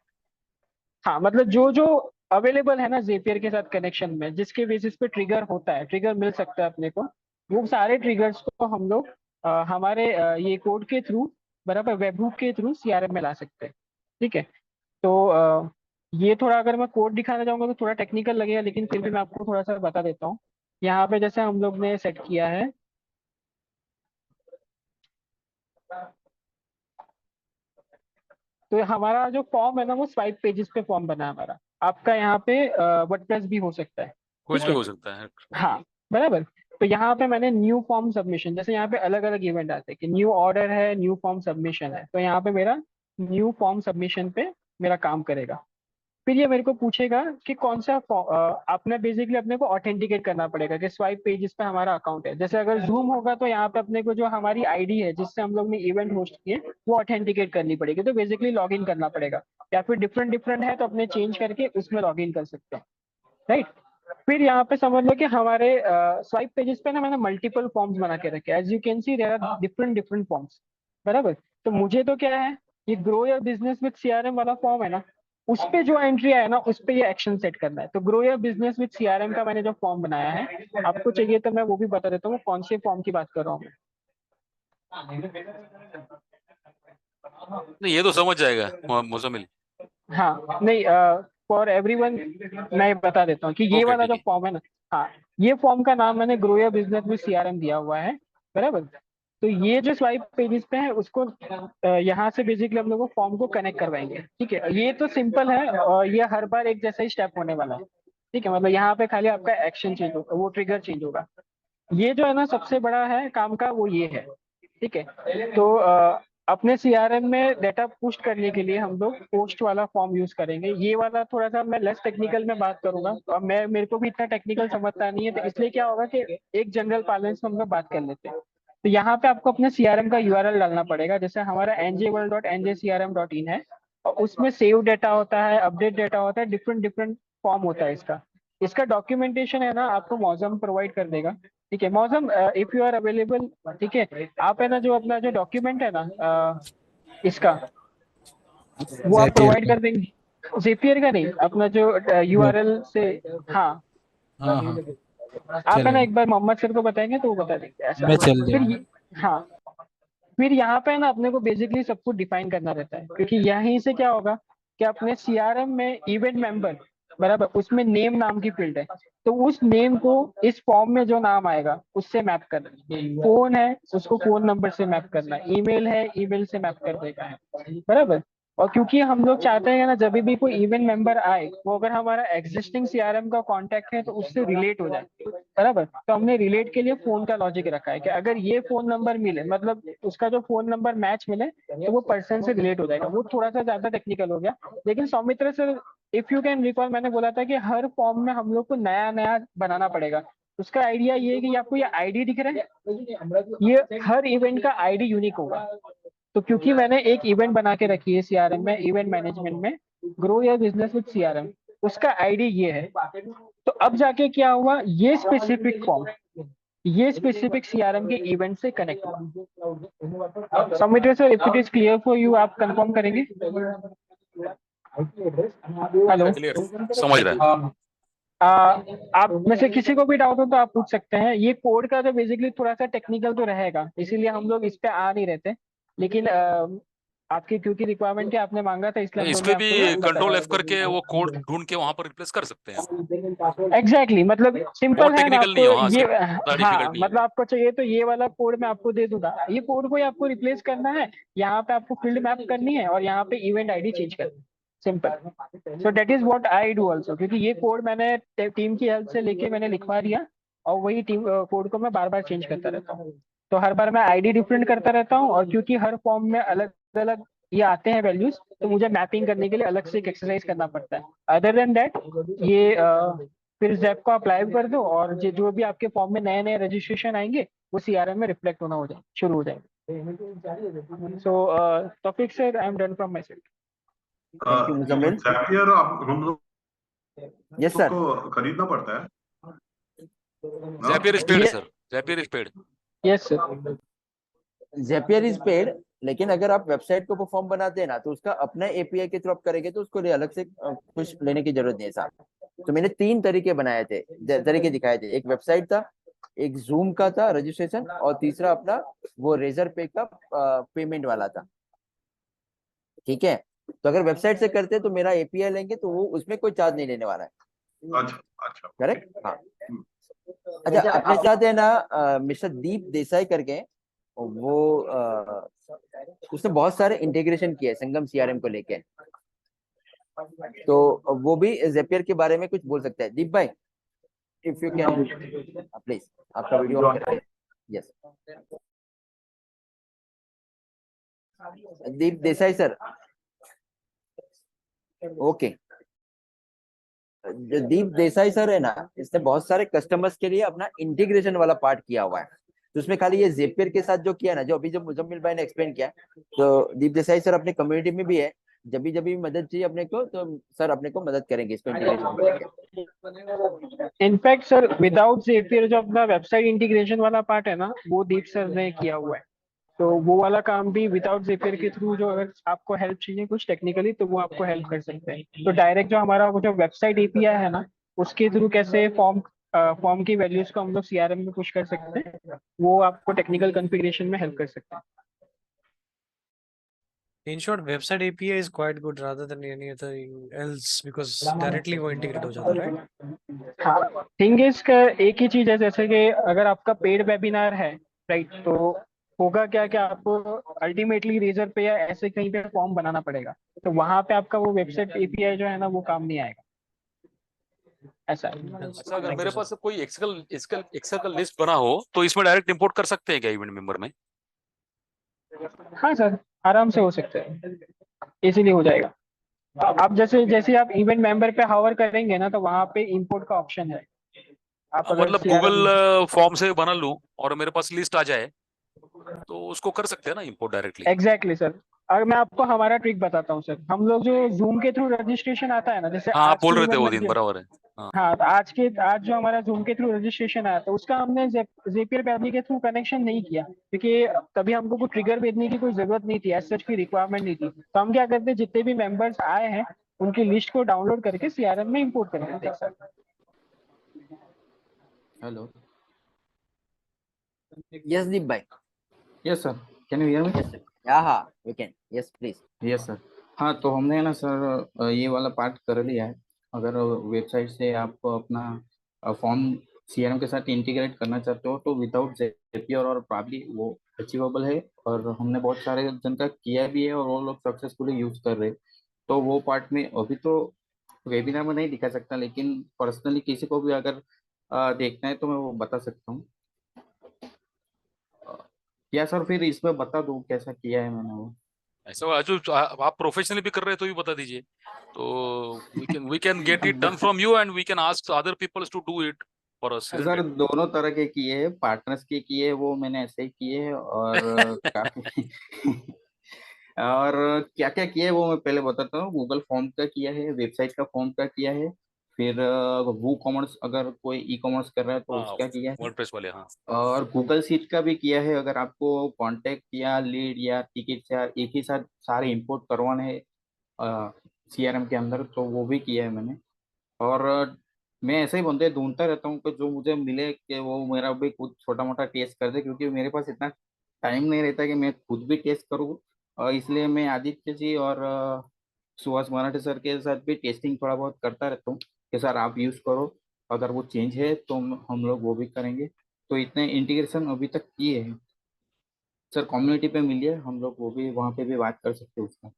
हाँ, मतलब जो जो अवेलेबल है ना जेपियर के साथ कनेक्शन में, जिसके बेसिस पे ट्रिगर होता है, ट्रिगर मिल सकता है अपने को, वो सारे ट्रिगर्स को हम लोग हमारे ये कोड के थ्रू, बराबर, वेबहूक के थ्रू सीआरएम में ला सकते हैं। ठीक है। तो ये थोड़ा, अगर मैं कोड दिखाना चाहूंगा तो थोड़ा टेक्निकल लगेगा, लेकिन फिर भी मैं आपको थोड़ा सा बता देता हूँ। यहाँ पे जैसे हम लोग ने सेट किया है, तो हमारा जो फॉर्म है ना वो स्वाइप पेजेस पे फॉर्म बना है हमारा। आपका यहाँ पे वर्डप्रेस भी हो सकता है। कुछ ठीक भी है। हो सकता है। हाँ, बराबर। तो यहाँ पे मैंने न्यू फॉर्म सबमिशन, जैसे यहाँ पे अलग अलग इवेंट आते हैं कि न्यू ऑर्डर है, न्यू फॉर्म सबमिशन है, तो यहाँ पे मेरा न्यू फॉर्म सबमिशन पे मेरा काम करेगा। फिर ये मेरे को पूछेगा कि कौन सा आपने बेसिकली अपने को ऑथेंटिकेट करना पड़ेगा कि स्वाइप पेजेस पे हमारा अकाउंट है। जैसे अगर जूम होगा तो यहाँ पे अपने को जो हमारी आईडी है जिससे हम लोग ने इवेंट होस्ट किए वो ऑथेंटिकेट करनी पड़ेगी, तो बेसिकली लॉग इन करना पड़ेगा। या फिर डिफरेंट डिफरेंट है तो अपने चेंज करके उसमें लॉग इन कर सकते हैं। राइट। फिर यहाँ पे समझ लो कि हमारे स्वाइप पेजेस पे ना मैंने मल्टीपल फॉर्म्स बना के रखे, as you can see there are different different forms. बराबर। तो मुझे तो क्या है, ये grow your business with CRM वाला फॉर्म है ना, उस पे जो एंट्री आया ना उस पे ये एक्शन सेट करना है। तो grow your business with CRM का मैंने जो फॉर्म बनाया है, आपको चाहिए तो मैं वो भी बता देता हूँ कौन से फॉर्म की बात कर रहा हूँ मैं। नहीं, ये तो समझ जाएगा मुजम्मिल। हाँ, नहीं, फॉर एवरीवन मैं बता देता हूँ कि ये ओके, वाला ठीक जो है। फॉर्म है ना, हाँ, ये फॉर्म का नाम मैंने grow your business with CRM दिया हुआ है। बराबर। तो ये जो स्वाइप पेजेस पे है उसको यहाँ से बेसिकली हम लोग को फॉर्म को कनेक्ट करवाएंगे। ठीक है। ये तो सिंपल है और ये हर बार एक जैसा ही स्टेप होने वाला है। ठीक है। मतलब यहाँ पे खाली आपका एक्शन चेंज होगा, वो ट्रिगर चेंज होगा। ये जो है ना सबसे बड़ा है काम का, वो ये है। ठीक है। तो अपने सीआरएम में डेटा पुश करने के लिए हम लोग पोस्ट वाला फॉर्म यूज करेंगे। ये वाला थोड़ा सा मैं लेस टेक्निकल में बात करूंगा, और मेरे को भी इतना टेक्निकल समझता नहीं है, तो इसलिए क्या होगा कि एक जनरल पार्लेंस में हम लोग बात कर लेते हैं। तो यहाँ पे आपको अपने सीआरएम का यूआरएल डालना पड़ेगा। जैसे हमारा njworld.njcrm.in है, और उसमें सेव डेटा होता है, अपडेट डेटा होता है, डिफरेंट डिफरेंट फॉर्म होता है इसका। इसका डॉक्यूमेंटेशन है ना आपको मौजम प्रोवाइड कर देगा। ठीक है। मौसम, इफ यू आर अवेलेबल, ठीक है, आप है ना जो अपना जो डॉक्यूमेंट है ना इसका, वो आप Zapier प्रोवाइड का। कर देंगे। जेपीआर का नहीं, अपना जो वो यूआरएल से। हाँ, हाँ हाँ, आप है ना चलेगा। एक बार मोहम्मद सर को बताएंगे तो वो बता देंगे ऐसा। मैं चल फिर देगा। हाँ, फिर यहाँ पे ना अपने को बेसिकली सब कुछ डिफाइन करना रहता है, क्योंकि यहीं से क्या होगा कि अपने सीआरएम में इवेंट मेंबर, बराबर, उसमें नेम नाम की फील्ड है, तो उस नेम को इस फॉर्म में जो नाम आएगा उससे मैप करना है। फोन है उसको फोन नंबर से मैप करना है, ईमेल है ईमेल से मैप कर देगा है। बराबर। और क्योंकि हम लोग चाहते हैं ना जब भी कोई इवेंट मेंबर आए वो अगर हमारा एग्जिस्टिंग सीआरएम का कांटेक्ट है तो उससे रिलेट हो जाए। बराबर। तो हमने रिलेट के लिए फोन का लॉजिक रखा है कि अगर ये फोन नंबर मिले, मतलब उसका जो फोन नंबर मैच मिले, तो वो पर्सन से रिलेट हो जाएगा। वो थोड़ा सा ज्यादा टेक्निकल हो गया, लेकिन Saumitra sir, if you can recall, मैंने बोला था कि हर फॉर्म में हम लोग को नया नया बनाना पड़ेगा। उसका आइडिया ये है कि आपको ये आईडी दिख रहा है, ये हर इवेंट का आईडी यूनिक होगा। तो क्योंकि मैंने एक इवेंट बना के रखी है सीआरएम में, इवेंट मैनेजमेंट में, grow your business with CRM, उसका आईडी ये है। तो अब जाके क्या हुआ, ये स्पेसिफिक फॉर्म ये स्पेसिफिक सीआरएम के इवेंट से कनेक्ट हुआ। सबमिटर sir, if it is clear for you, आप कंफर्म करेंगे? हेलो। क्लियर, समझ रहा है। आप में से किसी को भी डाउट हो तो आप पूछ सकते हैं। ये कोड का तो बेसिकली थोड़ा सा टेक्निकल तो रहेगा, इसीलिए हम लोग इस पे आ नहीं रहते, लेकिन आपकी क्योंकि रिक्वायरमेंट है, आपने मांगा था, इसलिए हम इस लोग ने पे भी आपको कंट्रोल एफ करके वो कोड बताया। ढूंढ के वहां पर रिप्लेस कर सकते हैं। एग्जैक्टली, मतलब बहुत सिंपल है मैं टेक्निकल नहीं आपको है, हाँ, ये, इसके ज्यादा हाँ, डिफिकल्ट नहीं है। मतलब आपको चाहिए तो ये वाला कोड मैं आपको दे दूंगा, ये कोड को ही आपको रिप्लेस करना है, यहाँ पे आपको फील्ड मैप करनी है और यहाँ पे इवेंट आईडी चेंज करनी है। Simple. So that is what I do also, क्योंकि ये कोड मैंने टीम की हेल्प से लेके मैंने लिखवा दिया, और वही टीम कोड को मैं बार बार चेंज करता रहता हूँ। तो हर बार मैं आईडी डिफरेंट करता रहता हूँ, और क्योंकि हर फॉर्म में अलग अलग ये आते हैं वैल्यूज, तो मुझे मैपिंग करने के लिए अलग से एक एक्सरसाइज करना पड़ता है। अदर देन दैट, ये फिर जैप को अप्लाई कर दो, और जो भी आपके फॉर्म में नए नए रजिस्ट्रेशन आएंगे वो सीआरएम में रिफ्लेक्ट होना हो जाए शुरू हो जाएंगे। सो topic sir, I am done from my side. Thank you Muzammil. Zapier हम लोग यस सर। को खरीदना पड़ता है ना? Zapier is paid, sir. Zapier is paid. Yes sir. Zapier is paid, लेकिन अगर आप वेबसाइट को फॉर्म बनाते हैं ना तो उसका अपना एपीआई के थ्रू आप करेंगे तो उसको लिए अलग से कुछ लेने की जरूरत नहीं है साहब। तो मैंने 3 तरीके बनाए थे, तरीके दिखाए थे। एक वेबसाइट था, एक जूम का था रजिस्ट्रेशन, और तीसरा अपना वो रेजर पे का पेमेंट वाला था। ठीक है, तो अगर वेबसाइट से करते तो मेरा एपीआई लेंगे तो वो उसमें कोई चार्ज नहीं लेने वाला है। अच्छा करेक्ट, हाँ। अच्छा, अपने साथ है ना मिस्टर दीप देसाई करके, वो उसने बहुत सारे इंटीग्रेशन किए संगम सीआरएम को लेके, तो वो भी Zapier के बारे में कुछ बोल सकता है। दीप भाई, इफ यू कैन प्लीज, आपका वीडियो ऑन करिए। यस, दीप देसाई सर। ओके, जो दीप देसाई सर है ना, इसने बहुत सारे कस्टमर्स के लिए अपना इंटीग्रेशन वाला पार्ट किया हुआ है। तो उसमें खाली ये Zapier के साथ जो किया ना, जो अभी जब मुजम्मिल भाई ने एक्सप्लेन किया, तो दीप देसाई सर अपने कम्युनिटी में भी है। जब भी मदद चाहिए अपने को तो सर अपने को मदद करेंगे इसको integration. In fact sir without Zapier जो अपना वेबसाइट इंटीग्रेशन वाला पार्ट है ना, वो दीप सर ने किया हुआ है। तो वो वाला काम भी विदाउट Zapier के थ्रू, जो अगर आपको हेल्प चाहिए कुछ टेक्निकली तो वो आपको हेल्प कर सकते हैं। तो डायरेक्ट जो हमारा वो जो वेबसाइट एपीआई है ना, उसके थ्रू कैसे फॉर्म की वैल्यूज को हम लोग सीआरएम में पुश कर सकते हैं, वो आपको टेक्निकल कॉन्फ़िगरेशन में हेल्प कर सकते हैं। In short, website API is quite good rather than any other else because directly वो integrate हो जाता है, right? हाँ, थिंग इज का एक ही चीज है, जैसे कि अगर आपका पेड वेबिनार है, राइट, तो होगा क्या कि आपको अल्टीमेटली रेजर पे या ऐसे कहीं पे फॉर्म बनाना पड़ेगा, तो वहां पे आपका वो वेबसाइट एपीआई जो है ना वो काम नहीं आएगा। ऐसा है। अच्छा, अगर मेरे पास कोई एक्सेल का लिस्ट बना हो तो इसमें डायरेक्ट इंपोर्ट कर सकते हैं क्या इवेंट मेंबर में? हाँ सर, आराम से हो सकता है, इजीली हो जाएगा। आप जैसे जैसे आप इवेंट मेंबर पे हावर करेंगे ना, तो वहां पे इंपोर्ट का ऑप्शन है। आप अगर मतलब गूगल फॉर्म से बना लूं और मेरे पास लिस्ट आ जाए तो उसको कर सकते हैं ना इंपोर्ट डायरेक्टली? Exactly sir. अगर मैं आपको हमारा ट्रिक बताता हूँ सर, हम लोग जो जूम के थ्रू रजिस्ट्रेशन आता है ना, जैसे हाँ, आप आज बोल के रहे थे वो इवेंट दिन, में, बराबर है। हाँ, हाँ, तो आज जो हमारा जूम के थ्रू रजिस्ट्रेशन आया था, उसका हमने Zapier पैबली के थ्रू कनेक्शन नहीं किया, क्योंकि तभी हमको कोई ट्रिगर भेजने की कोई जरूरत नहीं थी, एज सच की रिक्वायरमेंट नहीं थी। तो हम क्या करते, जितने भी मेंबर्स आए हैं उनकी लिस्ट को डाउनलोड करके सीआरएम में इंपोर्ट कर देते हैं सर। हेलो, यस दीप भाई। Yes sir, can you hear me? Yes sir, हाँ we can, yes please. Yes sir. हाँ, तो हमने ना सर ये वाला पार्ट कर लिया है। अगर वेबसाइट से आप अपना फॉर्म सीआरएम के साथ इंटीग्रेट करना चाहते हो तो विदाउट Zapier और प्रॉब्ली वो अचीवेबल है, और हमने बहुत सारे जन का किया भी है और वो लोग सक्सेसफुली यूज कर रहे हैं। तो वो पार्ट में अभी तो वेबिनार में नहीं दिखा सकता, लेकिन पर्सनली किसी को भी अगर देखना है तो मैं वो बता सकता हूँ। या सर फिर इसमें बता दूँ कैसा किया है मैंने वो? ऐसा जो आप प्रोफेशनली भी कर रहे हैं तो भी बता दीजिए, तो we can get it done from you and we can ask other peoples to do it for us. Sir दोनों तरह के किए हैं, पार्टनर्स के किए हैं, वो मैंने ऐसे ही किए हैं, और काफी और क्या क्या किया है वो मैं पहले बताता हूँ। गूगल फॉर्म का किया है, वेबसाइट का फॉर्म का किया है, फिर वो कॉमर्स, अगर कोई ई कॉमर्स कर रहा है तो हाँ, उसका किया है, वर्डप्रेस वाले, हाँ। और गूगल शीट का भी किया है। अगर आपको कांटेक्ट या लीड या टिकट या एक ही साथ सारे इंपोर्ट करवाने हैं सीआरएम के अंदर तो वो भी किया है मैंने। और मैं ऐसे ही बंदे ढूंढता रहता हूँ कि जो मुझे मिले कि वो मेरा भी कुछ छोटा मोटा टेस्ट कर दे, क्योंकि मेरे पास इतना टाइम नहीं रहता कि मैं खुद भी टेस्ट करूँ। और इसलिए मैं आदित्य जी और सुहास मराठे सर के साथ भी टेस्टिंग थोड़ा बहुत करता रहता हूँ कि सर आप यूज़ करो, अगर वो चेंज है तो हम लोग वो भी करेंगे। तो इतने इंटीग्रेशन अभी तक किए हैं सर। कम्युनिटी पे मिलिए, हम लोग वो भी वहाँ पे भी बात कर सकते हैं उसका।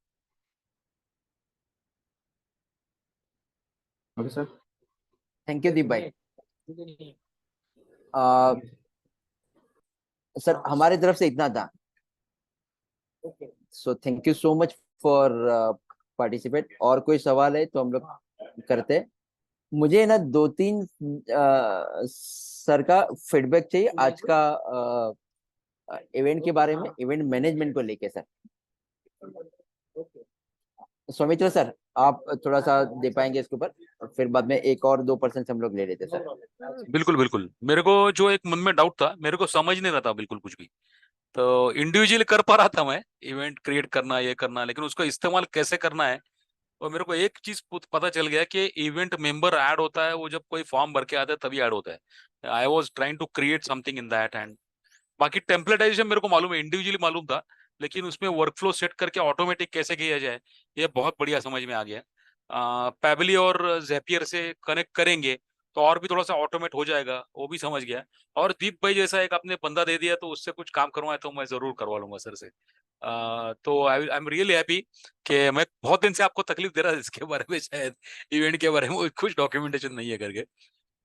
ओके सर, थैंक यू दीप भाई। सर हमारे तरफ से इतना था, सो thank you so much for participate. और कोई सवाल है तो हम लोग करते हैं। मुझे ना 2-3 सर का फीडबैक चाहिए आज का इवेंट के बारे में, इवेंट मैनेजमेंट को लेके सर। सौमित्र सर, आप थोड़ा सा दे पाएंगे इसके ऊपर, फिर बाद में 1 और 2% हम लोग ले लेते सर। बिल्कुल बिल्कुल, मेरे को जो एक मन में डाउट था, मेरे को समझ नहीं रहा था बिल्कुल कुछ भी। तो इंडिविजुअली कर पा रहा था मैं इवेंट क्रिएट करना ये करना, लेकिन उसको इस्तेमाल कैसे करना है। और मेरे को एक चीज पता चल गया कि इवेंट मेंबर ऐड होता है वो जब कोई फॉर्म भर के आता है तभी ऐड होता है। I was trying to create something in that. And बाकी टेम्पलेटाइजेशन मेरे को मालूम है, इंडिविजुअली मालूम था, लेकिन उसमें वर्कफ्लो सेट करके ऑटोमेटिक कैसे किया जाए ये बहुत बढ़िया समझ में आ गया। पैबली और जेपियर से कनेक्ट करेंगे तो और भी थोड़ा सा ऑटोमेट हो जाएगा, वो भी समझ गया। और दीप भाई जैसा एक आपने बंदा दे दिया तो उससे कुछ काम करवाए तो मैं जरूर करवा लूंगा सर से। तो आई एम रियली हैप्पी कि मैं बहुत दिन से आपको तकलीफ दे रहा था इसके बारे में, शायद इवेंट के बारे में कुछ डॉक्यूमेंटेशन नहीं है करके।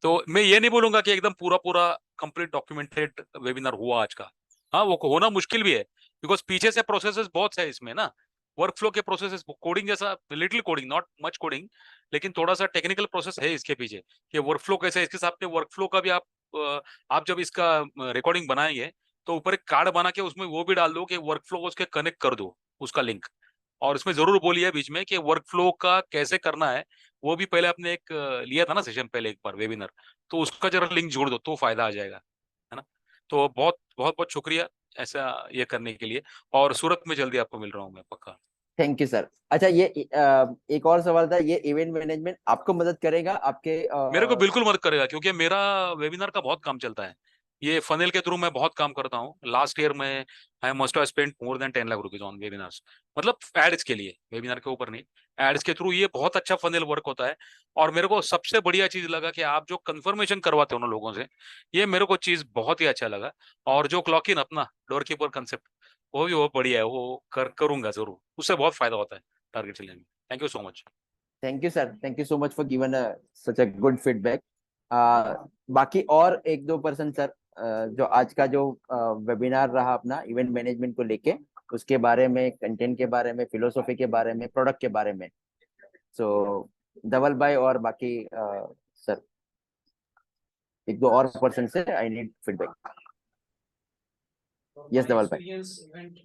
तो मैं ये नहीं बोलूंगा कि एकदम पूरा पूरा कंप्लीट डॉक्यूमेंटेड वेबिनार हुआ आज का। हाँ, वो होना मुश्किल भी है बिकॉज पीछे से प्रोसेसेस बहुत है इसमें ना, वर्कफ्लो के प्रोसेसेस, कोडिंग जैसा little coding, not much coding, लेकिन थोड़ा सा टेक्निकल प्रोसेस है इसके पीछे कि वर्कफ्लो कैसे है। इसके साथ में वर्कफ्लो का भी आप जब इसका रिकॉर्डिंग बनाएंगे तो ऊपर एक कार्ड बना के उसमें वो भी डाल दो कि वर्कफ्लो को उसके कनेक्ट कर दो उसका लिंक। और इसमें जरूर बोलिए बीच में कि वर्कफ्लो का कैसे करना है, वो भी पहले आपने एक लिया था ना सेशन पहले एक बार वेबिनार, तो उसका जरा लिंक जोड़ दो तो फायदा आ जाएगा, है ना। तो बहुत बहुत बहुत शुक्रिया ऐसा ये करने के लिए, और सूरत में जल्दी आपको मिल रहा हूँ मैं पक्का। Thank you sir. अच्छा, ये एक और सवाल था, ये इवेंट मैनेजमेंट आपको मदद करेगा आपके मेरे को बिल्कुल मदद करेगा क्योंकि मेरा वेबिनार का बहुत काम चलता है। ये फनेल के थ्रू मैं बहुत काम करता हूँ। लास्ट ईयर में I must have spent more than 10 lakh rupees on webinars, मतलब एड्स के लिए, वेबिनार के ऊपर नहीं, एड्स के थ्रू ये बहुत अच्छा फनेल वर्क होता है। और मेरे को सबसे बढ़िया चीज लगा कि आप जो कंफर्मेशन करवाते हो ना लोगों से, ये मेरे को चीज बहुत ही अच्छा लगा। और जो क्लॉक इन अपना डोर कीपर कंसेप्ट, वो भी बहुत बढ़िया है, वो करूंगा जरूर, उससे बहुत फायदा होता है टारगेट चैलेंज में। Thank you so much. Thank you sir, thank you so much for given such a good feedback. बाकी और एक दो पर्सन सर, जो आज का जो वेबिनार रहा अपना इवेंट मैनेजमेंट को लेके, उसके बारे में, कंटेंट के बारे में, फिलोसॉफी के बारे में, प्रोडक्ट के बारे में, सो धवल भाई और बाकी सर, एक दो और पर्सन से आई नीड फीडबैक। यस धवल भाई। इवेंट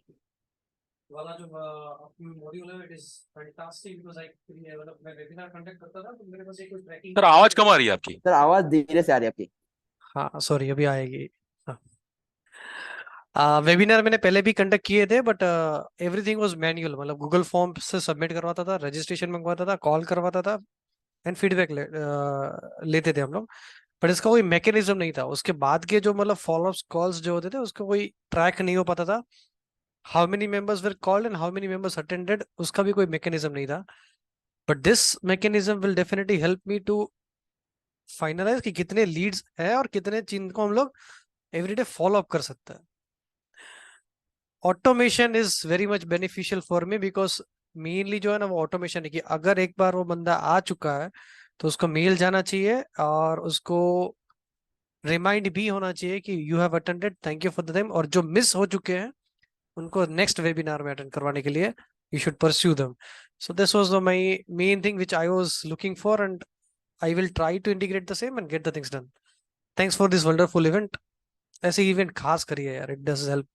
वाला जो अपनी मॉड्यूल है, इट इज फैंटास्टिक बिकॉज़ मतलब मैं वेबिनार कंडक्ट करता था तो मेरे पास एक कोई ट्रैकिंग। सर आवाज कम आ रही है आपकी। सर आवाज धीरे से आ रही है आपकी। हाँ सॉरी, अभी आएगी। वेबिनार मैंने पहले भी कंडक्ट किए थे बट एवरीथिंग वाज मैन्युअल, मतलब गूगल फॉर्म से सबमिट करवाता था, रजिस्ट्रेशन मंगवाता था, कॉल करवाता था एंड फीडबैक लेते थे हम लोग। बट इसका कोई मैकेनिज्म नहीं था। उसके बाद के जो मतलब फॉलोअप कॉल्स जो होते थे उसका कोई ट्रैक नहीं हो पाता था। How many members were called and how many members attended, उसका भी कोई मैकेनिज्म नहीं था। But this mechanism will definitely help me to finalise कि कितने लीड्स है और कितने चीज को हम लोग एवरीडे फॉलो अप कर सकते हैं। Automation is very much beneficial for me because mainly जो है ना वो ऑटोमेशन है कि अगर एक बार वो बंदा आ चुका है तो उसको मेल जाना चाहिए और उसको रिमाइंड भी होना चाहिए कि you have attended, thank you for the time. और जो मिस हो चुके हैं उनको नेक्स्ट वेबिनार में अटेंड करवाने के लिए you should pursue them. So this was the my main thing which I was looking for and I will try to integrate the same and get the things done. Thanks for this wonderful event. ऐसे event खास करिए यार, it does help.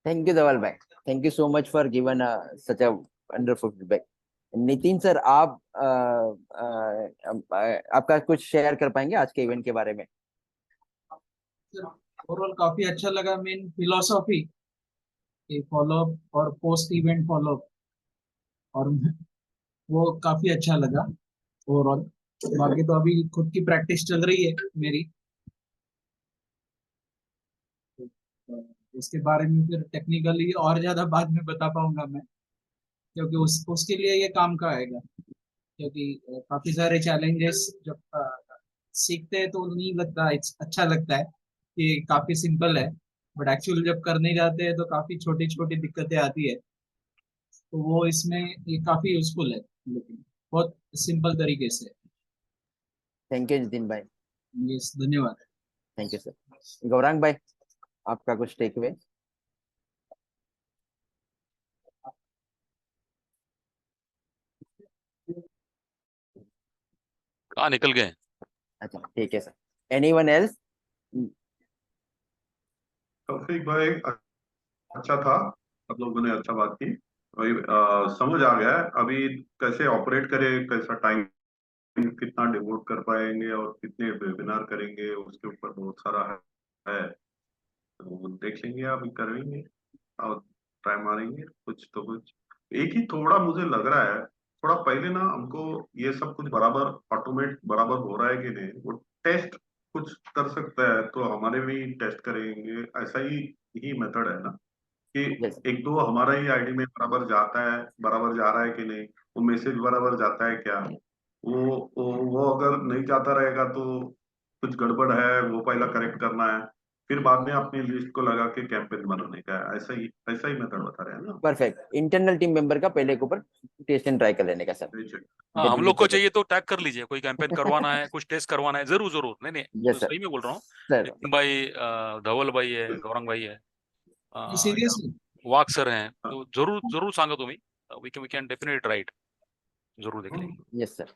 Thank you Dhaval भाई, thank you so much for given such a wonderful feedback. Nitin sir, आप आपका कुछ share कर पाएंगे आज के इवेंट के बारे में? ओवरऑल काफी अच्छा लगा। मेन फिलोसॉफी फॉलोअप और पोस्ट इवेंट फॉलोअप, और वो काफी अच्छा लगा ओवरऑल। बाकी तो अभी खुद की प्रैक्टिस चल रही है मेरी, इसके बारे में फिर टेक्निकली और ज्यादा बाद में बता पाऊंगा मैं, क्योंकि उसके लिए ये काम का आएगा। क्योंकि काफी सारे चैलेंजेस जब सीखते हैं तो नहीं लगता, अच्छा लगता है कि काफी सिंपल है, बट एक्चुअली जब करने जाते हैं तो काफी छोटी छोटी दिक्कतें आती है। तो वो इसमें ये काफी यूजफुल है, लेकिन बहुत सिंपल तरीके से। थैंक यू नितिन भाई। यस, धन्यवाद। Thank you sir. गौरांग भाई, आपका कुछ टेक अवे? कहाँ निकल गए? अच्छा ठीक है सर। Anyone else? तौफीक भाई अच्छा था, आप लोगों ने अच्छा बात की। वही समझ आ गया है अभी कैसे ऑपरेट करें, कैसा टाइम कितना डिवोट कर पाएंगे और कितने वेबिनार करेंगे, उसके ऊपर बहुत सारा है। तो देख लेंगे, अभी करेंगे और ट्राई मारेंगे कुछ तो कुछ। एक ही थोड़ा मुझे लग रहा है, थोड़ा पहले ना हमको ये सब कुछ बराबर ऑटोमेट बराबर हो रहा है कि नहीं, वो टेस्ट कुछ कर सकता है तो हमारे भी टेस्ट करेंगे, ऐसा ही मेथड है ना कि एक तो हमारा ही आईडी में बराबर जाता है, बराबर जा रहा है कि नहीं, वो मैसेज बराबर जाता है क्या, वो अगर नहीं जाता रहेगा तो कुछ गड़बड़ है, वो पहला करेक्ट करना है, फिर बाद में अपनी लिस्ट को लगा के कैंपेन बनाने का है। ऐसा ही मेथड बता रहे हैं ना। परफेक्ट। इंटरनल टीम मेंबर का पहले के ऊपर टेस्ट एंड ट्राई कर लेने का सर। हाँ, हम लोग को चाहिए तो टैग कर लीजिए, कोई कैंपेन करवाना है, कुछ टेस्ट करवाना है, जरूर जरूर। नहीं नहीं, यस तो सर। सही में बोल रहा हूँ। सर नितिन भाई, धवल भाई है, गौरंग भाई है, सिरियसली वाघ सर हैं, तो जरूर जरूर सांगा तुम्ही, we can definitely try it, जरूर देख लेंगे। Yes sir.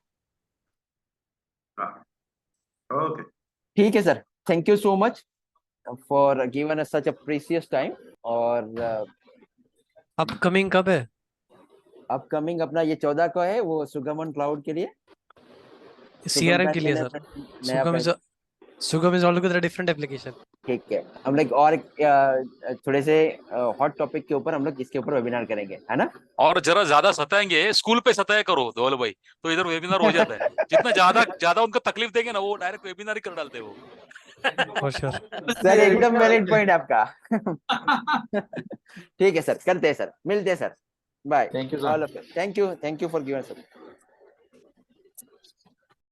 ओके, ठीक है sir, thank you so much for given us such a precious time. और अपकमिंग कब है? अपकमिंग अपना ये 14 को है, वो सुगमन क्लाउड के लिए, सीआरएम के लिए सर। सुगम इज ऑलटुगेदर डिफरेंट एप्लीकेशन। ठीक है, हम लोग और थोड़े से हॉट टॉपिक के ऊपर हम लोग इसके ऊपर वेबिनार करेंगे, है ना। और जरा ज्यादा सताएंगे, स्कूल पे सताया करो धवल भाई, तो इधर वेबिनार हो जाता है। जितना ज्यादा उनको तकलीफ देंगे ना, वो डायरेक्ट वेबिनार ही कर डालते हैं वो। फॉर श्योर सर एकदम वैलिड पॉइंट आपका। ठीक है सर, करते हैं सर, मिलते हैं sir, bye. Thank you all sir. Of you, thank you for given sir.